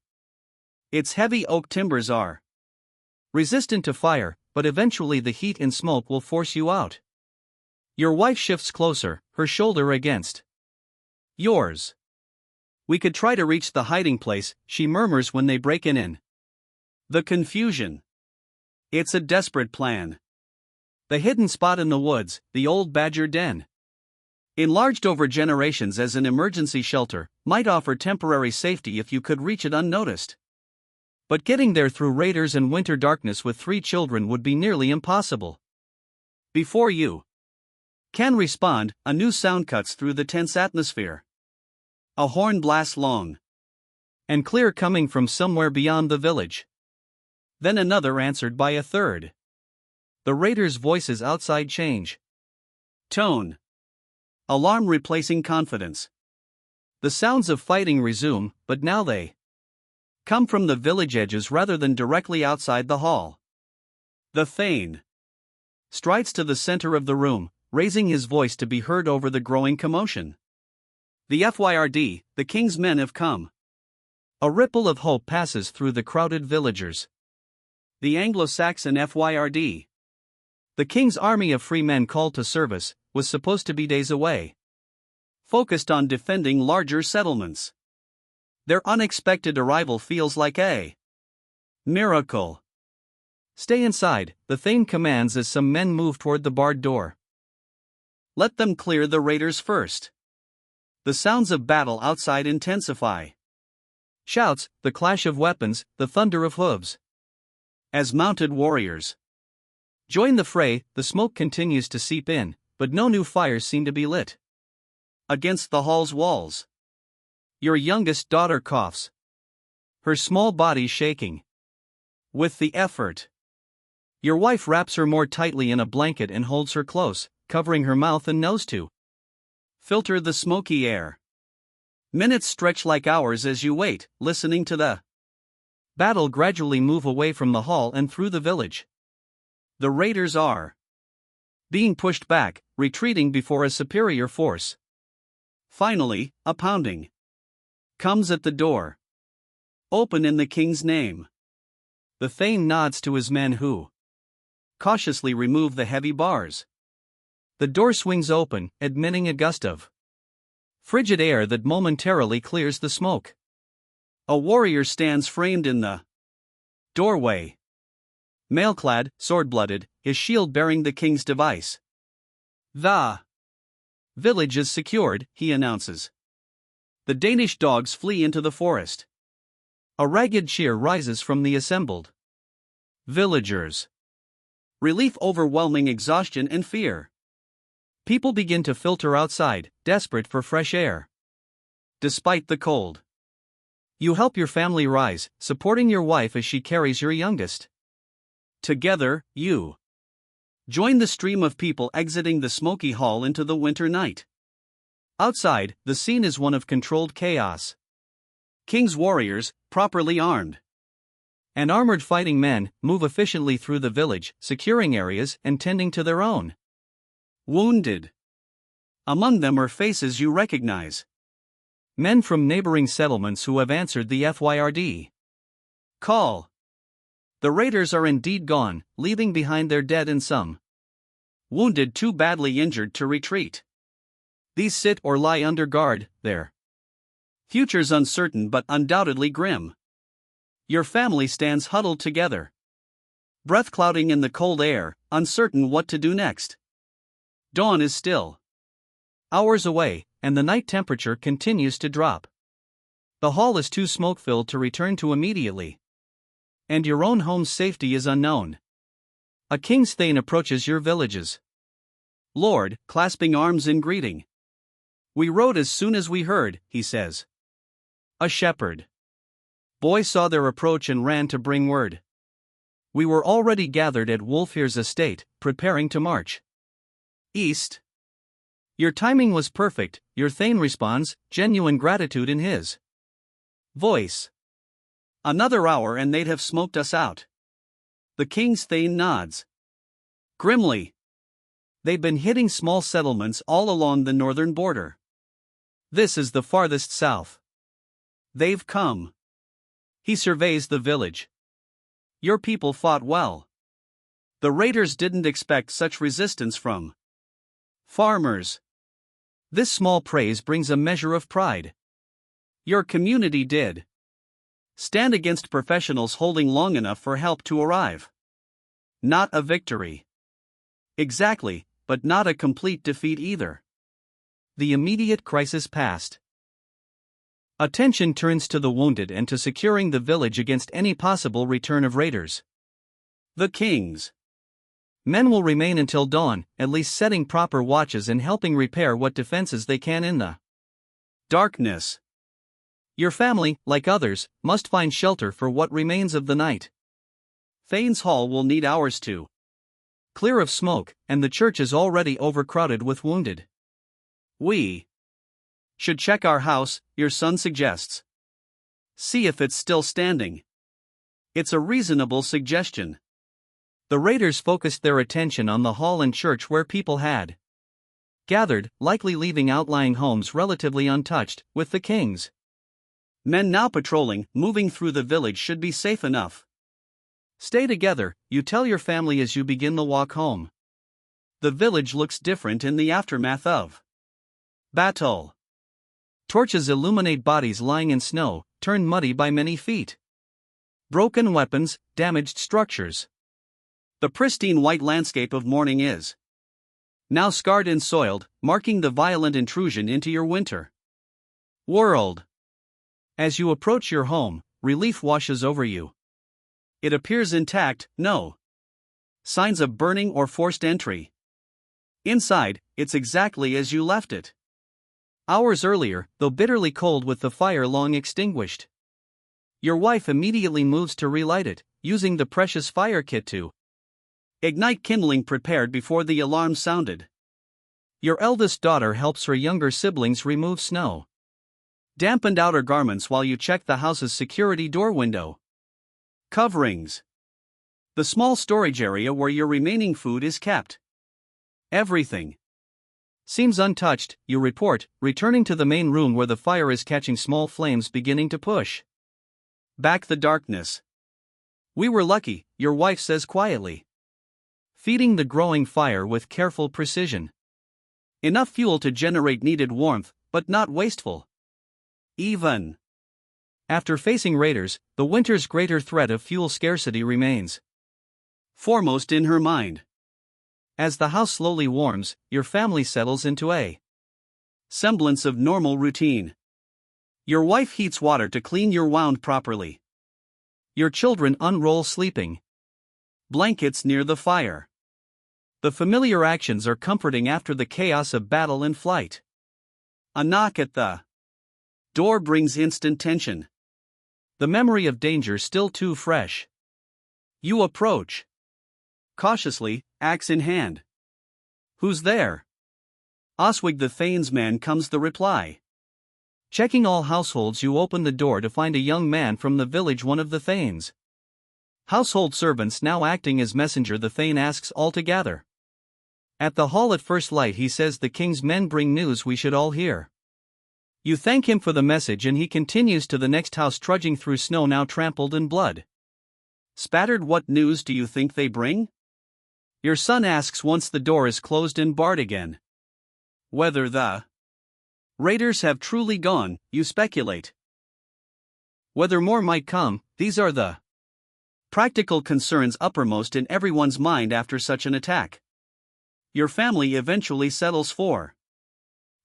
Its heavy oak timbers are resistant to fire, but eventually the heat and smoke will force you out. Your wife shifts closer, her shoulder against yours. We could try to reach the hiding place, she murmurs when they break in. The confusion. It's a desperate plan. The hidden spot in the woods, the old badger den, enlarged over generations as an emergency shelter, might offer temporary safety if you could reach it unnoticed. But getting there through raiders and winter darkness with 3 children would be nearly impossible. Before you can respond, a new sound cuts through the tense atmosphere. A horn blasts long and clear coming from somewhere beyond the village. Then another answered by a third. The raiders' voices outside change tone. Alarm replacing confidence. The sounds of fighting resume, but now they come from the village edges rather than directly outside the hall. The Thane strides to the center of the room, raising his voice to be heard over the growing commotion. The FYRD, the king's men have come. A ripple of hope passes through the crowded villagers. The Anglo-Saxon FYRD, the king's army of free men called to service, was supposed to be days away. Focused on defending larger settlements. Their unexpected arrival feels like a miracle. Stay inside, the Thane commands as some men move toward the barred door. Let them clear the raiders first. The sounds of battle outside intensify. Shouts, the clash of weapons, the thunder of hooves. As mounted warriors join the fray, the smoke continues to seep in, but no new fires seem to be lit. Against the hall's walls, your youngest daughter coughs, her small body shaking with the effort. Your wife wraps her more tightly in a blanket and holds her close, covering her mouth and nose to filter the smoky air. Minutes stretch like hours as you wait, listening to the battle gradually move away from the hall and through the village. The raiders are being pushed back, retreating before a superior force. Finally, a pounding comes at the door. Open in the king's name. The Thane nods to his men who cautiously remove the heavy bars. The door swings open, admitting a gust of frigid air that momentarily clears the smoke. A warrior stands framed in the doorway. Mail-clad, sword-blooded, his shield bearing the king's device. The village is secured, he announces. The Danish dogs flee into the forest. A ragged cheer rises from the assembled villagers. Relief overwhelming exhaustion and fear. People begin to filter outside, desperate for fresh air. Despite the cold, you help your family rise, supporting your wife as she carries your youngest. Together, you join the stream of people exiting the smoky hall into the winter night. Outside, the scene is one of controlled chaos. King's warriors, properly armed and armored fighting men, move efficiently through the village, securing areas and tending to their own wounded. Among them are faces you recognize. Men from neighboring settlements who have answered the FYRD call. The raiders are indeed gone, leaving behind their dead and some wounded too badly injured to retreat. These sit or lie under guard, their futures uncertain but undoubtedly grim. Your family stands huddled together, breath clouding in the cold air, uncertain what to do next. Dawn is still hours away, and the night temperature continues to drop. The hall is too smoke-filled to return to immediately. And your own home's safety is unknown. A king's thane approaches your villages. Lord, clasping arms in greeting. We rode as soon as we heard, he says. A shepherd boy saw their approach and ran to bring word. We were already gathered at Wulfhere's estate, preparing to march east. Your timing was perfect, your thane responds, genuine gratitude in his voice. Another hour and they'd have smoked us out. The king's thane nods grimly. They've been hitting small settlements all along the northern border. This is the farthest south they've come. He surveys the village. Your people fought well. The raiders didn't expect such resistance from farmers. This small praise brings a measure of pride. Your community did stand against professionals holding long enough for help to arrive. Not a victory. Exactly, but not a complete defeat either. The immediate crisis passed. Attention turns to the wounded and to securing the village against any possible return of raiders. The king's men will remain until dawn, at least setting proper watches and helping repair what defenses they can in the darkness. Your family, like others, must find shelter for what remains of the night. Thane's Hall will need hours to clear of smoke, and the church is already overcrowded with wounded. We should check our house, your son suggests. See if it's still standing. It's a reasonable suggestion. The raiders focused their attention on the hall and church where people had gathered, likely leaving outlying homes relatively untouched, with the king's men now patrolling. Moving through the village should be safe enough. Stay together, you tell your family as you begin the walk home. The village looks different in the aftermath of battle. Torches illuminate bodies lying in snow, turned muddy by many feet. Broken weapons, damaged structures. The pristine white landscape of morning is now scarred and soiled, marking the violent intrusion into your winter world. As you approach your home, relief washes over you. It appears intact, no signs of burning or forced entry. Inside, it's exactly as you left it hours earlier, though bitterly cold with the fire long extinguished. Your wife immediately moves to relight it, using the precious fire kit to ignite kindling prepared before the alarm sounded. Your eldest daughter helps her younger siblings remove snow dampened outer garments while you check the house's security door window coverings. The small storage area where your remaining food is kept. Everything seems untouched, you report, returning to the main room where the fire is catching small flames beginning to push back the darkness. We were lucky, your wife says quietly. Feeding the growing fire with careful precision. Enough fuel to generate needed warmth, but not wasteful. Even after facing raiders, the winter's greater threat of fuel scarcity remains foremost in her mind. As the house slowly warms, your family settles into a semblance of normal routine. Your wife heats water to clean your wound properly. Your children unroll sleeping blankets near the fire. The familiar actions are comforting after the chaos of battle and flight. A knock at the door brings instant tension. The memory of danger still too fresh. You approach cautiously, axe in hand. Who's there? Oswig the Thane's man, comes the reply. Checking all households, you open the door to find a young man from the village, one of the Thanes. Household servants now acting as messenger, the Thane asks all to gather at the hall at first light. He says the king's men bring news we should all hear. You thank him for the message and he continues to the next house, trudging through snow now trampled in blood spattered. What news do you think they bring? Your son asks once the door is closed and barred again. Whether the raiders have truly gone, you speculate. Whether more might come, these are the practical concerns uppermost in everyone's mind after such an attack. Your family eventually settles for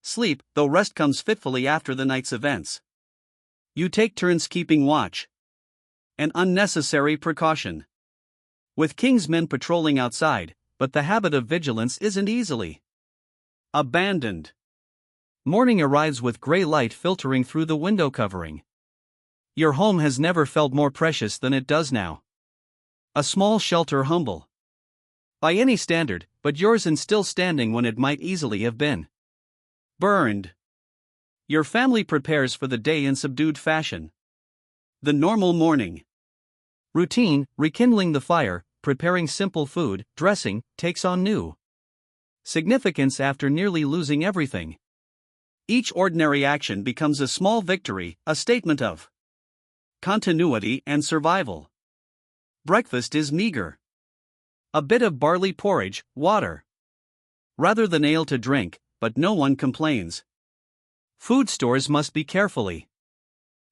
sleep, though rest comes fitfully after the night's events. You take turns keeping watch. An unnecessary precaution. With king's men patrolling outside, but the habit of vigilance isn't easily abandoned. Morning arrives with gray light filtering through the window covering. Your home has never felt more precious than it does now. A small shelter, humble by any standard, but yours, and still standing when it might easily have been burned. Your family prepares for the day in subdued fashion. The normal morning routine, rekindling the fire, preparing simple food, dressing, takes on new significance after nearly losing everything. Each ordinary action becomes a small victory, a statement of continuity and survival. Breakfast is meager. A bit of barley porridge, water rather than ale to drink, but no one complains. Food stores must be carefully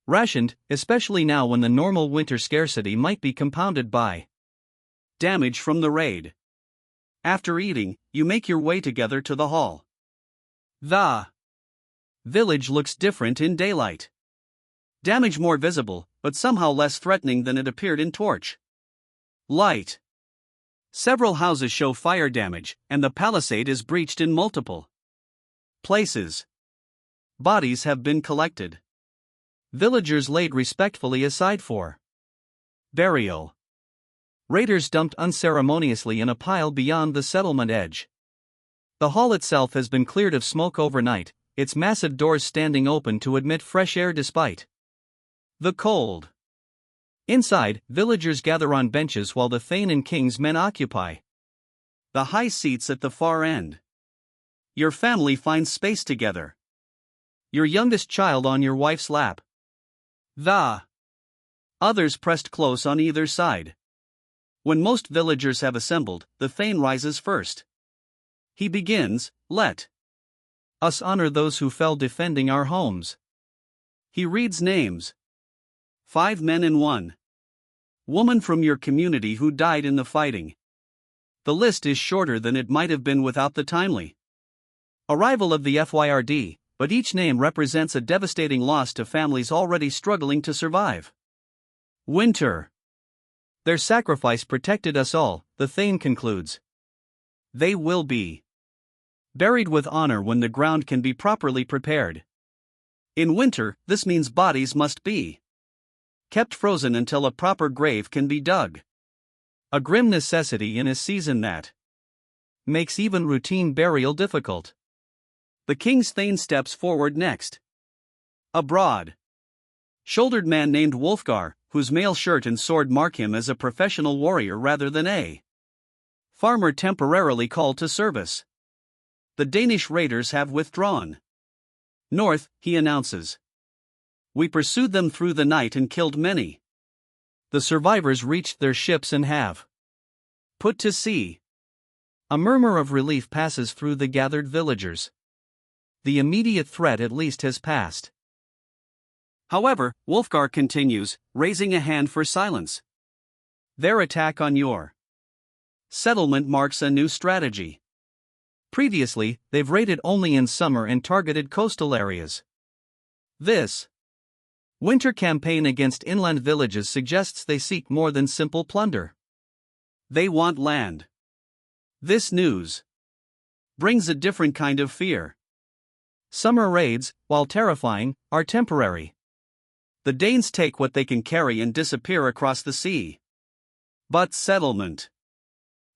rationed, especially now when the normal winter scarcity might be compounded by damage from the raid. After eating, you make your way together to the hall. The village looks different in daylight. Damage more visible, but somehow less threatening than it appeared in torch light. Several houses show fire damage, and the palisade is breached in multiple places. Bodies have been collected. Villagers laid respectfully aside for burial. Raiders dumped unceremoniously in a pile beyond the settlement edge. The hall itself has been cleared of smoke overnight, its massive doors standing open to admit fresh air despite the cold. Inside, villagers gather on benches while the Thane and King's men occupy the high seats at the far end. Your family finds space together. Your youngest child on your wife's lap. The others pressed close on either side. When most villagers have assembled, the Thane rises first. He begins, "Let us honor those who fell defending our homes." He reads names. 5 men and 1 woman from your community who died in the fighting. The list is shorter than it might have been without the timely arrival of the FYRD, but each name represents a devastating loss to families already struggling to survive. Winter. Their sacrifice protected us all, the Thane concludes. They will be buried with honor when the ground can be properly prepared. In winter, this means bodies must be kept frozen until a proper grave can be dug. A grim necessity in a season that makes even routine burial difficult. The King's Thane steps forward next. A broad-shouldered man named Wolfgar, whose mail shirt and sword mark him as a professional warrior rather than a farmer temporarily called to service. The Danish raiders have withdrawn north, he announces. We pursued them through the night and killed many. The survivors reached their ships and have put to sea. A murmur of relief passes through the gathered villagers. The immediate threat at least has passed. However, Wulfgar continues, raising a hand for silence. Their attack on your settlement marks a new strategy. Previously, they've raided only in summer and targeted coastal areas. This winter campaign against inland villages suggests they seek more than simple plunder. They want land. This news brings a different kind of fear. Summer raids, while terrifying, are temporary. The Danes take what they can carry and disappear across the sea. But settlement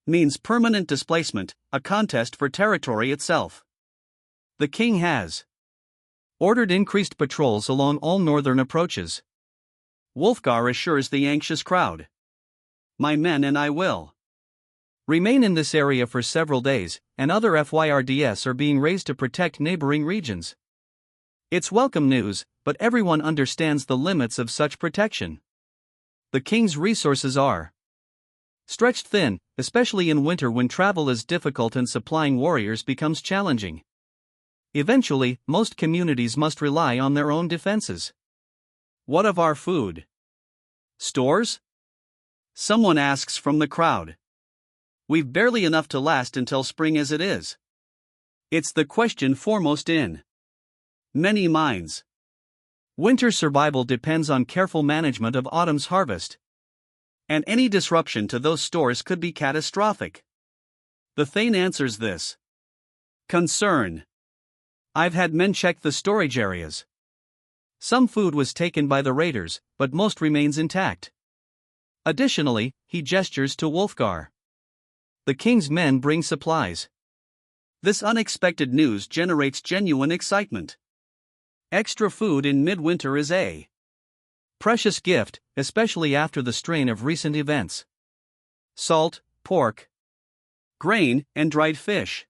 means permanent displacement, a contest for territory itself. The king has ordered increased patrols along all northern approaches. Wulfgar assures the anxious crowd, "My men and I will remain in this area for several days, and other FYRDS are being raised to protect neighboring regions." It's welcome news, but everyone understands the limits of such protection. The king's resources are stretched thin, especially in winter when travel is difficult and supplying warriors becomes challenging. Eventually, most communities must rely on their own defenses. What of our food stores? Someone asks from the crowd. We've barely enough to last until spring as it is. It's the question foremost in many minds. Winter survival depends on careful management of autumn's harvest. And any disruption to those stores could be catastrophic. The Thane answers this concern. I've had men check the storage areas. Some food was taken by the raiders, but most remains intact. Additionally, he gestures to Wulfgar. The king's men bring supplies. This unexpected news generates genuine excitement. Extra food in midwinter is a precious gift, especially after the strain of recent events. Salt, pork, grain, and dried fish.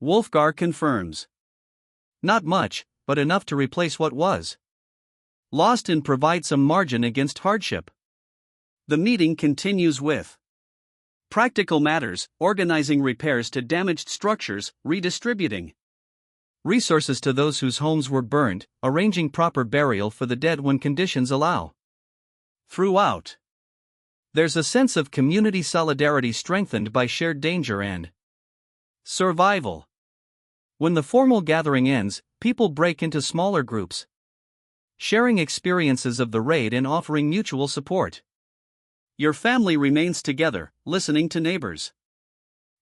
Wulfgar confirms. Not much, but enough to replace what was lost and provide some margin against hardship. The meeting continues with practical matters, organizing repairs to damaged structures, redistributing resources to those whose homes were burned, arranging proper burial for the dead when conditions allow. Throughout, there's a sense of community solidarity strengthened by shared danger and survival. When the formal gathering ends, people break into smaller groups, sharing experiences of the raid and offering mutual support. Your family remains together, listening to neighbors'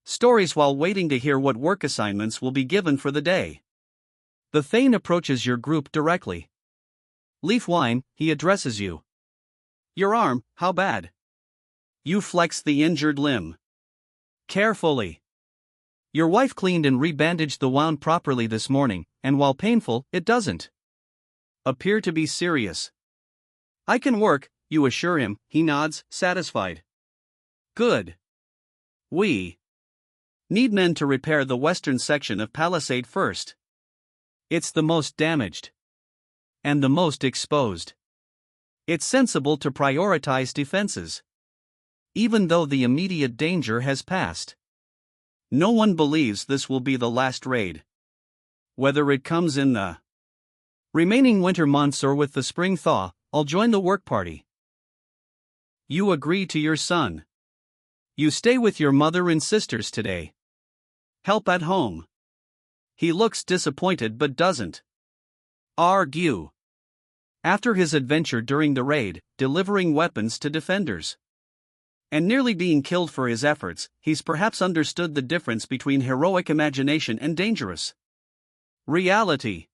stories while waiting to hear what work assignments will be given for the day. The Thane approaches your group directly. Leaf wine, he addresses you. Your arm, how bad? You flex the injured limb carefully. Your wife cleaned and rebandaged the wound properly this morning, and while painful, it doesn't appear to be serious. I can work, you assure him. He nods, satisfied. Good. We need men to repair the western section of Palisade first. It's the most damaged and the most exposed. It's sensible to prioritize defenses, even though the immediate danger has passed. No one believes this will be the last raid. Whether it comes in the remaining winter months or with the spring thaw, I'll join the work party. You agree to your son. You stay with your mother and sisters today. Help at home. He looks disappointed but doesn't argue. After his adventure during the raid, delivering weapons to defenders and nearly being killed for his efforts, he's perhaps understood the difference between heroic imagination and dangerous reality.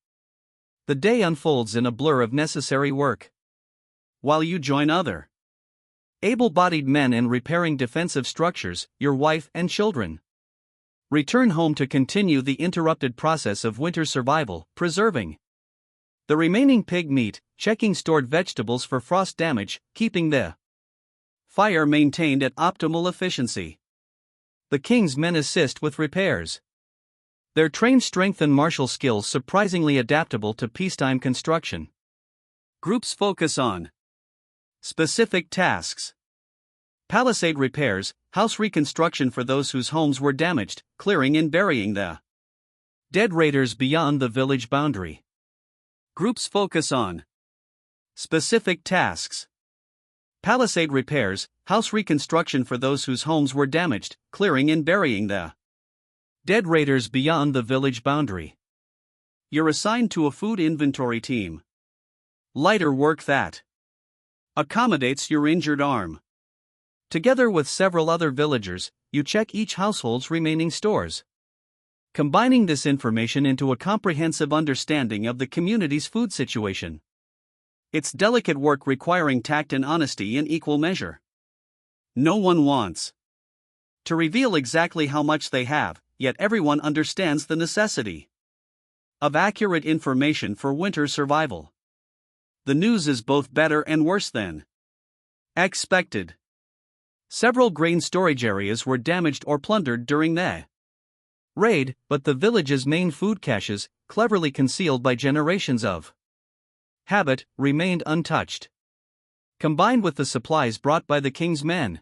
The day unfolds in a blur of necessary work. While you join other able-bodied men in repairing defensive structures, your wife and children return home to continue the interrupted process of winter survival, preserving the remaining pig meat, checking stored vegetables for frost damage, keeping the fire maintained at optimal efficiency. The king's men assist with repairs. Their trained strength and martial skills surprisingly adaptable to peacetime construction. Groups focus on Specific tasks: palisade repairs, house reconstruction for those whose homes were damaged, clearing and burying the dead raiders beyond the village boundary. Groups focus on specific tasks: palisade repairs, house reconstruction for those whose homes were damaged, clearing and burying the dead raiders beyond the village boundary. You're assigned to a food inventory team. Lighter work that accommodates your injured arm. Together with several other villagers, you check each household's remaining stores, combining this information into a comprehensive understanding of the community's food situation. It's delicate work requiring tact and honesty in equal measure. No one wants to reveal exactly how much they have, yet everyone understands the necessity of accurate information for winter survival. The news is both better and worse than expected. Several grain storage areas were damaged or plundered during the raid, but the village's main food caches, cleverly concealed by generations of habit, remained untouched. Combined with the supplies brought by the king's men,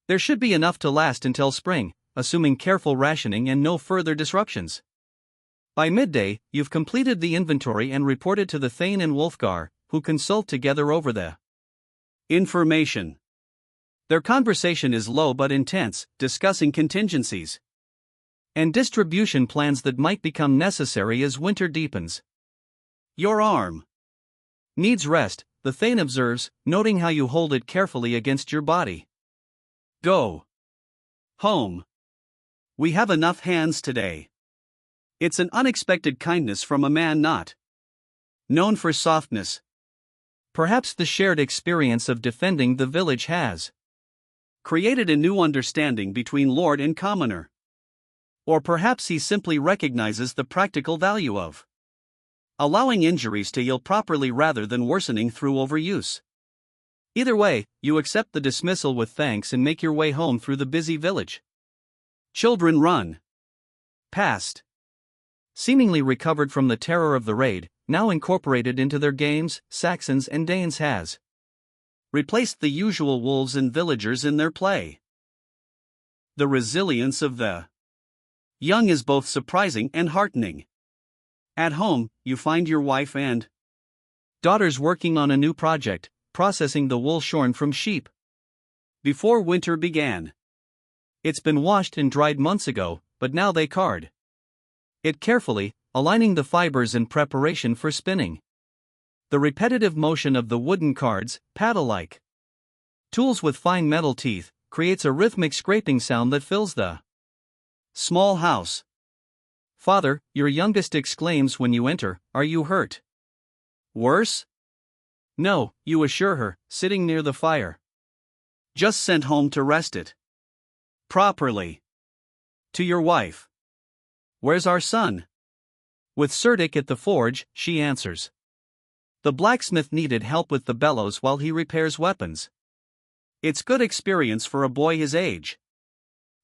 there should be enough to last until spring, assuming careful rationing and no further disruptions. By midday, you've completed the inventory and reported to the Thane and Wolfgar, who consult together over the information. Their conversation is low but intense, discussing contingencies and distribution plans that might become necessary as winter deepens. Your arm needs rest, the Thane observes, noting how you hold it carefully against your body. Go home. We have enough hands today. It's an unexpected kindness from a man not known for softness. Perhaps the shared experience of defending the village has created a new understanding between lord and commoner. Or perhaps he simply recognizes the practical value of allowing injuries to heal properly rather than worsening through overuse. Either way, you accept the dismissal with thanks and make your way home through the busy village. Children run past, seemingly recovered from the terror of the raid, now incorporated into their games. Saxons and Danes has replaced the usual wolves and villagers in their play. The resilience of the young is both surprising and heartening. At home, you find your wife and daughters working on a new project, processing the wool shorn from sheep before winter began. It's been washed and dried months ago, but now they card it carefully, aligning the fibers in preparation for spinning. The repetitive motion of the wooden cards, paddle-like tools with fine metal teeth, creates a rhythmic scraping sound that fills the small house. Father, your youngest exclaims when you enter, "Are you hurt?" Worse? No, you assure her, sitting near the fire. Just sent home to rest it properly. To your wife. Where's our son? With Cerdic at the forge, she answers. The blacksmith needed help with the bellows while he repairs weapons. It's good experience for a boy his age.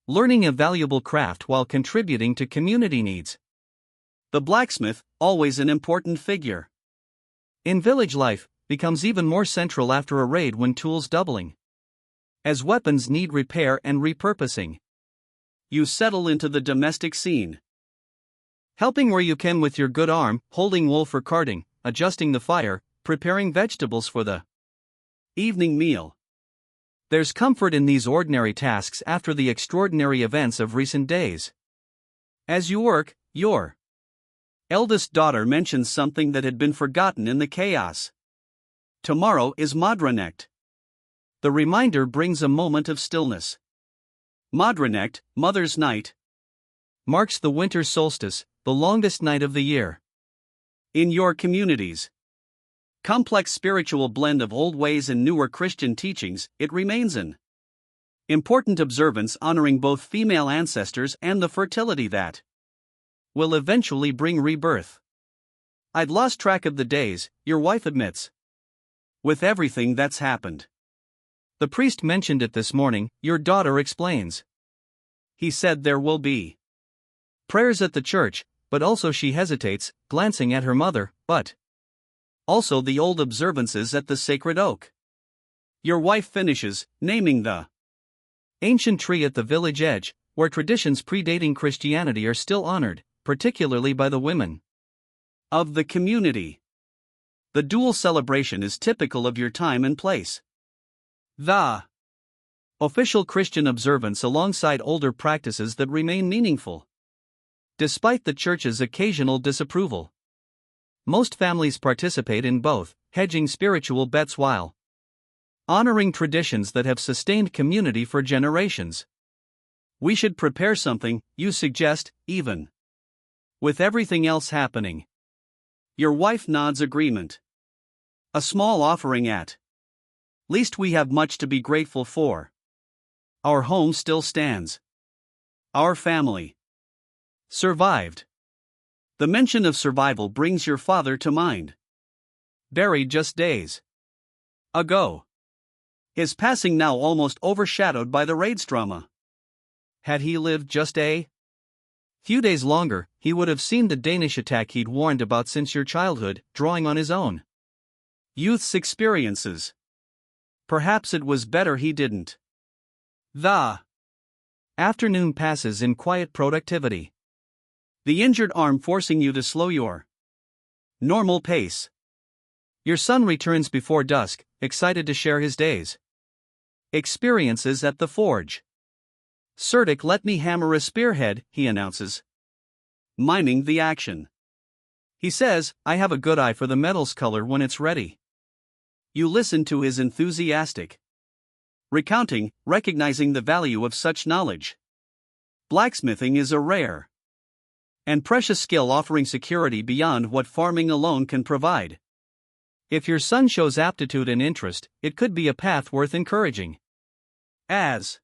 Learning a valuable craft while contributing to community needs. The blacksmith, always an important figure in village life, becomes even more central after a raid when tools doubling as weapons need repair and repurposing. You settle into the domestic scene, helping where you can with your good arm, holding wool for carding, adjusting the fire, preparing vegetables for the evening meal. There's comfort in these ordinary tasks after the extraordinary events of recent days. As you work, your eldest daughter mentions something that had been forgotten in the chaos. Tomorrow is Modranecht. The reminder brings a moment of stillness. Modranecht, Mother's Night, marks the winter solstice, the longest night of the year. In your communities, complex spiritual blend of old ways and newer Christian teachings, it remains an important observance honoring both female ancestors and the fertility that will eventually bring rebirth. I'd lost track of the days, your wife admits. With everything that's happened. The priest mentioned it this morning, your daughter explains. He said there will be prayers at the church, but also she hesitates, glancing at her mother, but also the old observances at the sacred oak. Your wife finishes, naming the ancient tree at the village edge, where traditions predating Christianity are still honored, particularly by the women of the community. The dual celebration is typical of your time and place. The official Christian observance alongside older practices that remain meaningful, despite the church's occasional disapproval. Most families participate in both, hedging spiritual bets while honoring traditions that have sustained community for generations. We should prepare something, you suggest, even with everything else happening. Your wife nods agreement. A small offering at least we have much to be grateful for. Our home still stands. Our family survived. The mention of survival brings your father to mind. Buried just days ago. His passing now almost overshadowed by the raids drama. Had he lived just a few days longer, he would have seen the Danish attack he'd warned about since your childhood, drawing on his own youth's experiences. Perhaps it was better he didn't. The afternoon passes in quiet productivity. The injured arm forcing you to slow your normal pace. Your son returns before dusk, excited to share his day's experiences at the forge. "Certic, let me hammer a spearhead," he announces, miming the action. He says, "I have a good eye for the metal's color when it's ready." You listen to his enthusiastic recounting, recognizing the value of such knowledge. Blacksmithing is a rare and precious skill offering security beyond what farming alone can provide. If your son shows aptitude and interest, it could be a path worth encouraging. As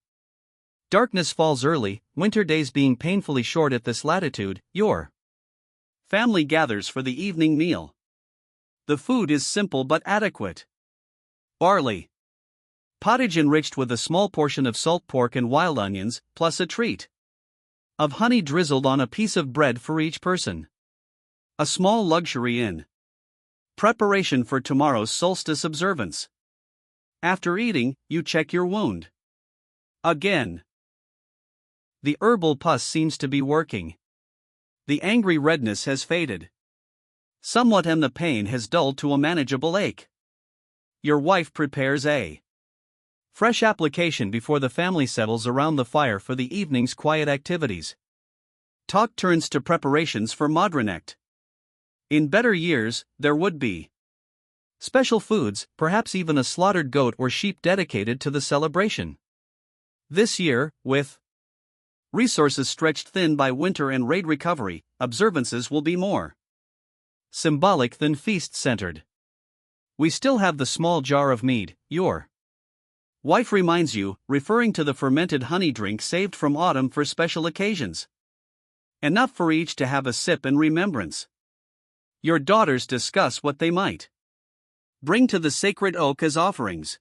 darkness falls early, winter days being painfully short at this latitude, your family gathers for the evening meal. The food is simple but adequate. Barley pottage enriched with a small portion of salt pork and wild onions, plus a treat of honey drizzled on a piece of bread for each person. A small luxury in preparation for tomorrow's solstice observance. After eating, you check your wound. Again. The herbal pus seems to be working. The angry redness has faded somewhat and the pain has dulled to a manageable ache. Your wife prepares a fresh application before the family settles around the fire for the evening's quiet activities. Talk turns to preparations for Modranecht. In better years, there would be special foods, perhaps even a slaughtered goat or sheep dedicated to the celebration. This year, with resources stretched thin by winter and raid recovery, observances will be more symbolic than feast-centered. We still have the small jar of mead, your wife reminds you, referring to the fermented honey drink saved from autumn for special occasions. Enough for each to have a sip in remembrance. Your daughters discuss what they might bring to the sacred oak as offerings.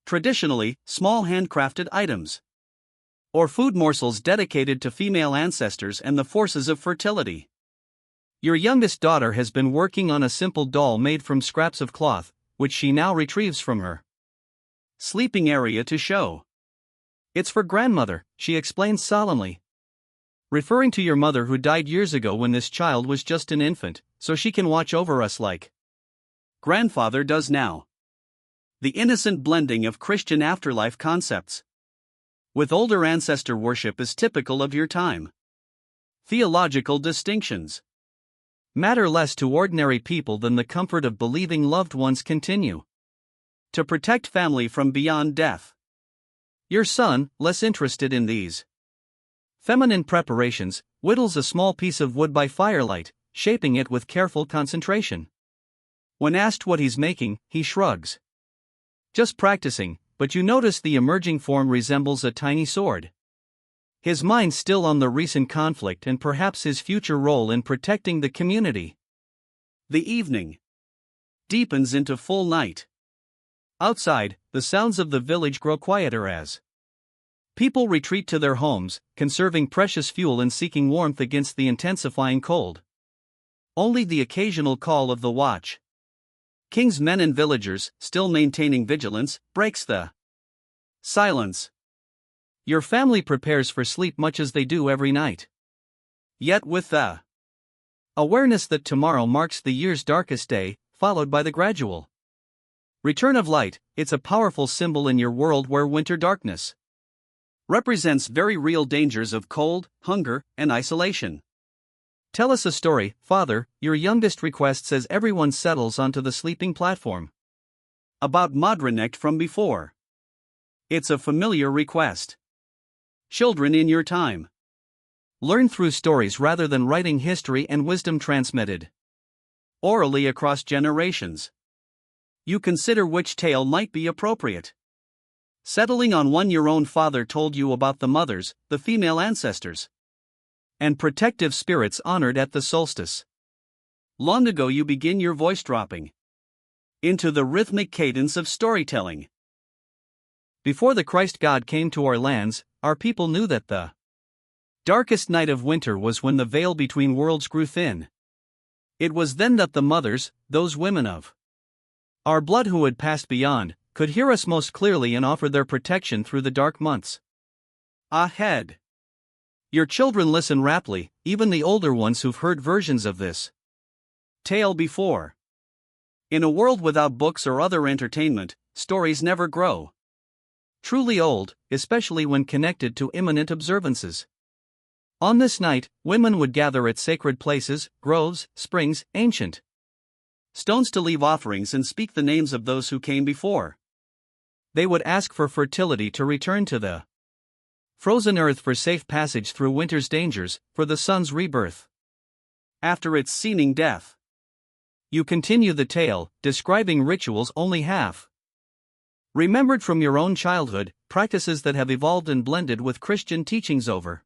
Traditionally, small handcrafted items or food morsels dedicated to female ancestors and the forces of fertility. Your youngest daughter has been working on a simple doll made from scraps of cloth, which she now retrieves from her sleeping area to show. "It's for grandmother," she explains solemnly, referring to your mother who died years ago when this child was just an infant, so she can watch over us like grandfather does now. The innocent blending of Christian afterlife concepts with older ancestor worship is typical of your time. Theological distinctions matter less to ordinary people than the comfort of believing loved ones continue to protect family from beyond death. Your son, less interested in these feminine preparations, whittles a small piece of wood by firelight, shaping it with careful concentration. When asked what he's making, he shrugs. "Just practicing," but you notice the emerging form resembles a tiny sword. His mind still on the recent conflict and perhaps his future role in protecting the community. The evening deepens into full night. Outside, the sounds of the village grow quieter as people retreat to their homes, conserving precious fuel and seeking warmth against the intensifying cold. Only the occasional call of the watch King's men and villagers, still maintaining vigilance, breaks the silence. Your family prepares for sleep much as they do every night. Yet with the awareness that tomorrow marks the year's darkest day, followed by the gradual return of light, it's a powerful symbol in your world where winter darkness represents very real dangers of cold, hunger, and isolation. Tell us a story, Father, your youngest requests as everyone settles onto the sleeping platform. About Modranecht from before. It's a familiar request. Children in your time. Learn through stories rather than writing history and wisdom transmitted orally across generations. You consider which tale might be appropriate. Settling on one your own father told you about the mothers, the female ancestors, and protective spirits honored at the solstice. Long ago you begin your voice dropping into the rhythmic cadence of storytelling. Before the Christ God came to our lands, our people knew that the darkest night of winter was when the veil between worlds grew thin. It was then that the mothers, those women of our blood who had passed beyond, could hear us most clearly and offer their protection through the dark months ahead. Your children listen raptly, even the older ones who've heard versions of this tale before. In a world without books or other entertainment, stories never grow truly old, especially when connected to imminent observances. On this night, women would gather at sacred places, groves, springs, ancient stones to leave offerings and speak the names of those who came before. They would ask for fertility to return to the frozen earth, for safe passage through winter's dangers, for the sun's rebirth after its seeming death. You continue the tale, describing rituals only half remembered from your own childhood, practices that have evolved and blended with Christian teachings over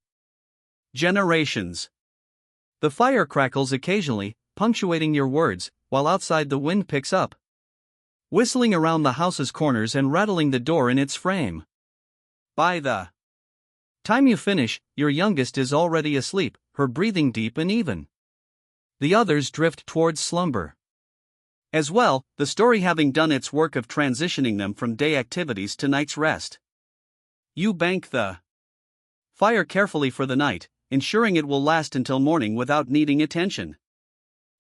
generations. The fire crackles occasionally, punctuating your words, while outside the wind picks up, whistling around the house's corners and rattling the door in its frame. By the time you finish, your youngest is already asleep, her breathing deep and even. The others drift towards slumber as well, the story having done its work of transitioning them from day activities to night's rest. You bank the fire carefully for the night, ensuring it will last until morning without needing attention.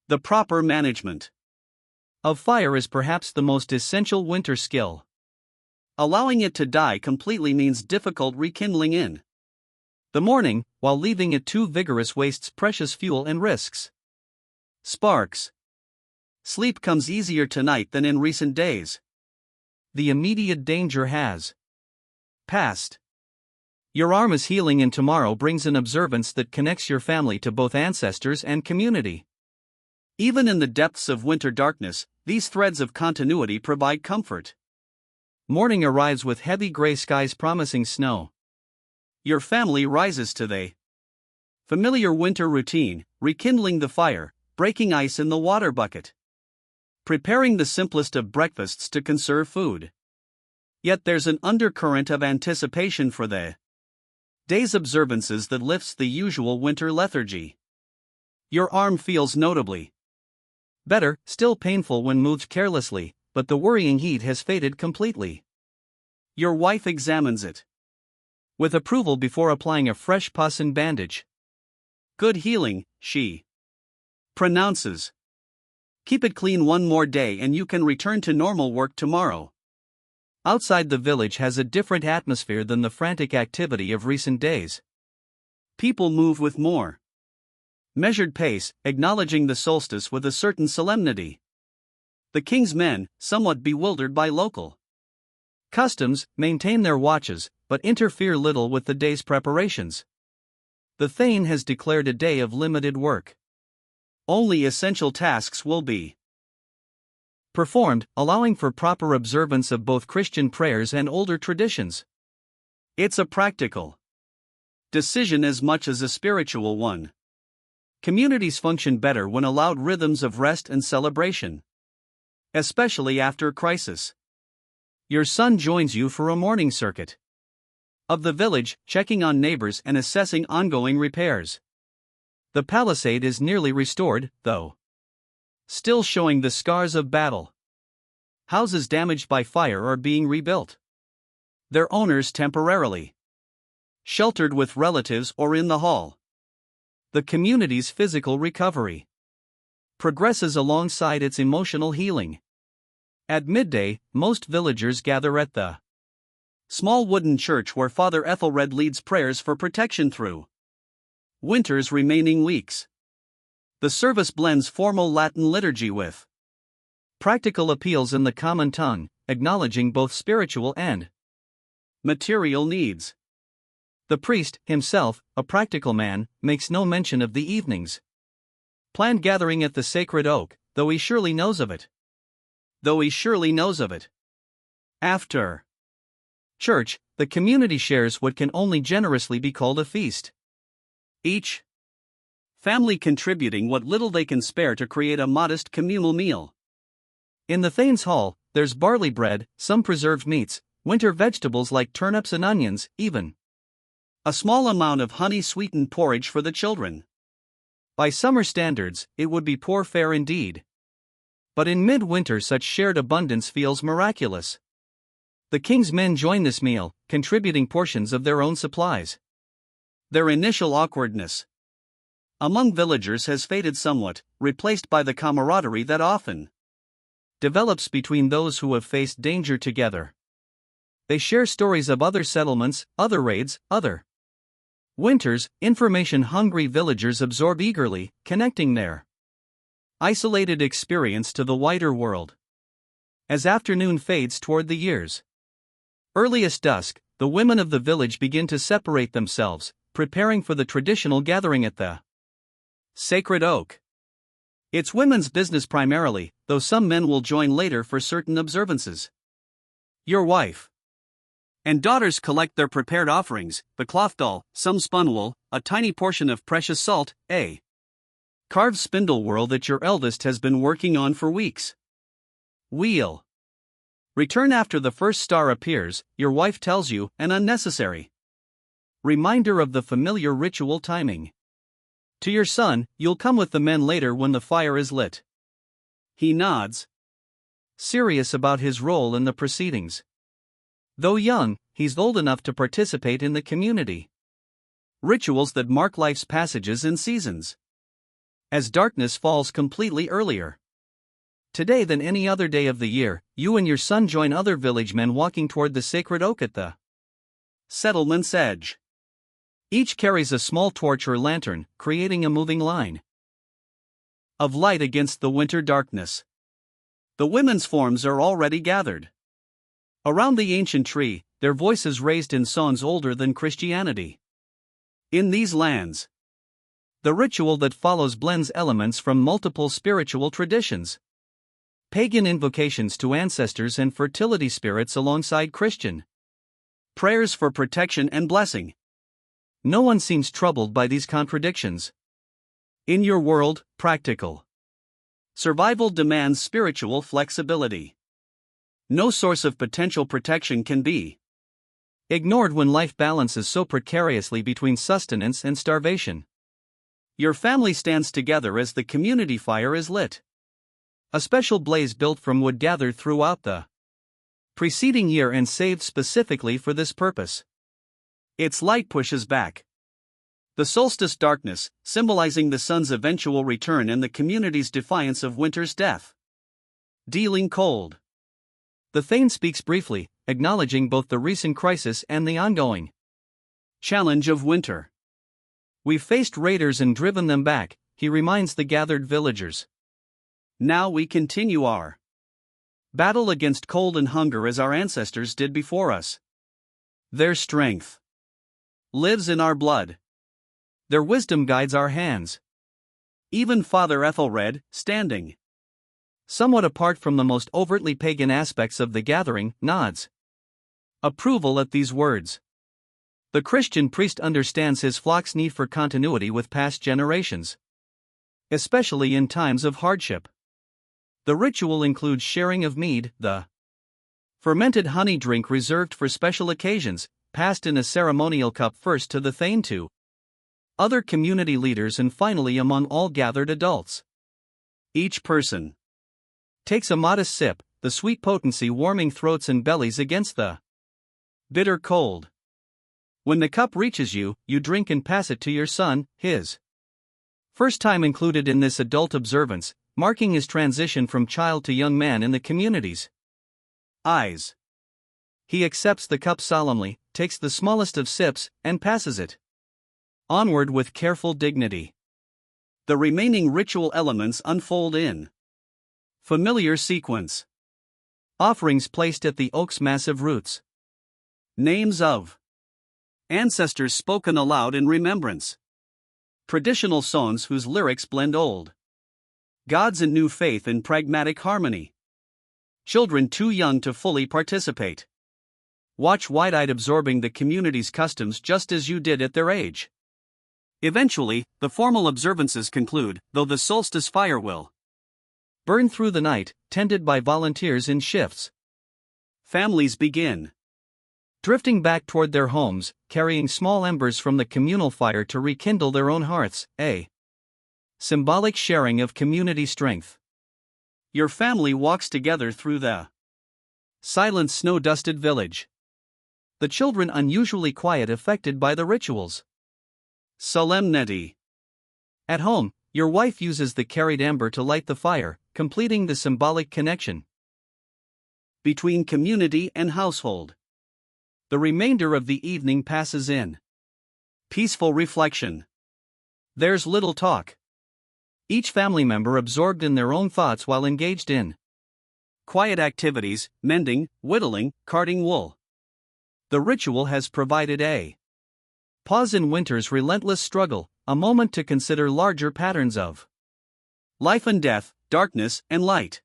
The proper management of fire is perhaps the most essential winter skill. Allowing it to die completely means difficult rekindling in the morning, while leaving it too vigorous wastes precious fuel and risks sparks. Sleep comes easier tonight than in recent days. The immediate danger has passed. Your arm is healing, and tomorrow brings an observance that connects your family to both ancestors and community. Even in the depths of winter darkness, these threads of continuity provide comfort. Morning arrives with heavy gray skies promising snow. Your family rises to the familiar winter routine, rekindling the fire, breaking ice in the water bucket, preparing the simplest of breakfasts to conserve food. Yet there's an undercurrent of anticipation for the day's observances that lifts the usual winter lethargy. Your arm feels notably better, still painful when moved carelessly, but the worrying heat has faded completely. Your wife examines it with approval before applying a fresh pus and bandage. Good healing, she pronounces. Keep it clean one more day and you can return to normal work tomorrow. Outside, the village has a different atmosphere than the frantic activity of recent days. People move with more measured pace, acknowledging the solstice with a certain solemnity. The king's men, somewhat bewildered by local customs, maintain their watches, but interfere little with the day's preparations. The Thane has declared a day of limited work. Only essential tasks will be performed, allowing for proper observance of both Christian prayers and older traditions. It's a practical decision as much as a spiritual one. Communities function better when allowed rhythms of rest and celebration, especially after crisis. Your son joins you for a morning circuit of the village, checking on neighbors and assessing ongoing repairs. The palisade is nearly restored, though still showing the scars of battle. houses damaged by fire are being rebuilt. Their owners temporarily sheltered with relatives or in the hall. The community's physical recovery progresses alongside its emotional healing. At midday, most villagers gather at the small wooden church where Father Ethelred leads prayers for protection through winter's remaining weeks. The service blends formal Latin liturgy with practical appeals in the common tongue, acknowledging both spiritual and material needs. The priest, himself, a practical man, makes no mention of the evening's planned gathering at the sacred oak, though he surely knows of it. After church, the community shares what can only generously be called a feast. Each family contributing what little they can spare to create a modest communal meal. In the Thane's Hall, there's barley bread, some preserved meats, winter vegetables like turnips and onions, even a small amount of honey-sweetened porridge for the children. By summer standards, it would be poor fare indeed. But in midwinter such shared abundance feels miraculous. The king's men join this meal, contributing portions of their own supplies. Their initial awkwardness among villagers has faded somewhat, replaced by the camaraderie that often develops between those who have faced danger together. They share stories of other settlements, other raids, other winters. Information-hungry villagers absorb eagerly, connecting their isolated experience to the wider world. As afternoon fades toward the year's earliest dusk, the women of the village begin to separate themselves, preparing for the traditional gathering at the sacred oak. It's women's business primarily, though some men will join later for certain observances. Your wife and daughters collect their prepared offerings, the cloth doll, some spun wool, a tiny portion of precious salt, a carved spindle whorl that your eldest has been working on for weeks. We'll return after the first star appears, your wife tells you, an unnecessary reminder of the familiar ritual timing. To your son, you'll come with the men later when the fire is lit. He nods, serious about his role in the proceedings. Though young, he's old enough to participate in the community rituals that mark life's passages and seasons. As darkness falls completely earlier today than any other day of the year, you and your son join other village men walking toward the sacred oak at the settlement's edge. Each carries a small torch or lantern, creating a moving line of light against the winter darkness. The women's forms are already gathered around the ancient tree, their voices raised in songs older than Christianity. In these lands, the ritual that follows blends elements from multiple spiritual traditions. Pagan invocations to ancestors and fertility spirits alongside Christian prayers for protection and blessing. No one seems troubled by these contradictions. In your world, practical survival demands spiritual flexibility. No source of potential protection can be ignored when life balances so precariously between sustenance and starvation. Your family stands together as the community fire is lit. A special blaze built from wood gathered throughout the preceding year and saved specifically for this purpose. Its light pushes back the solstice darkness, symbolizing the sun's eventual return and the community's defiance of winter's death. Dealing cold. The Thane speaks briefly, acknowledging both the recent crisis and the ongoing challenge of winter. We've faced raiders and driven them back, he reminds the gathered villagers. Now we continue our battle against cold and hunger as our ancestors did before us. Their strength lives in our blood. Their wisdom guides our hands. Even Father Ethelred, standing somewhat apart from the most overtly pagan aspects of the gathering, nods approval at these words. The Christian priest understands his flock's need for continuity with past generations, especially in times of hardship. The ritual includes sharing of mead, the fermented honey drink reserved for special occasions, passed in a ceremonial cup first to the Thane to other community leaders and finally among all gathered adults. Each person takes a modest sip, the sweet potency warming throats and bellies against the bitter cold. When the cup reaches you, you drink and pass it to your son, his first time included in this adult observance, marking his transition from child to young man in the community's eyes. He accepts the cup solemnly, takes the smallest of sips, and passes it onward with careful dignity. The remaining ritual elements unfold in familiar sequence. Offerings placed at the oak's massive roots. Names of ancestors spoken aloud in remembrance. Traditional songs whose lyrics blend old gods and new faith in pragmatic harmony. Children too young to fully participate watch wide-eyed, absorbing the community's customs just as you did at their age. Eventually, the formal observances conclude, though the solstice fire will burn through the night, tended by volunteers in shifts. Families begin drifting back toward their homes, carrying small embers from the communal fire to rekindle their own hearths, a symbolic sharing of community strength. Your family walks together through the silent snow-dusted village. The children unusually quiet, affected by the rituals. Solemnity. At home, your wife uses the carried ember to light the fire, completing the symbolic connection between community and household. The remainder of the evening passes in peaceful reflection. There's little talk. Each family member absorbed in their own thoughts while engaged in quiet activities, mending, whittling, carding wool. The ritual has provided a pause in winter's relentless struggle, a moment to consider larger patterns of life and death, darkness and light.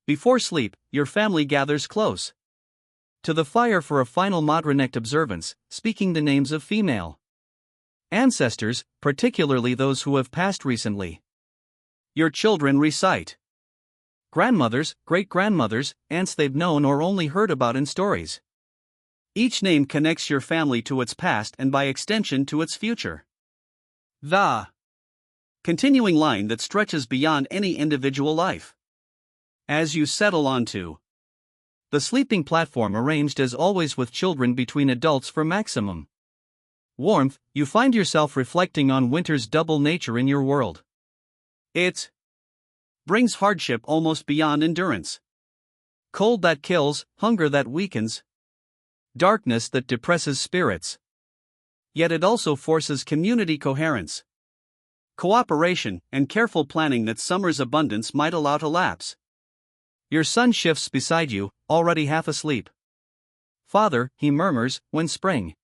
Before sleep, your family gathers close to the fire for a final Modranecht observance, speaking the names of female ancestors, particularly those who have passed recently. Your children recite grandmothers, great-grandmothers, aunts they've known or only heard about in stories. Each name connects your family to its past and by extension to its future. The continuing line that stretches beyond any individual life. As you settle onto the sleeping platform, arranged as always with children between adults for maximum warmth, you find yourself reflecting on winter's double nature in your world. It brings hardship almost beyond endurance. Cold that kills, hunger that weakens, darkness that depresses spirits. Yet it also forces community coherence, cooperation, and careful planning that summer's abundance might allow to lapse. Your son shifts beside you, already half asleep. Father, he murmurs, when spring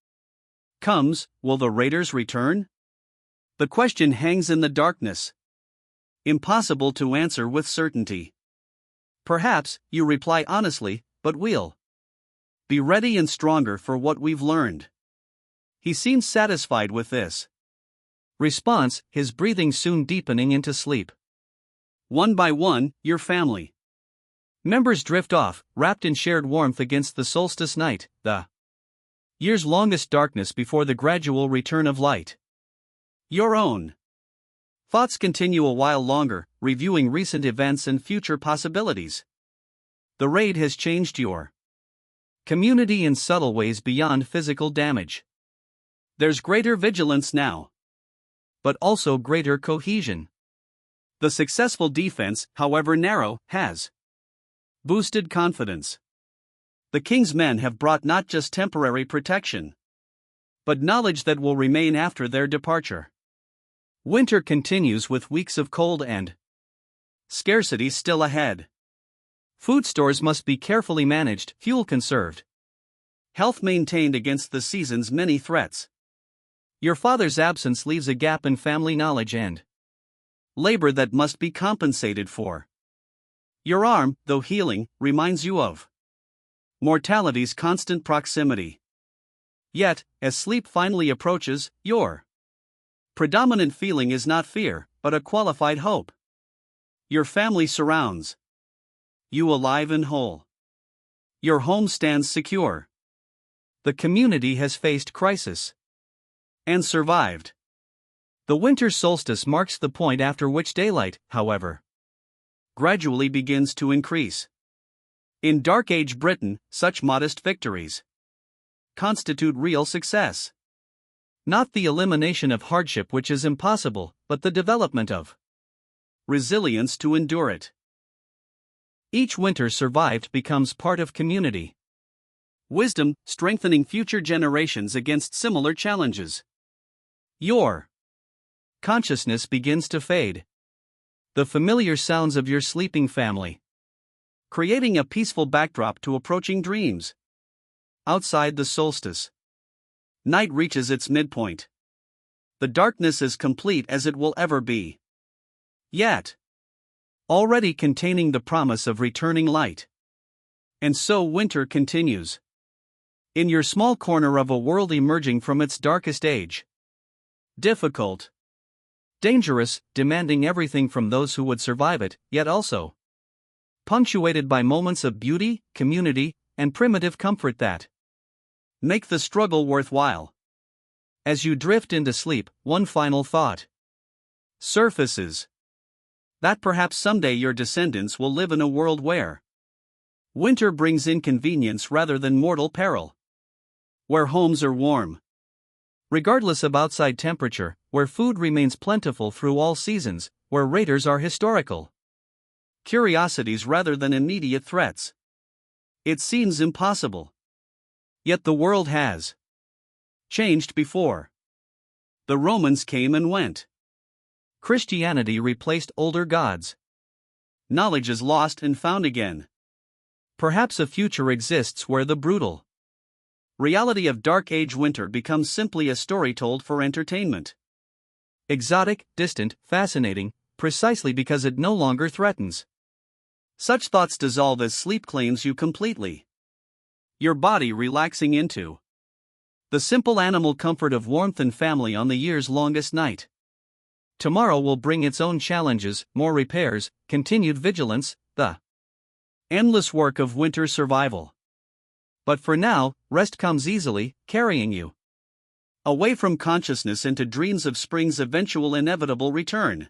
comes, will the raiders return? The question hangs in the darkness, impossible to answer with certainty. Perhaps, you reply honestly, but we'll be ready and stronger for what we've learned. He seems satisfied with this response, his breathing soon deepening into sleep. One by one, your family members drift off, wrapped in shared warmth against the solstice night, the year's longest darkness before the gradual return of light. Your own thoughts continue a while longer, reviewing recent events and future possibilities. The raid has changed your community in subtle ways beyond physical damage. There's greater vigilance now, but also greater cohesion. The successful defense, however narrow, has boosted confidence. The king's men have brought not just temporary protection, but knowledge that will remain after their departure. Winter continues with weeks of cold and scarcity still ahead. Food stores must be carefully managed, fuel conserved, health maintained against the season's many threats. Your father's absence leaves a gap in family knowledge and labor that must be compensated for. Your arm, though healing, reminds you of mortality's constant proximity. Yet, as sleep finally approaches, your predominant feeling is not fear, but a qualified hope. Your family surrounds you alive and whole. Your home stands secure. The community has faced crisis and survived. The winter solstice marks the point after which daylight, however, gradually begins to increase. In Dark Age Britain, such modest victories constitute real success. Not the elimination of hardship, which is impossible, but the development of resilience to endure it. Each winter survived becomes part of community wisdom, strengthening future generations against similar challenges. Your consciousness begins to fade. The familiar sounds of your sleeping family, creating a peaceful backdrop to approaching dreams. Outside the solstice, night reaches its midpoint. The darkness is complete as it will ever be. Yet, already containing the promise of returning light. And so winter continues. In your small corner of a world emerging from its darkest age. Difficult, dangerous, demanding everything from those who would survive it, yet also punctuated by moments of beauty, community, and primitive comfort that make the struggle worthwhile. As you drift into sleep, one final thought surfaces: that perhaps someday your descendants will live in a world where winter brings inconvenience rather than mortal peril. Where homes are warm, regardless of outside temperature, where food remains plentiful through all seasons, where raiders are historical curiosities rather than immediate threats. It seems impossible. Yet the world has changed before. The Romans came and went. Christianity replaced older gods. Knowledge is lost and found again. Perhaps a future exists where the brutal reality of Dark Age winter becomes simply a story told for entertainment. Exotic, distant, fascinating, precisely because it no longer threatens. Such thoughts dissolve as sleep claims you completely. Your body relaxing into the simple animal comfort of warmth and family on the year's longest night. Tomorrow will bring its own challenges, more repairs, continued vigilance, the endless work of winter survival. But for now, rest comes easily, carrying you away from consciousness into dreams of spring's eventual inevitable return.